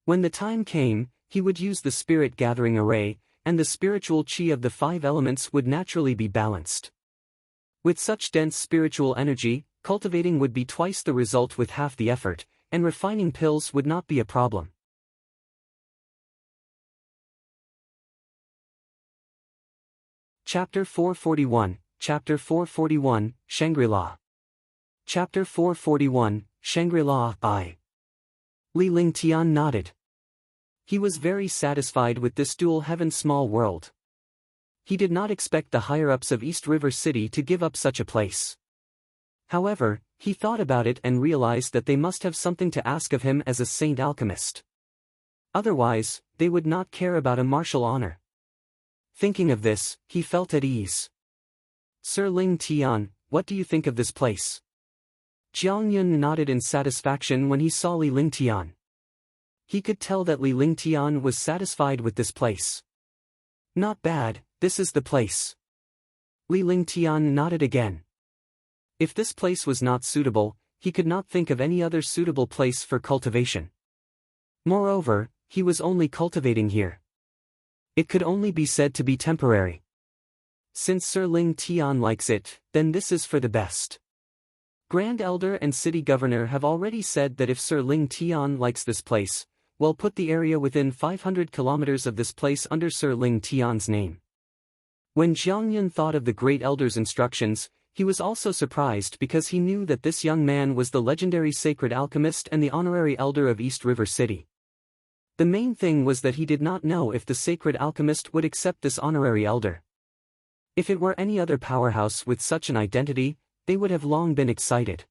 When the time came, he would use the spirit gathering array, and the spiritual chi of the 5 elements would naturally be balanced. With such dense spiritual energy, cultivating would be twice the result with half the effort, and refining pills would not be a problem. Chapter 441, Chapter 441, Shangri-La. Chapter 441, Shangri-La, I. Li Lingtian nodded. He was very satisfied with this Dual Heaven Small World. He did not expect the higher-ups of East River City to give up such a place. However, he thought about it and realized that they must have something to ask of him as a saint alchemist. Otherwise, they would not care about a martial honor. Thinking of this, he felt at ease. Sir Ling Tian, what do you think of this place? Jiang Yun nodded in satisfaction when he saw Li Lingtian. He could tell that Li Lingtian was satisfied with this place. Not bad, this is the place. Li Lingtian nodded again. If this place was not suitable, he could not think of any other suitable place for cultivation. Moreover, he was only cultivating here. It could only be said to be temporary. Since Sir Ling Tian likes it, then this is for the best. Grand Elder and City Governor have already said that if Sir Ling Tian likes this place, well, put the area within 500 kilometers of this place under Sir Ling Tian's name. When Jiang Yun thought of the Great Elder's instructions, he was also surprised because he knew that this young man was the legendary sacred alchemist and the honorary elder of East River City. The main thing was that he did not know if the sacred alchemist would accept this honorary elder. If it were any other powerhouse with such an identity, they would have long been excited.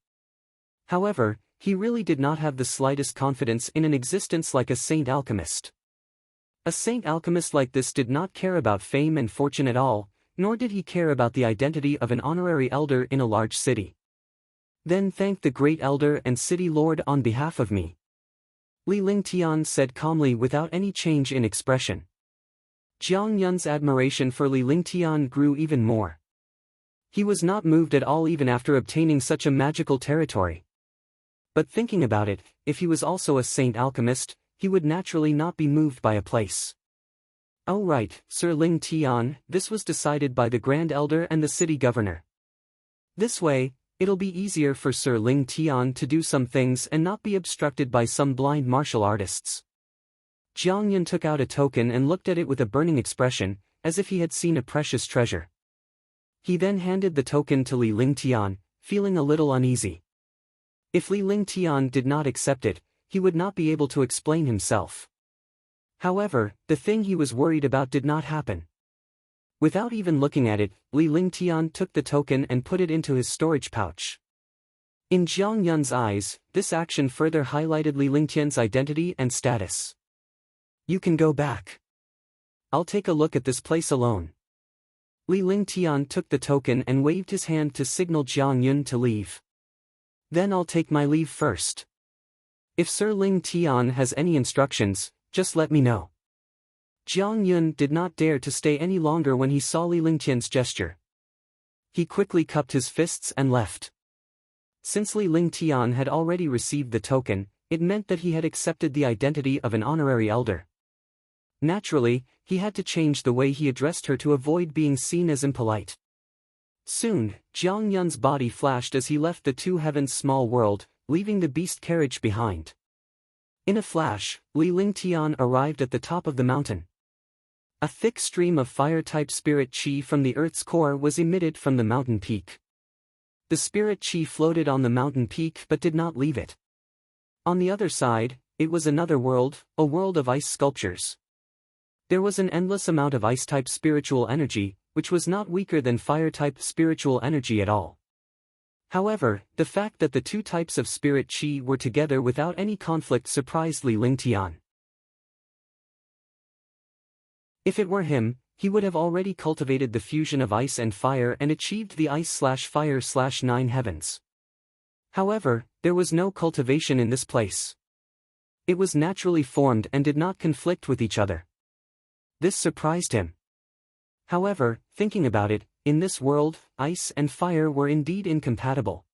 However, he really did not have the slightest confidence in an existence like a saint alchemist. A saint alchemist like this did not care about fame and fortune at all, nor did he care about the identity of an honorary elder in a large city. Then thank the great elder and city lord on behalf of me. Li Lingtian said calmly without any change in expression. Jiang Yun's admiration for Li Lingtian grew even more. He was not moved at all even after obtaining such a magical territory. But thinking about it, if he was also a saint alchemist, he would naturally not be moved by a place. Oh right, Sir Ling Tian, this was decided by the Grand Elder and the City Governor. This way, it'll be easier for Sir Ling Tian to do some things and not be obstructed by some blind martial artists. Jiang Yun took out a token and looked at it with a burning expression, as if he had seen a precious treasure. He then handed the token to Li Lingtian, feeling a little uneasy. If Li Lingtian did not accept it, he would not be able to explain himself. However, the thing he was worried about did not happen. Without even looking at it, Li Lingtian took the token and put it into his storage pouch. In Jiang Yun's eyes, this action further highlighted Li Lingtian's identity and status. You can go back. I'll take a look at this place alone. Li Lingtian took the token and waved his hand to signal Jiang Yun to leave. Then I'll take my leave first. If Sir Ling Tian has any instructions, just let me know. Jiang Yun did not dare to stay any longer when he saw Li Lingtian's gesture. He quickly cupped his fists and left. Since Li Lingtian had already received the token, it meant that he had accepted the identity of an honorary elder. Naturally, he had to change the way he addressed her to avoid being seen as impolite. Soon, Jiang Yun's body flashed as he left the Two Heavens small world, leaving the beast carriage behind. In a flash, Li Lingtian arrived at the top of the mountain. A thick stream of fire-type spirit chi from the earth's core was emitted from the mountain peak. The spirit chi floated on the mountain peak but did not leave it. On the other side, it was another world, a world of ice sculptures. There was an endless amount of ice-type spiritual energy, which was not weaker than fire-type spiritual energy at all. However, the fact that the two types of spirit chi were together without any conflict surprised Li Lingtian. If it were him, he would have already cultivated the fusion of ice and fire and achieved the ice/fire/9 heavens. However, there was no cultivation in this place. It was naturally formed and did not conflict with each other. This surprised him. However, thinking about it, in this world, ice and fire were indeed incompatible.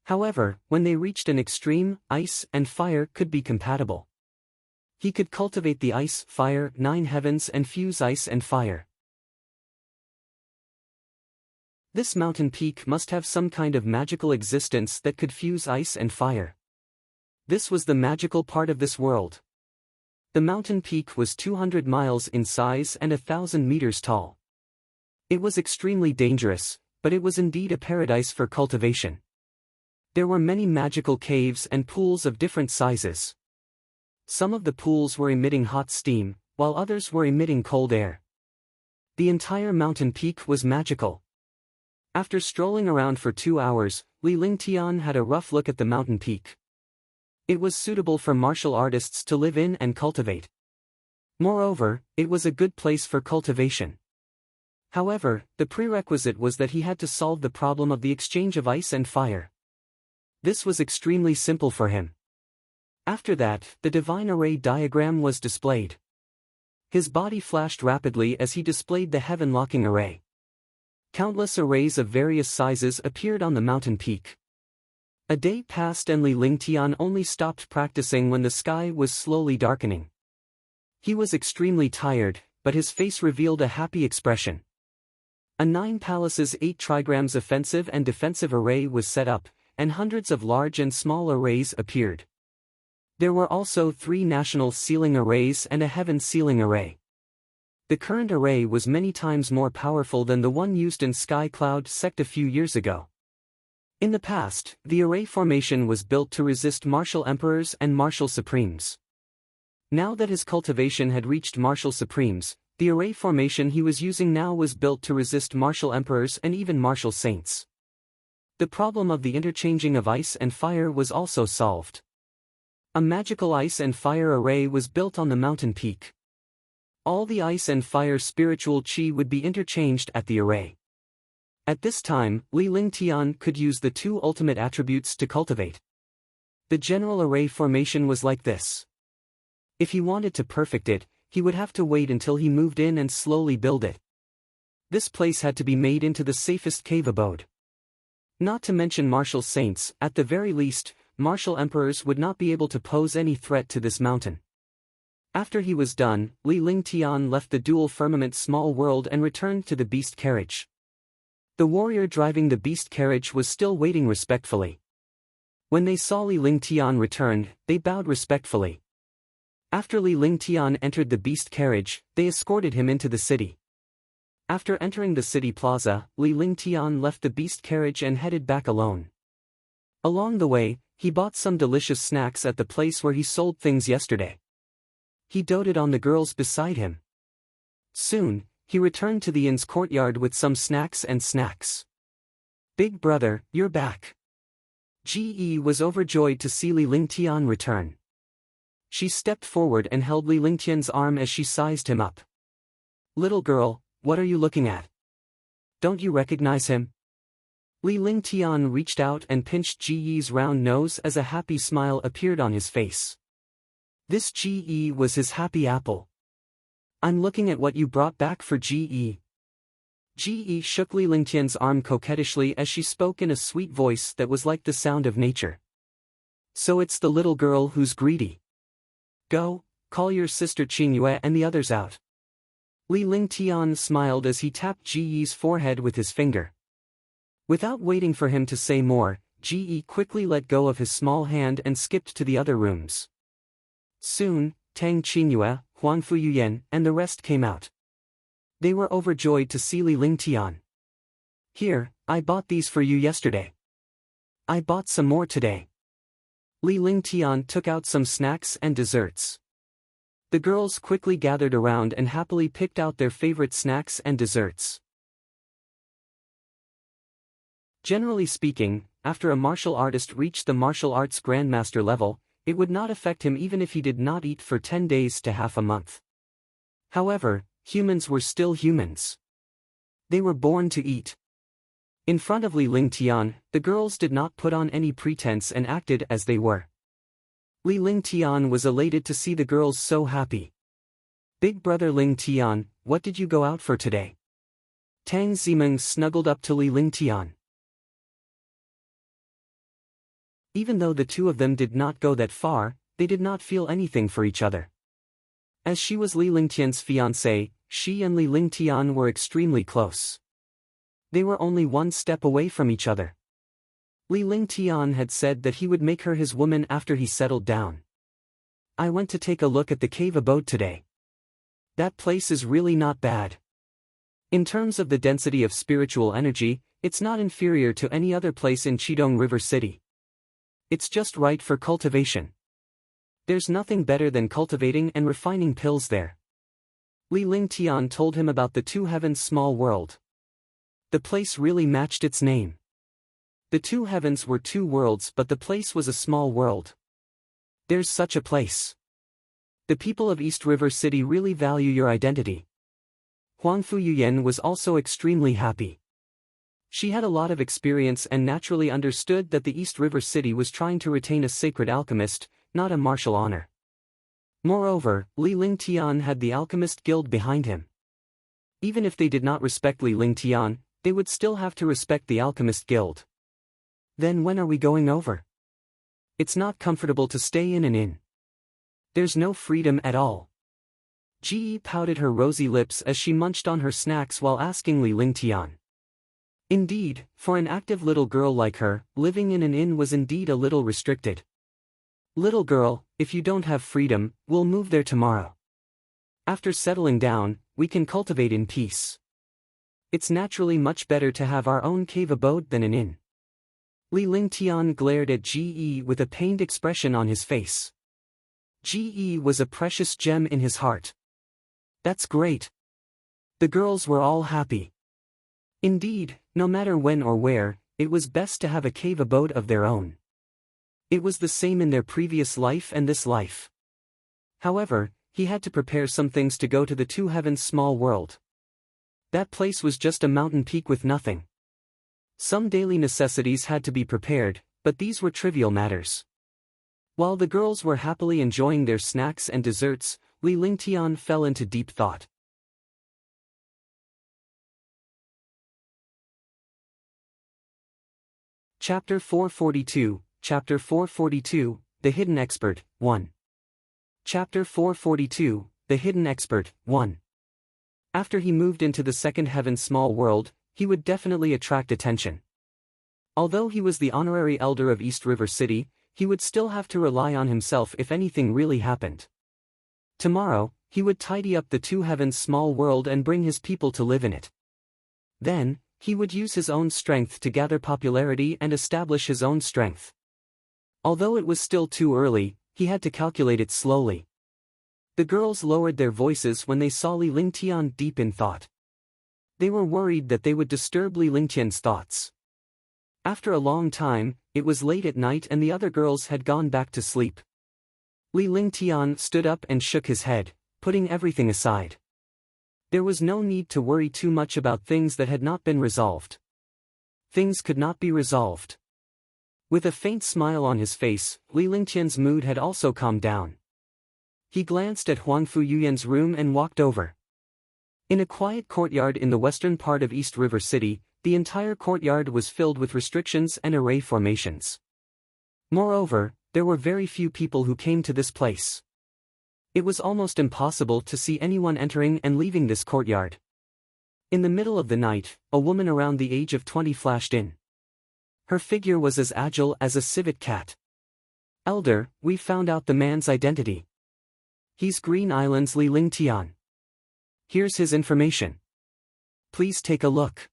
However, when they reached an extreme, ice and fire could be compatible. He could cultivate the ice/fire/9 heavens and fuse ice and fire. This mountain peak must have some kind of magical existence that could fuse ice and fire. This was the magical part of this world. The mountain peak was 200 miles in size and 1,000 meters tall. It was extremely dangerous, but it was indeed a paradise for cultivation. There were many magical caves and pools of different sizes. Some of the pools were emitting hot steam, while others were emitting cold air. The entire mountain peak was magical. After strolling around for 2 hours, Li Lingtian had a rough look at the mountain peak. It was suitable for martial artists to live in and cultivate. Moreover, it was a good place for cultivation. However, the prerequisite was that he had to solve the problem of the exchange of ice and fire. This was extremely simple for him. After that, the divine array diagram was displayed. His body flashed rapidly as he displayed the heaven-locking array. Countless arrays of various sizes appeared on the mountain peak. A day passed and Li Lingtian only stopped practicing when the sky was slowly darkening. He was extremely tired, but his face revealed a happy expression. A 9 palaces 8 trigrams offensive and defensive array was set up, and hundreds of large and small arrays appeared. There were also 3 national sealing arrays and a heaven sealing array. The current array was many times more powerful than the one used in Sky Cloud sect a few years ago. In the past, the array formation was built to resist martial emperors and martial supremes. Now that his cultivation had reached martial supremes, the array formation he was using now was built to resist martial emperors and even martial saints. The problem of the interchanging of ice and fire was also solved. A magical ice and fire array was built on the mountain peak. All the ice and fire spiritual chi would be interchanged at the array. At this time, Li Lingtian could use the 2 ultimate attributes to cultivate. The general array formation was like this. If he wanted to perfect it, he would have to wait until he moved in and slowly build it. This place had to be made into the safest cave abode. Not to mention martial saints, at the very least, martial emperors would not be able to pose any threat to this mountain. After he was done, Li Lingtian left the dual firmament small world and returned to the beast carriage. The warrior driving the beast carriage was still waiting respectfully. When they saw Li Lingtian returned, they bowed respectfully. After Li Lingtian entered the beast carriage, they escorted him into the city. After entering the city plaza, Li Lingtian left the beast carriage and headed back alone. Along the way, he bought some delicious snacks at the place where he sold things yesterday. He doted on the girls beside him. Soon, he returned to the inn's courtyard with some snacks. Big brother, you're back. Ji was overjoyed to see Li Lingtian return. She stepped forward and held Li Lingtian's arm as she sized him up. Little girl, what are you looking at? Don't you recognize him? Li Lingtian reached out and pinched Ji's round nose as a happy smile appeared on his face. This Ji was his happy apple. I'm looking at what you brought back for GE. GE shook Li Lingtian's arm coquettishly as she spoke in a sweet voice that was like the sound of nature. So it's the little girl who's greedy. Go, call your sister Qingyue and the others out. Li Lingtian smiled as he tapped GE's forehead with his finger. Without waiting for him to say more, GE quickly let go of his small hand and skipped to the other rooms. Soon, Tang Qingyue, Huang Fuyuyan, and the rest came out. They were overjoyed to see Li Lingtian. Here, I bought these for you yesterday. I bought some more today. Li Lingtian took out some snacks and desserts. The girls quickly gathered around and happily picked out their favorite snacks and desserts. Generally speaking, after a martial artist reached the martial arts grandmaster level, it would not affect him even if he did not eat for 10 days to half a month. However, humans were still humans. They were born to eat. In front of Li Lingtian, the girls did not put on any pretense and acted as they were. Li Lingtian was elated to see the girls so happy. Big brother Lingtian, what did you go out for today? Tang Zimeng snuggled up to Li Lingtian. Even though the two of them did not go that far, they did not feel anything for each other. As she was Li Lingtian's fiancée, she and Li Lingtian were extremely close. They were only one step away from each other. Li Lingtian had said that he would make her his woman after he settled down. I went to take a look at the cave abode today. That place is really not bad. In terms of the density of spiritual energy, it's not inferior to any other place in Qidong River City. It's just right for cultivation. There's nothing better than cultivating and refining pills there. Li Lingtian told him about the Two Heavens small world. The place really matched its name. The two heavens were two worlds, but the place was a small world. There's such a place. The people of East River City really value your identity. Huang Fuyuyan was also extremely happy. She had a lot of experience and naturally understood that the East River City was trying to retain a sacred alchemist, not a martial honor. Moreover, Li Lingtian had the Alchemist Guild behind him. Even if they did not respect Li Lingtian, they would still have to respect the Alchemist Guild. Then when are we going over? It's not comfortable to stay in an inn. There's no freedom at all. Ji pouted her rosy lips as she munched on her snacks while asking Li Lingtian. Indeed, for an active little girl like her, living in an inn was indeed a little restricted. Little girl, if you don't have freedom, we'll move there tomorrow. After settling down, we can cultivate in peace. It's naturally much better to have our own cave abode than an inn. Li Lingtian glared at Ge with a pained expression on his face. Ge was a precious gem in his heart. That's great. The girls were all happy. Indeed, no matter when or where, it was best to have a cave abode of their own. It was the same in their previous life and this life. However, he had to prepare some things to go to the Two Heavens small world. That place was just a mountain peak with nothing. Some daily necessities had to be prepared, but these were trivial matters. While the girls were happily enjoying their snacks and desserts, Li Lingtian fell into deep thought. Chapter 442, Chapter 442, The Hidden Expert, 1. Chapter 442, The Hidden Expert, 1. After he moved into the second heaven small world, he would definitely attract attention. Although he was the honorary elder of East River City, he would still have to rely on himself if anything really happened. Tomorrow, he would tidy up the Two Heavens small world and bring his people to live in it. Then, he would use his own strength to gather popularity and establish his own strength. Although it was still too early, he had to calculate it slowly. The girls lowered their voices when they saw Li Lingtian deep in thought. They were worried that they would disturb Li Lingtian's thoughts. After a long time, it was late at night and the other girls had gone back to sleep. Li Lingtian stood up and shook his head, putting everything aside. There was no need to worry too much about things that had not been resolved. Things could not be resolved. With a faint smile on his face, Li Lingtian's mood had also calmed down. He glanced at Huang Fuyuyan's room and walked over. In a quiet courtyard in the western part of East River City, the entire courtyard was filled with restrictions and array formations. Moreover, there were very few people who came to this place. It was almost impossible to see anyone entering and leaving this courtyard. In the middle of the night, a woman around the age of 20 flashed in. Her figure was as agile as a civet cat. "Elder, we've found out the man's identity. He's Green Island's Li Lingtian. Here's his information. Please take a look."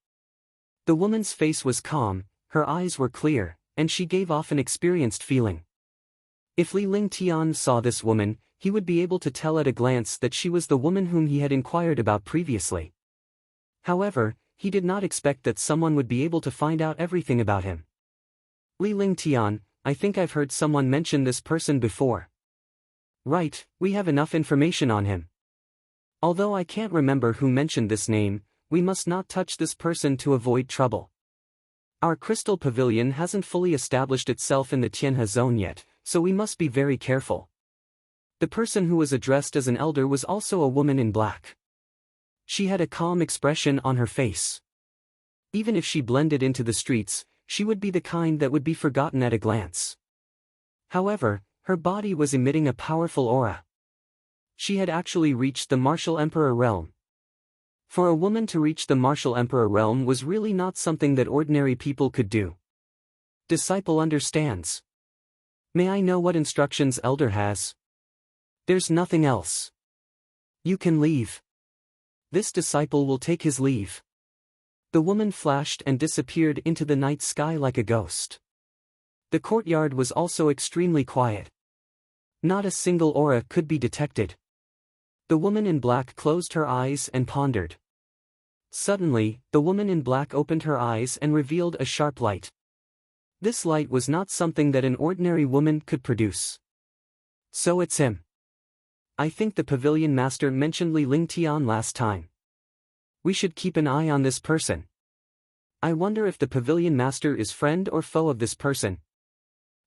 The woman's face was calm, her eyes were clear, and she gave off an experienced feeling. If Li Lingtian saw this woman, he would be able to tell at a glance that she was the woman whom he had inquired about previously. However, he did not expect that someone would be able to find out everything about him. "Li Lingtian, I think I've heard someone mention this person before." "Right, we have enough information on him. Although I can't remember who mentioned this name, we must not touch this person to avoid trouble. Our crystal pavilion hasn't fully established itself in the Tianhe zone yet, so we must be very careful." The person who was addressed as an elder was also a woman in black. She had a calm expression on her face. Even if she blended into the streets, she would be the kind that would be forgotten at a glance. However, her body was emitting a powerful aura. She had actually reached the Martial Emperor realm. For a woman to reach the Martial Emperor realm was really not something that ordinary people could do. Disciple understands. "May I know what instructions Elder has?" "There's nothing else. You can leave. This disciple will take his leave." The woman flashed and disappeared into the night sky like a ghost. The courtyard was also extremely quiet. Not a single aura could be detected. The woman in black closed her eyes and pondered. Suddenly, the woman in black opened her eyes and revealed a sharp light. This light was not something that an ordinary woman could produce. "So it's him. I think the pavilion master mentioned Li Lingtian last time. We should keep an eye on this person. I wonder if the pavilion master is friend or foe of this person."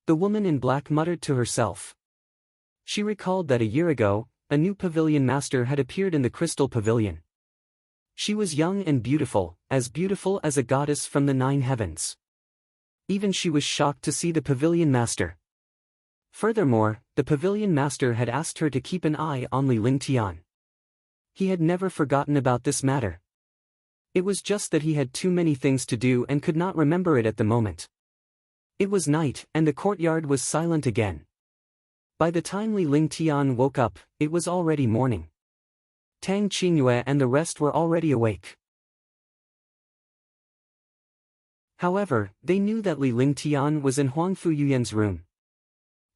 The woman in black muttered to herself. She recalled that a year ago, a new pavilion master had appeared in the crystal pavilion. She was young and beautiful as a goddess from the 9 heavens. Even she was shocked to see the pavilion master. Furthermore, the pavilion master had asked her to keep an eye on Li Lingtian. He had never forgotten about this matter. It was just that he had too many things to do and could not remember it at the moment. It was night, and the courtyard was silent again. By the time Li Lingtian woke up, it was already morning. Tang Qingyue and the rest were already awake. However, they knew that Li Lingtian was in Huang Fuyuyan's room.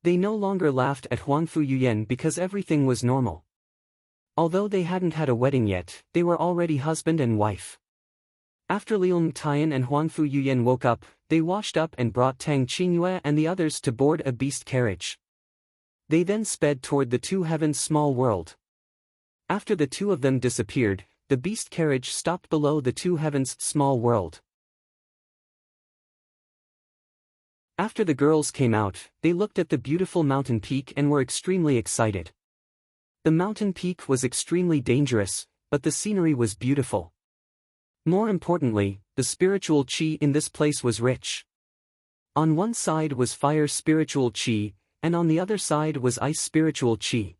They no longer laughed at Huang Fuyuyan because everything was normal. Although they hadn't had a wedding yet, they were already husband and wife. After Li Lingtian and Huang Fuyuyan woke up, they washed up and brought Tang Qingyue and the others to board a beast carriage. They then sped toward the 2 heavens small world. After the two of them disappeared, the beast carriage stopped below the 2 heavens small world. After the girls came out, they looked at the beautiful mountain peak and were extremely excited. The mountain peak was extremely dangerous, but the scenery was beautiful. More importantly, the spiritual qi in this place was rich. On one side was fire spiritual qi, and on the other side was ice spiritual qi.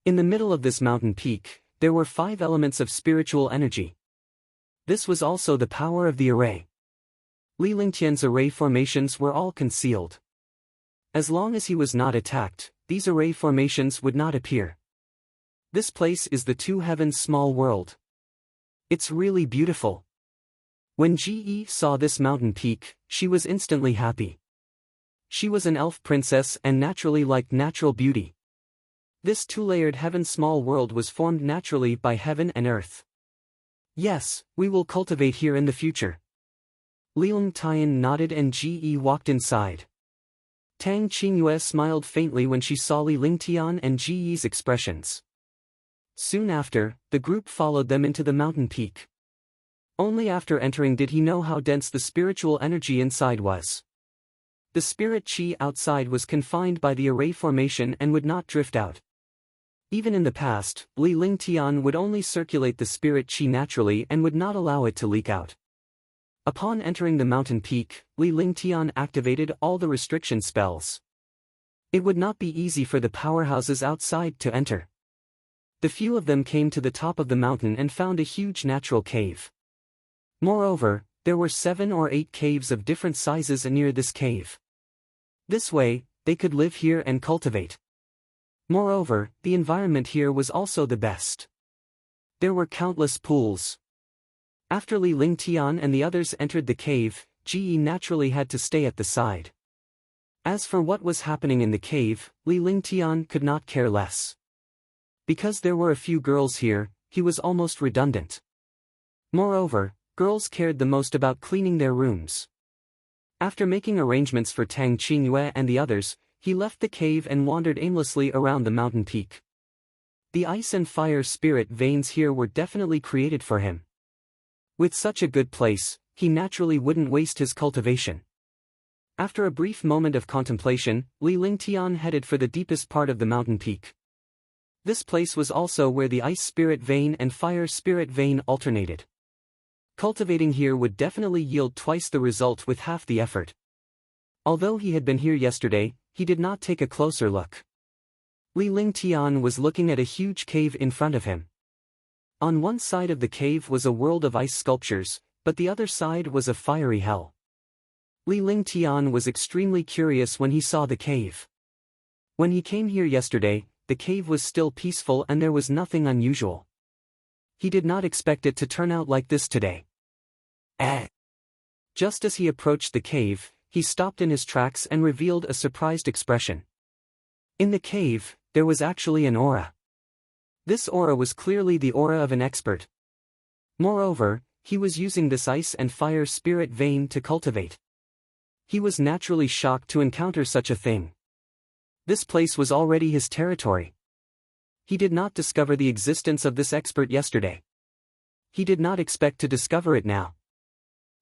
In the middle of this mountain peak, there were 5 elements of spiritual energy. This was also the power of the array. Li Lingtian's array formations were all concealed. As long as he was not attacked, these array formations would not appear. This place is the 2 heavens small world. It's really beautiful. When Ji saw this mountain peak, she was instantly happy. She was an elf princess and naturally liked natural beauty. This 2-layered heaven small world was formed naturally by heaven and earth. Yes, we will cultivate here in the future. Li Lingtian nodded and Ji walked inside. Tang Qingyue smiled faintly when she saw Li Lingtian and Ji's expressions. Soon after, the group followed them into the mountain peak. Only after entering did he know how dense the spiritual energy inside was. The spirit qi outside was confined by the array formation and would not drift out. Even in the past, Li Lingtian would only circulate the spirit qi naturally and would not allow it to leak out. Upon entering the mountain peak, Li Lingtian activated all the restriction spells. It would not be easy for the powerhouses outside to enter. The few of them came to the top of the mountain and found a huge natural cave. Moreover, there were 7 or 8 caves of different sizes near this cave. This way, they could live here and cultivate. Moreover, the environment here was also the best. There were countless pools. After Li Lingtian and the others entered the cave, Ji naturally had to stay at the side. As for what was happening in the cave, Li Lingtian could not care less. Because there were a few girls here, he was almost redundant. Moreover, girls cared the most about cleaning their rooms. After making arrangements for Tang Qingyue and the others, he left the cave and wandered aimlessly around the mountain peak. The ice and fire spirit veins here were definitely created for him. With such a good place, he naturally wouldn't waste his cultivation. After a brief moment of contemplation, Li Lingtian headed for the deepest part of the mountain peak. This place was also where the ice spirit vein and fire spirit vein alternated. Cultivating here would definitely yield twice the result with half the effort. Although he had been here yesterday, he did not take a closer look. Li Lingtian was looking at a huge cave in front of him. On one side of the cave was a world of ice sculptures, but the other side was a fiery hell. Li Lingtian was extremely curious when he saw the cave. When he came here yesterday, the cave was still peaceful and there was nothing unusual. He did not expect it to turn out like this today. Just as he approached the cave, he stopped in his tracks and revealed a surprised expression. In the cave, there was actually an aura. This aura was clearly the aura of an expert. Moreover, he was using this ice and fire spirit vein to cultivate. He was naturally shocked to encounter such a thing. This place was already his territory. He did not discover the existence of this expert yesterday. He did not expect to discover it now.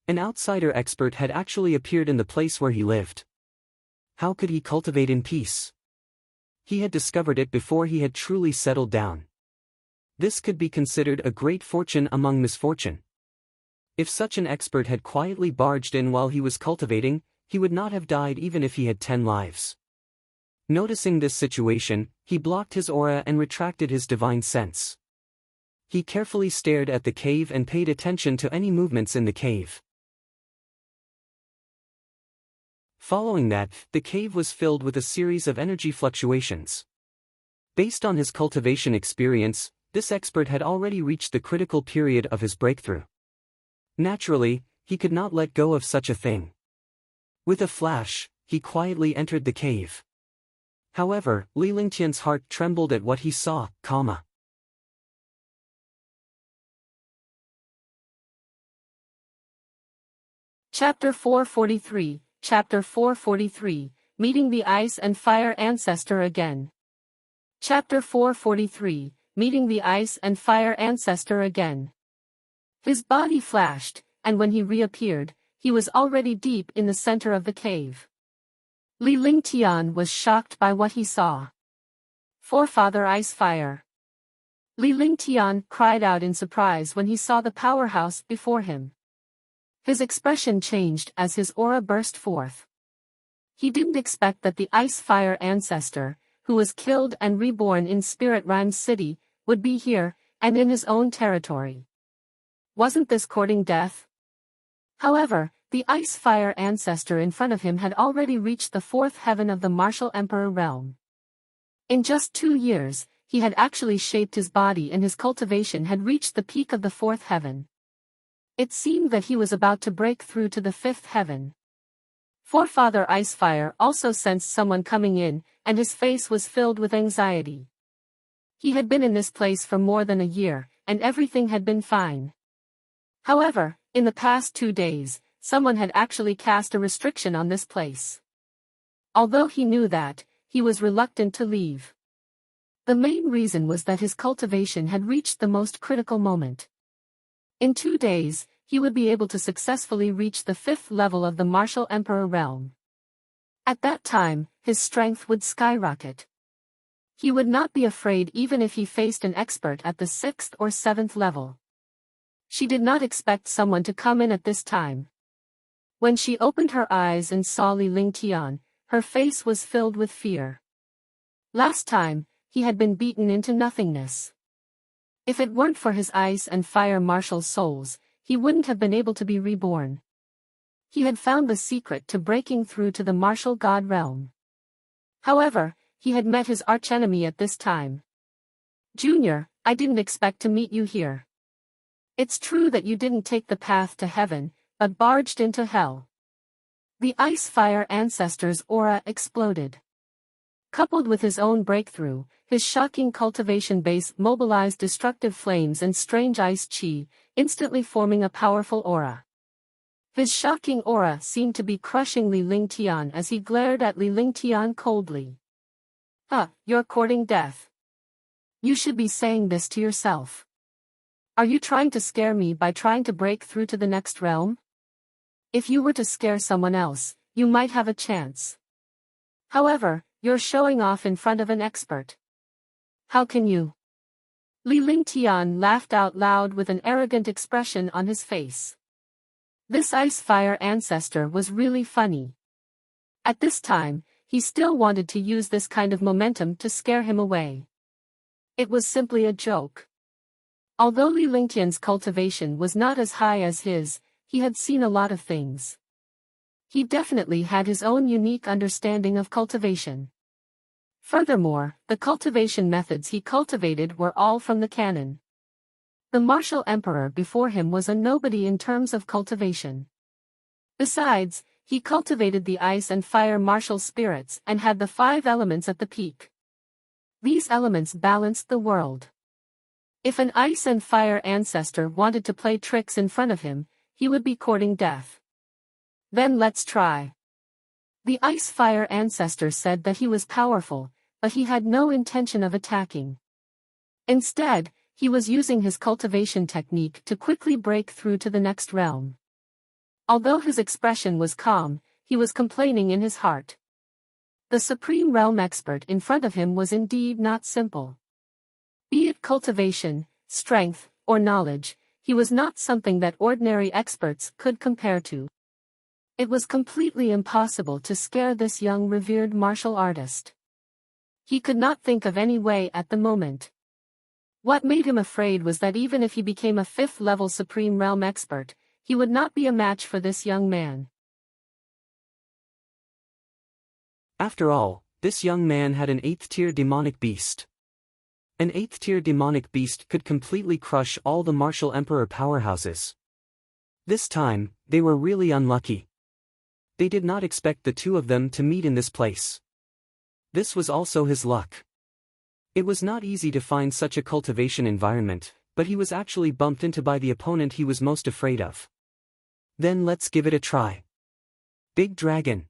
An outsider expert had actually appeared in the place where he lived. How could he cultivate in peace? He had discovered it before he had truly settled down. This could be considered a great fortune among misfortune. If such an expert had quietly barged in while he was cultivating, he would not have died even if he had 10 lives. Noticing this situation, he blocked his aura and retracted his divine sense. He carefully stared at the cave and paid attention to any movements in the cave. Following that, the cave was filled with a series of energy fluctuations. Based on his cultivation experience, this expert had already reached the critical period of his breakthrough. Naturally, he could not let go of such a thing. With a flash, he quietly entered the cave. However, Li Lingtian's heart trembled at what he saw, Chapter 443, Chapter 443, Meeting the Ice and Fire Ancestor Again. Chapter 443, Meeting the Ice and Fire Ancestor Again. His body flashed, and when he reappeared, he was already deep in the center of the cave. Li Lingtian was shocked by what he saw. Forefather Ice Fire. Li Lingtian cried out in surprise when he saw the powerhouse before him. His expression changed as his aura burst forth. He didn't expect that the Ice Fire ancestor, who was killed and reborn in Spirit Realm City, would be here, and in his own territory. Wasn't this courting death? However, the Ice Fire ancestor in front of him had already reached the 4th heaven of the Martial Emperor realm. In just 2 years, he had actually shaped his body and his cultivation had reached the peak of the 4th heaven. It seemed that he was about to break through to the 5th heaven. Forefather Icefire also sensed someone coming in, and his face was filled with anxiety. He had been in this place for more than a year, and everything had been fine. However, in the past 2 days, someone had actually cast a restriction on this place. Although he knew that, he was reluctant to leave. The main reason was that his cultivation had reached the most critical moment. In 2 days, he would be able to successfully reach the 5th level of the Martial Emperor realm. At that time, his strength would skyrocket. He would not be afraid even if he faced an expert at the 6th or 7th level. She did not expect someone to come in at this time. When she opened her eyes and saw Li Lingtian, her face was filled with fear. Last time, he had been beaten into nothingness. If it weren't for his ice and fire martial souls, he wouldn't have been able to be reborn. He had found the secret to breaking through to the martial god realm. However, he had met his archenemy at this time. Junior, I didn't expect to meet you here. It's true that you didn't take the path to heaven, but barged into hell. The ice-fire ancestor's aura exploded. Coupled with his own breakthrough, his shocking cultivation base mobilized destructive flames and strange ice chi, instantly forming a powerful aura. His shocking aura seemed to be crushing Li Lingtian as he glared at Li Lingtian coldly. You're courting death. You should be saying this to yourself. Are you trying to scare me by trying to break through to the next realm? If you were to scare someone else, you might have a chance. However, you're showing off in front of an expert. How can you? Li Lingtian laughed out loud with an arrogant expression on his face. This ice-fire ancestor was really funny. At this time, he still wanted to use this kind of momentum to scare him away. It was simply a joke. Although Li Lingtian's cultivation was not as high as his, he had seen a lot of things. He definitely had his own unique understanding of cultivation. Furthermore, the cultivation methods he cultivated were all from the canon. The martial emperor before him was a nobody in terms of cultivation. Besides, he cultivated the ice and fire martial spirits and had the 5 elements at the peak. These elements balanced the world. If an ice and fire ancestor wanted to play tricks in front of him, he would be courting death. Then let's try. The ice-fire ancestor said that he was powerful, but he had no intention of attacking. Instead, he was using his cultivation technique to quickly break through to the next realm. Although his expression was calm, he was complaining in his heart. The Supreme Realm expert in front of him was indeed not simple. Be it cultivation, strength, or knowledge, he was not something that ordinary experts could compare to. It was completely impossible to scare this young revered martial artist. He could not think of any way at the moment. What made him afraid was that even if he became a 5th-level Supreme Realm expert, he would not be a match for this young man. After all, this young man had an 8th-tier demonic beast. An 8th-tier demonic beast could completely crush all the martial emperor powerhouses. This time, they were really unlucky. They did not expect the two of them to meet in this place. This was also his luck. It was not easy to find such a cultivation environment, but he was actually bumped into by the opponent he was most afraid of. Then let's give it a try. Big Dragon.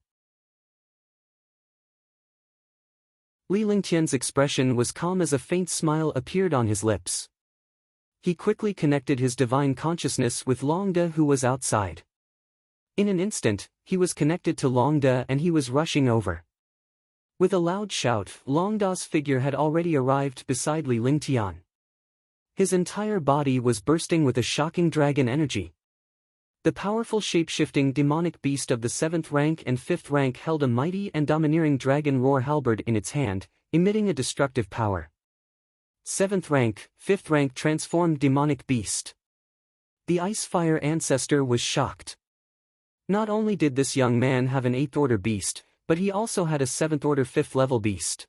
Li Lingtian's expression was calm as a faint smile appeared on his lips. He quickly connected his divine consciousness with Longde, who was outside. In an instant, he was connected to Longde and he was rushing over. With a loud shout, Longda's figure had already arrived beside Li Lingtian. His entire body was bursting with a shocking dragon energy. The powerful shape-shifting demonic beast of the 7th rank and 5th rank held a mighty and domineering dragon roar halberd in its hand, emitting a destructive power. 7th rank, 5th rank transformed demonic beast. The ice-fire ancestor was shocked. Not only did this young man have an 8th-order beast, but he also had a 7th-order 5th-level beast.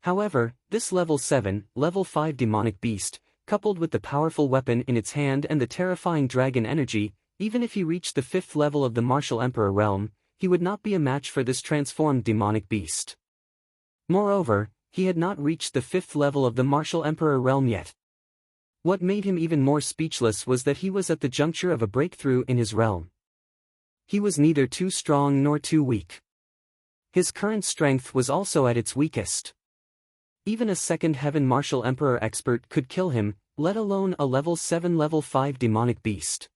However, this level 7, level 5 demonic beast, coupled with the powerful weapon in its hand and the terrifying dragon energy, even if he reached the 5th level of the martial emperor realm, he would not be a match for this transformed demonic beast. Moreover, he had not reached the 5th level of the martial emperor realm yet. What made him even more speechless was that he was at the juncture of a breakthrough in his realm. He was neither too strong nor too weak. His current strength was also at its weakest. Even a 2nd heaven martial emperor expert could kill him, let alone a level 7 level 5 demonic beast.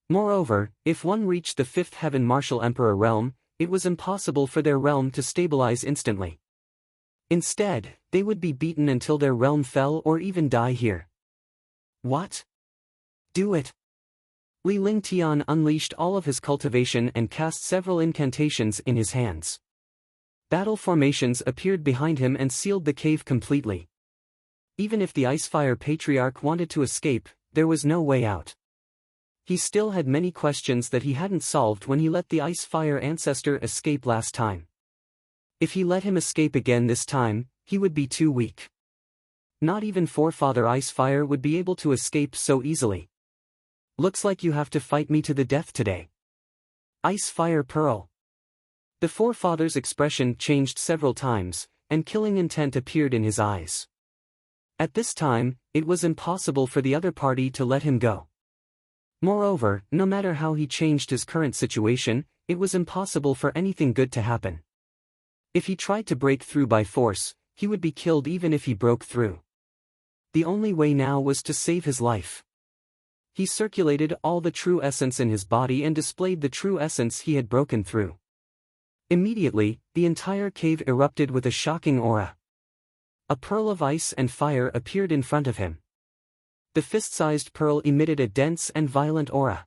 Moreover, if one reached the 5th heaven martial emperor realm, it was impossible for their realm to stabilize instantly. Instead, They would be beaten until their realm fell or even die here. What? Do it! Li Lingtian unleashed all of his cultivation and cast several incantations in his hands. Battle formations appeared behind him and sealed the cave completely. Even if the Icefire Patriarch wanted to escape, there was no way out. He still had many questions that he hadn't solved when he let the Icefire Ancestor escape last time. If he let him escape again this time, he would be too weak. Not even Forefather Icefire would be able to escape so easily. Looks like you have to fight me to the death today. Icefire Pearl. The Forefather's expression changed several times, and killing intent appeared in his eyes. At this time, it was impossible for the other party to let him go. Moreover, no matter how he changed his current situation, it was impossible for anything good to happen. If he tried to break through by force, he would be killed even if he broke through. The only way now was to save his life. He circulated all the true essence in his body and displayed the true essence he had broken through. Immediately, the entire cave erupted with a shocking aura. A pearl of ice and fire appeared in front of him. The fist-sized pearl emitted a dense and violent aura.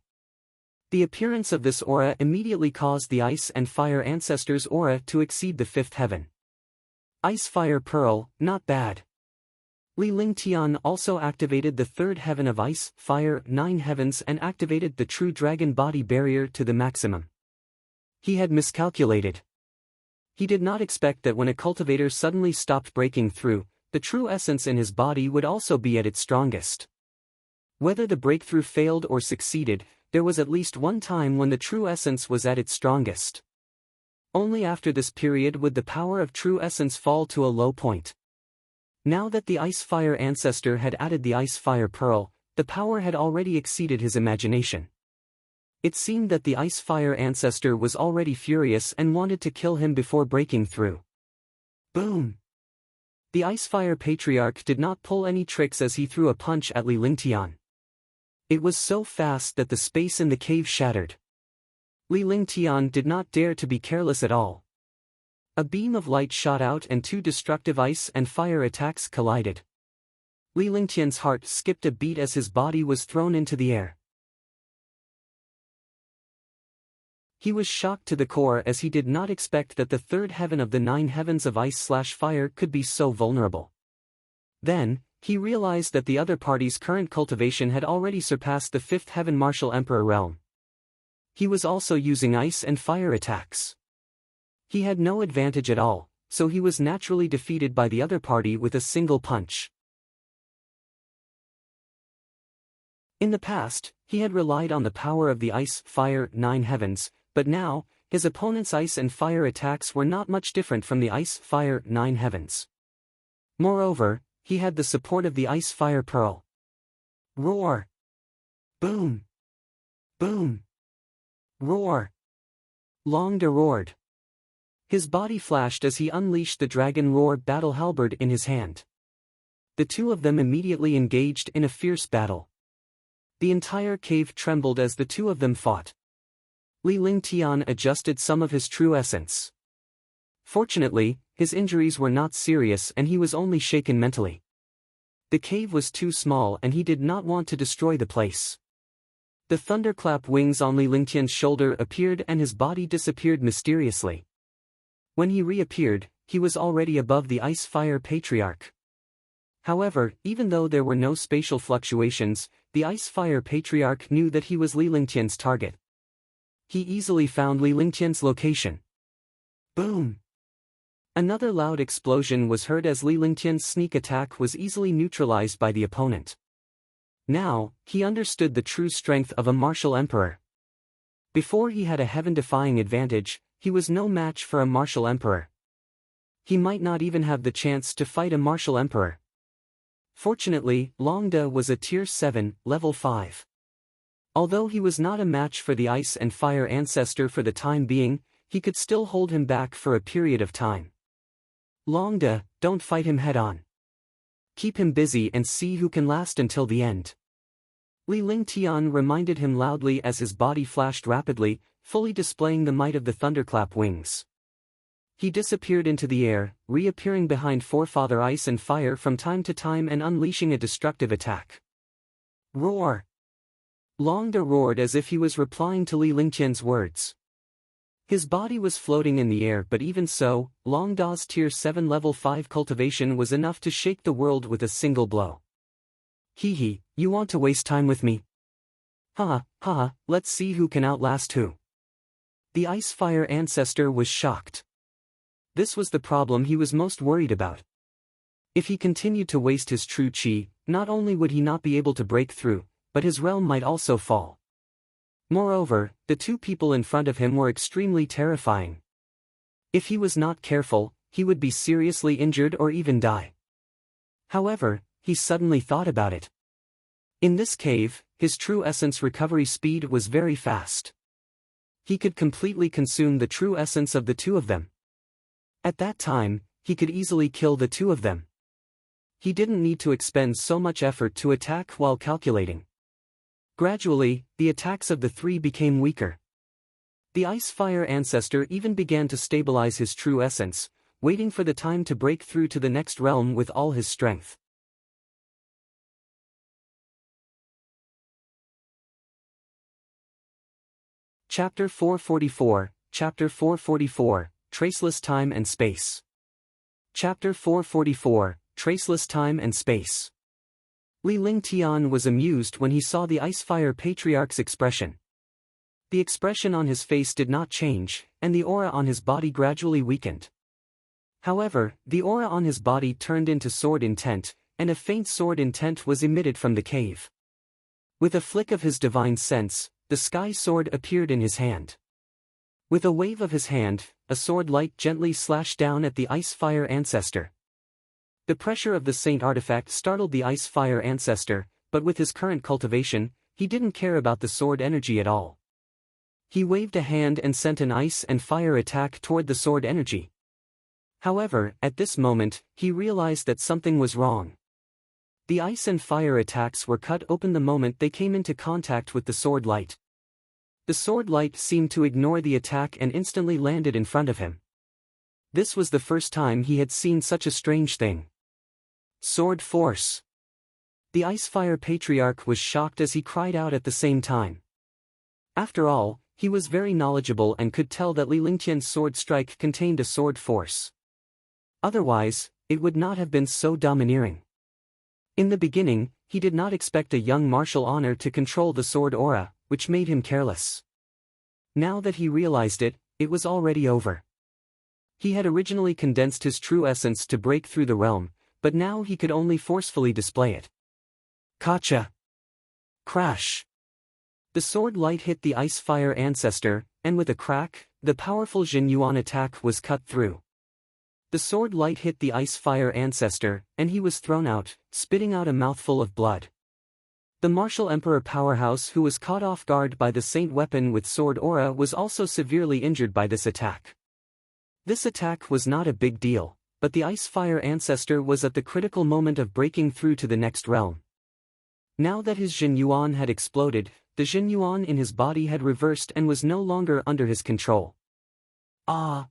The appearance of this aura immediately caused the ice and fire ancestor's aura to exceed the fifth heaven. Ice-fire pearl, not bad. Li Lingtian also activated the third heaven of ice, fire, 9 heavens and activated the true dragon body barrier to the maximum. He had miscalculated. He did not expect that when a cultivator suddenly stopped breaking through, the true essence in his body would also be at its strongest. Whether the breakthrough failed or succeeded, there was at least one time when the true essence was at its strongest. Only after this period would the power of true essence fall to a low point. Now that the Ice-Fire Ancestor had added the Ice-Fire Pearl, the power had already exceeded his imagination. It seemed that the Ice-Fire Ancestor was already furious and wanted to kill him before breaking through. Boom! The Icefire Patriarch did not pull any tricks as he threw a punch at Li Lingtian. It was so fast that the space in the cave shattered. Li Lingtian did not dare to be careless at all. A beam of light shot out and two destructive ice and fire attacks collided. Li Lingtian's heart skipped a beat as his body was thrown into the air. He was shocked to the core as he did not expect that the third heaven of the 9 heavens of ice/fire could be so vulnerable. Then, he realized that the other party's current cultivation had already surpassed the 5th heaven martial emperor realm. He was also using ice and fire attacks. He had no advantage at all, so he was naturally defeated by the other party with a single punch. In the past, he had relied on the power of the ice/fire 9 heavens, but now, his opponent's ice and fire attacks were not much different from the ice/fire 9 heavens. Moreover, he had the support of the Ice-Fire Pearl. Roar! Boom! Boom! Roar! Longda roared. His body flashed as he unleashed the Dragon Roar battle halberd in his hand. The two of them immediately engaged in a fierce battle. The entire cave trembled as the two of them fought. Li Lingtian adjusted some of his true essence. Fortunately, his injuries were not serious and he was only shaken mentally. The cave was too small and he did not want to destroy the place. The thunderclap wings on Li Lingtian's shoulder appeared and his body disappeared mysteriously. When he reappeared, he was already above the Ice-Fire Patriarch. However, even though there were no spatial fluctuations, the Ice-Fire Patriarch knew that he was Li Lingtian's target. He easily found Li Lingtian's location. Boom! Another loud explosion was heard as Li Lingtian's sneak attack was easily neutralized by the opponent. Now, he understood the true strength of a martial emperor. Before he had a heaven-defying advantage, he was no match for a martial emperor. He might not even have the chance to fight a martial emperor. Fortunately, Longda was a Tier 7, Level 5. Although he was not a match for the Ice and Fire Ancestor for the time being, he could still hold him back for a period of time. Longda, don't fight him head-on. Keep him busy and see who can last until the end. Li Lingtian reminded him loudly as his body flashed rapidly, fully displaying the might of the thunderclap wings. He disappeared into the air, reappearing behind Forefather Ice and Fire from time to time and unleashing a destructive attack. Roar! Long Da roared as if he was replying to Li Lingqian's words. His body was floating in the air, but even so, Long Da's Tier 7 Level 5 cultivation was enough to shake the world with a single blow. Hee, you want to waste time with me? Ha, let's see who can outlast who. The Ice-Fire ancestor was shocked. This was the problem he was most worried about. If he continued to waste his true chi, not only would he not be able to break through, but his realm might also fall. Moreover, the two people in front of him were extremely terrifying. If he was not careful, he would be seriously injured or even die. However, he suddenly thought about it. In this cave, his true essence recovery speed was very fast. He could completely consume the true essence of the two of them. At that time, he could easily kill the two of them. He didn't need to expend so much effort to attack while calculating. Gradually, the attacks of the three became weaker. The Ice-Fire ancestor even began to stabilize his true essence, waiting for the time to break through to the next realm with all his strength. Chapter 444, Chapter 444, Traceless Time and Space. Chapter 444, Traceless Time and Space. Li Lingqian was amused when he saw the Ice-Fire Patriarch's expression. The expression on his face did not change, and the aura on his body gradually weakened. However, the aura on his body turned into sword intent, and a faint sword intent was emitted from the cave. With a flick of his divine sense, the sky sword appeared in his hand. With a wave of his hand, a sword light gently slashed down at the Ice-Fire ancestor. The pressure of the Saint artifact startled the Ice-Fire ancestor, but with his current cultivation, he didn't care about the sword energy at all. He waved a hand and sent an ice and fire attack toward the sword energy. However, at this moment, he realized that something was wrong. The ice and fire attacks were cut open the moment they came into contact with the sword light. The sword light seemed to ignore the attack and instantly landed in front of him. This was the first time he had seen such a strange thing. Sword force. The Ice-Fire Patriarch was shocked as he cried out at the same time. After all, he was very knowledgeable and could tell that Li Lingqian's sword strike contained a sword force. Otherwise, it would not have been so domineering. In the beginning, he did not expect a young martial honor to control the sword aura, which made him careless. Now that he realized it, it was already over. He had originally condensed his true essence to break through the realm, but now he could only forcefully display it. Kacha! Crash! The sword light hit the Ice-Fire ancestor, and with a crack, the powerful Jin Yuan attack was cut through. The sword light hit the Ice-Fire ancestor, and he was thrown out, spitting out a mouthful of blood. The martial emperor powerhouse who was caught off guard by the saint weapon with sword aura was also severely injured by this attack. This attack was not a big deal, but the Ice-Fire ancestor was at the critical moment of breaking through to the next realm. Now that his Jin Yuan had exploded, the Jin Yuan in his body had reversed and was no longer under his control. Ah!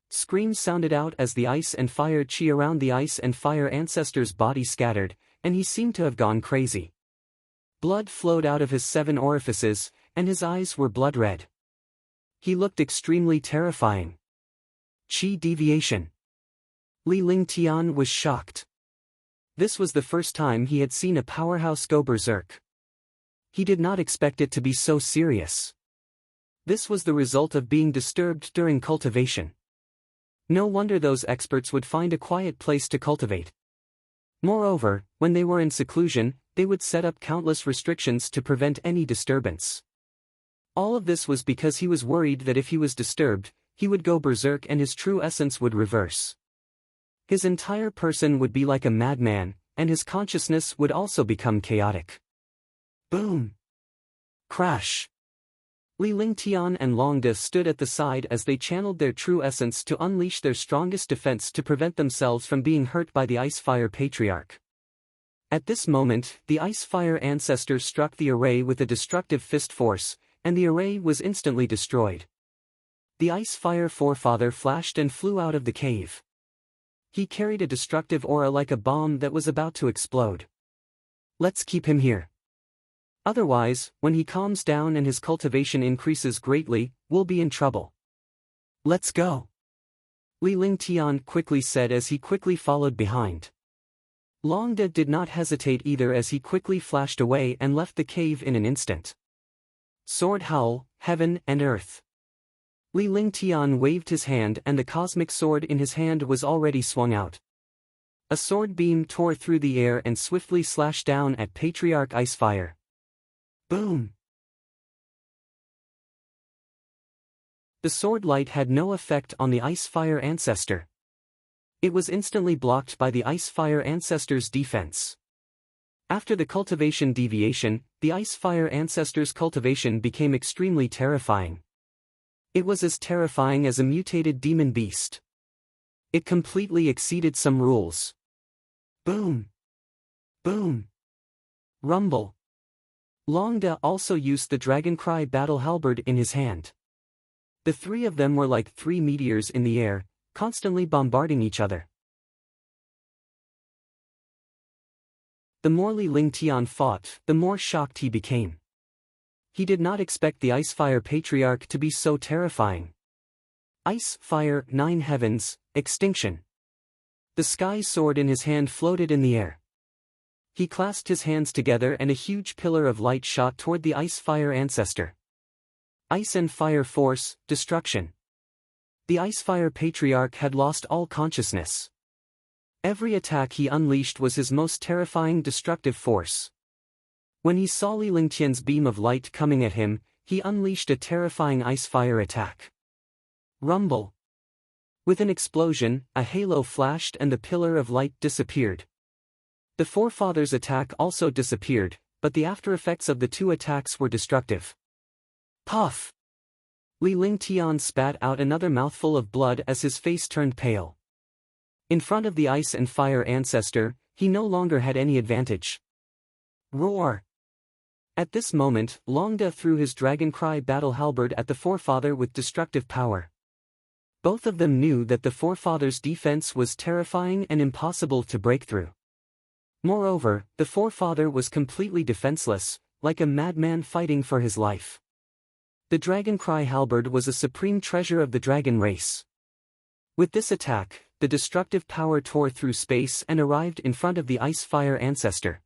Screams sounded out as the ice and fire chi around the ice and fire ancestor's body scattered, and he seemed to have gone crazy. Blood flowed out of his 7 orifices, and his eyes were blood red. He looked extremely terrifying. Chi deviation. Li Lingqian was shocked. This was the first time he had seen a powerhouse go berserk. He did not expect it to be so serious. This was the result of being disturbed during cultivation. No wonder those experts would find a quiet place to cultivate. Moreover, when they were in seclusion, they would set up countless restrictions to prevent any disturbance. All of this was because he was worried that if he was disturbed, he would go berserk and his true essence would reverse. His entire person would be like a madman, and his consciousness would also become chaotic. Boom! Crash! Li Lingqian and Long Da stood at the side as they channeled their true essence to unleash their strongest defense to prevent themselves from being hurt by the Ice-Fire Patriarch. At this moment, the Ice-Fire ancestor struck the array with a destructive fist force, and the array was instantly destroyed. The ice-fire forefather flashed and flew out of the cave. He carried a destructive aura like a bomb that was about to explode. Let's keep him here. Otherwise, when he calms down and his cultivation increases greatly, we'll be in trouble. Let's go. Li Lingtian quickly said as he quickly followed behind. Longda did not hesitate either as he quickly flashed away and left the cave in an instant. Sword howl, heaven and earth. Li Lingtian waved his hand and the cosmic sword in his hand was already swung out. A sword beam tore through the air and swiftly slashed down at Patriarch Icefire. Boom! The sword light had no effect on the Icefire ancestor. It was instantly blocked by the Icefire ancestor's defense. After the cultivation deviation, the Icefire ancestor's cultivation became extremely terrifying. It was as terrifying as a mutated demon beast. It completely exceeded some rules. Boom! Boom! Rumble! Longda also used the Dragoncry battle halberd in his hand. The three of them were like three meteors in the air, constantly bombarding each other. The more Li Lingtian fought, the more shocked he became. He did not expect the Icefire Patriarch to be so terrifying. Ice, fire, 9 heavens, extinction. The sky sword in his hand floated in the air. He clasped his hands together and a huge pillar of light shot toward the Icefire ancestor. Ice and fire force, destruction. The Icefire Patriarch had lost all consciousness. Every attack he unleashed was his most terrifying destructive force. When he saw Li Lingtian's beam of light coming at him, he unleashed a terrifying Icefire attack. Rumble. With an explosion, a halo flashed and the pillar of light disappeared. The forefather's attack also disappeared, but the aftereffects of the two attacks were destructive. Puff! Li Lingtian spat out another mouthful of blood as his face turned pale. In front of the ice and fire ancestor, he no longer had any advantage. Roar! At this moment, Longda threw his Dragoncry battle halberd at the forefather with destructive power. Both of them knew that the forefather's defense was terrifying and impossible to break through. Moreover, the forefather was completely defenseless, like a madman fighting for his life. The Dragoncry halberd was a supreme treasure of the dragon race. With this attack, the destructive power tore through space and arrived in front of the Icefire ancestor.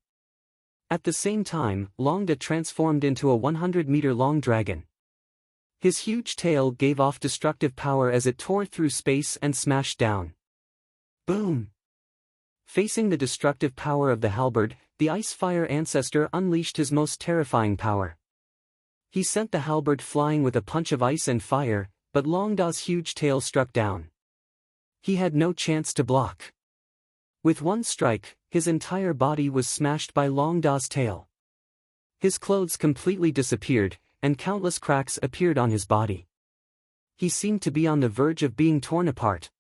At the same time, Longda transformed into a 100-meter-long dragon. His huge tail gave off destructive power as it tore through space and smashed down. Boom! Facing the destructive power of the halberd, the Icefire ancestor unleashed his most terrifying power. He sent the halberd flying with a punch of ice and fire, but Longda's huge tail struck down. He had no chance to block. With one strike, his entire body was smashed by Longda's tail. His clothes completely disappeared, and countless cracks appeared on his body. He seemed to be on the verge of being torn apart.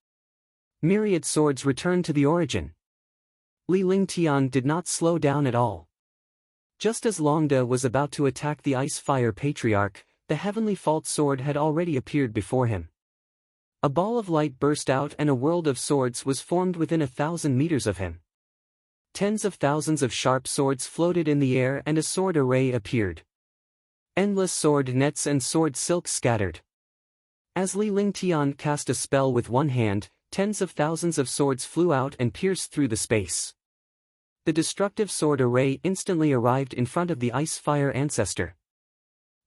Myriad swords returned to the origin. Li Lingtian did not slow down at all. Just as Longda was about to attack the Icefire Patriarch, the Heavenly Fault Sword had already appeared before him. A ball of light burst out and a world of swords was formed within 1,000 meters of him. Tens of thousands of sharp swords floated in the air and a sword array appeared. Endless sword nets and sword silks scattered. As Li Lingtian cast a spell with one hand, tens of thousands of swords flew out and pierced through the space. The destructive sword array instantly arrived in front of the Icefire ancestor.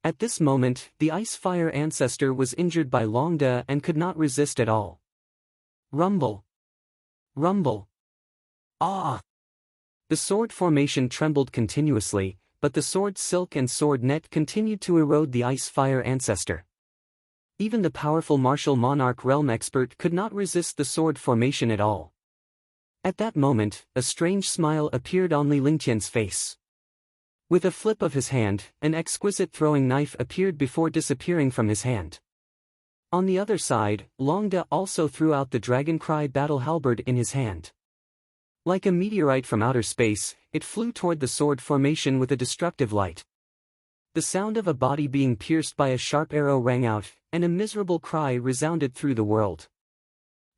At this moment, the Icefire ancestor was injured by Longda and could not resist at all. Rumble! Rumble! Ah! The sword formation trembled continuously, but the sword silk and sword net continued to erode the Icefire ancestor. Even the powerful martial monarch realm expert could not resist the sword formation at all. At that moment, a strange smile appeared on Li Lingtian's face. With a flip of his hand, an exquisite throwing knife appeared before disappearing from his hand. On the other side, Longda also threw out the Dragoncry battle halberd in his hand. Like a meteorite from outer space, it flew toward the sword formation with a destructive light. The sound of a body being pierced by a sharp arrow rang out, and a miserable cry resounded through the world.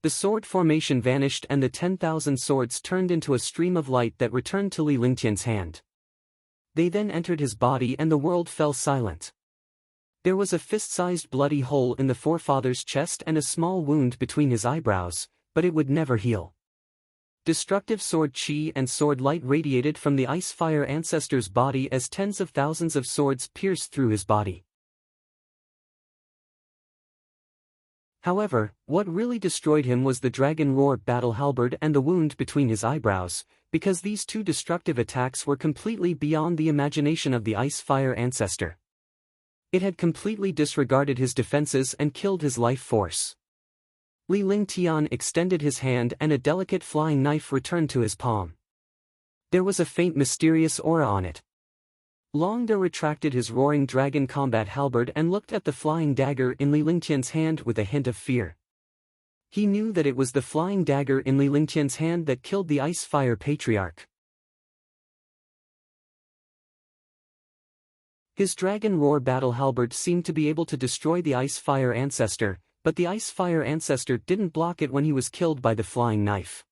The sword formation vanished and the 10,000 swords turned into a stream of light that returned to Li Lingtian's hand. They then entered his body and the world fell silent. There was a fist-sized bloody hole in the forefather's chest and a small wound between his eyebrows, but it would never heal. Destructive sword chi and sword light radiated from the ice-fire ancestor's body as tens of thousands of swords pierced through his body. However, what really destroyed him was the dragon roar battle halberd and the wound between his eyebrows, because these two destructive attacks were completely beyond the imagination of the ice-fire ancestor. It had completely disregarded his defenses and killed his life force. Li Lingtian extended his hand and a delicate flying knife returned to his palm. There was a faint mysterious aura on it. Long De retracted his roaring dragon combat halberd and looked at the flying dagger in Li Lingtian's hand with a hint of fear. He knew that it was the flying dagger in Li Lingtian's hand that killed the ice-fire patriarch. His dragon roar battle halberd seemed to be able to destroy the ice-fire ancestor, but the ice-fire ancestor didn't block it when he was killed by the flying knife.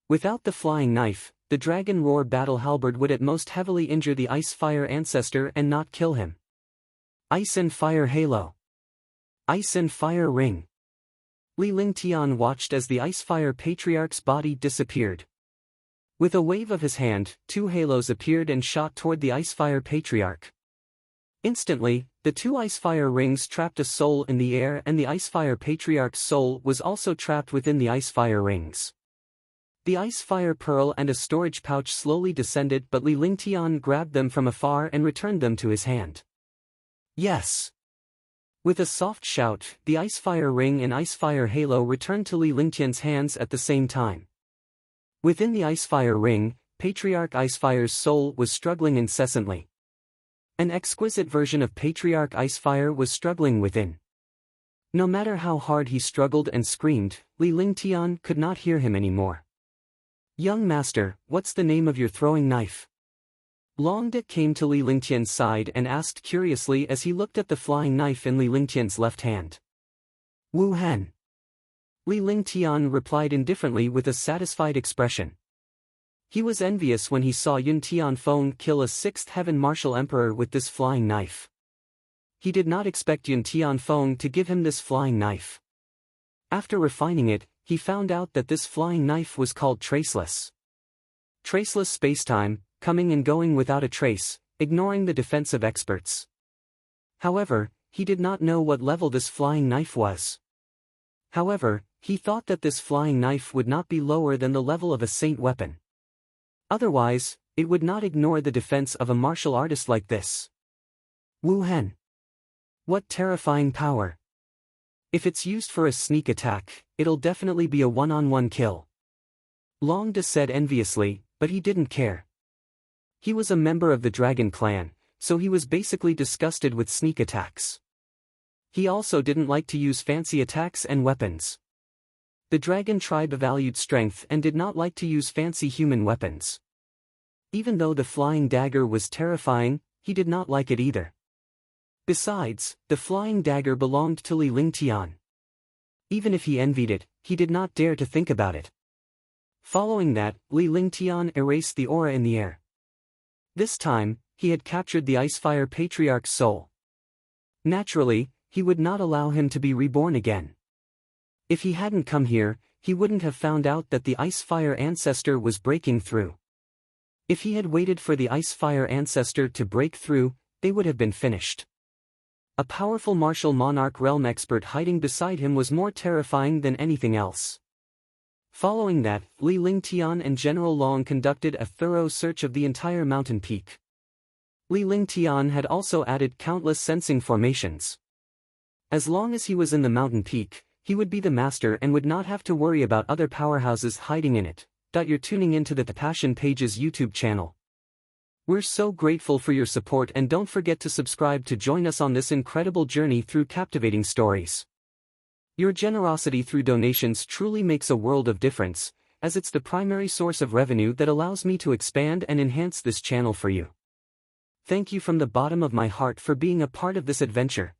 Without the flying knife, the dragon roar battle halberd would at most heavily injure the ice-fire ancestor and not kill him. Ice and Fire Halo. Ice and Fire Ring. Li Lingtian watched as the ice-fire patriarch's body disappeared. With a wave of his hand, two halos appeared and shot toward the ice-fire patriarch. Instantly, the two ice-fire rings trapped a soul in the air and the ice-fire patriarch's soul was also trapped within the ice-fire rings. The ice-fire pearl and a storage pouch slowly descended but Li Lingtian grabbed them from afar and returned them to his hand. Yes! With a soft shout, the ice-fire ring and ice-fire halo returned to Li Lingtian's hands at the same time. Within the ice-fire ring, Patriarch Icefire's soul was struggling incessantly. An exquisite version of Patriarch Icefire was struggling within. No matter how hard he struggled and screamed, Li Lingtian could not hear him anymore. "Young master, what's the name of your throwing knife?" Long De came to Li Lingtian's side and asked curiously as he looked at the flying knife in Li Lingtian's left hand. "Wu Hen." Li Lingtian replied indifferently with a satisfied expression. He was envious when he saw Yun Tianfeng kill a sixth heaven martial emperor with this flying knife. He did not expect Yun Tianfeng to give him this flying knife. After refining it, he found out that this flying knife was called traceless. Traceless spacetime, coming and going without a trace, ignoring the defense of experts. However, he did not know what level this flying knife was. However, he thought that this flying knife would not be lower than the level of a saint weapon. Otherwise, it would not ignore the defense of a martial artist like this. Wu Hen. What terrifying power. If it's used for a sneak attack, it'll definitely be a one-on-one kill. Long De said enviously, but he didn't care. He was a member of the Dragon Clan, so he was basically disgusted with sneak attacks. He also didn't like to use fancy attacks and weapons. The Dragon tribe valued strength and did not like to use fancy human weapons. Even though the flying dagger was terrifying, he did not like it either. Besides, the flying dagger belonged to Li Lingtian. Even if he envied it, he did not dare to think about it. Following that, Li Lingtian erased the aura in the air. This time, he had captured the Icefire Patriarch's soul. Naturally, he would not allow him to be reborn again. If he hadn't come here, he wouldn't have found out that the Icefire ancestor was breaking through. If he had waited for the Icefire ancestor to break through, they would have been finished. A powerful martial monarch realm expert hiding beside him was more terrifying than anything else. Following that, Li Lingtian and General Long conducted a thorough search of the entire mountain peak. Li Lingtian had also added countless sensing formations. As long as he was in the mountain peak, he would be the master and would not have to worry about other powerhouses hiding in it. You're tuning into the Passion Pages YouTube channel. We're so grateful for your support and don't forget to subscribe to join us on this incredible journey through captivating stories. Your generosity through donations truly makes a world of difference, as it's the primary source of revenue that allows me to expand and enhance this channel for you. Thank you from the bottom of my heart for being a part of this adventure.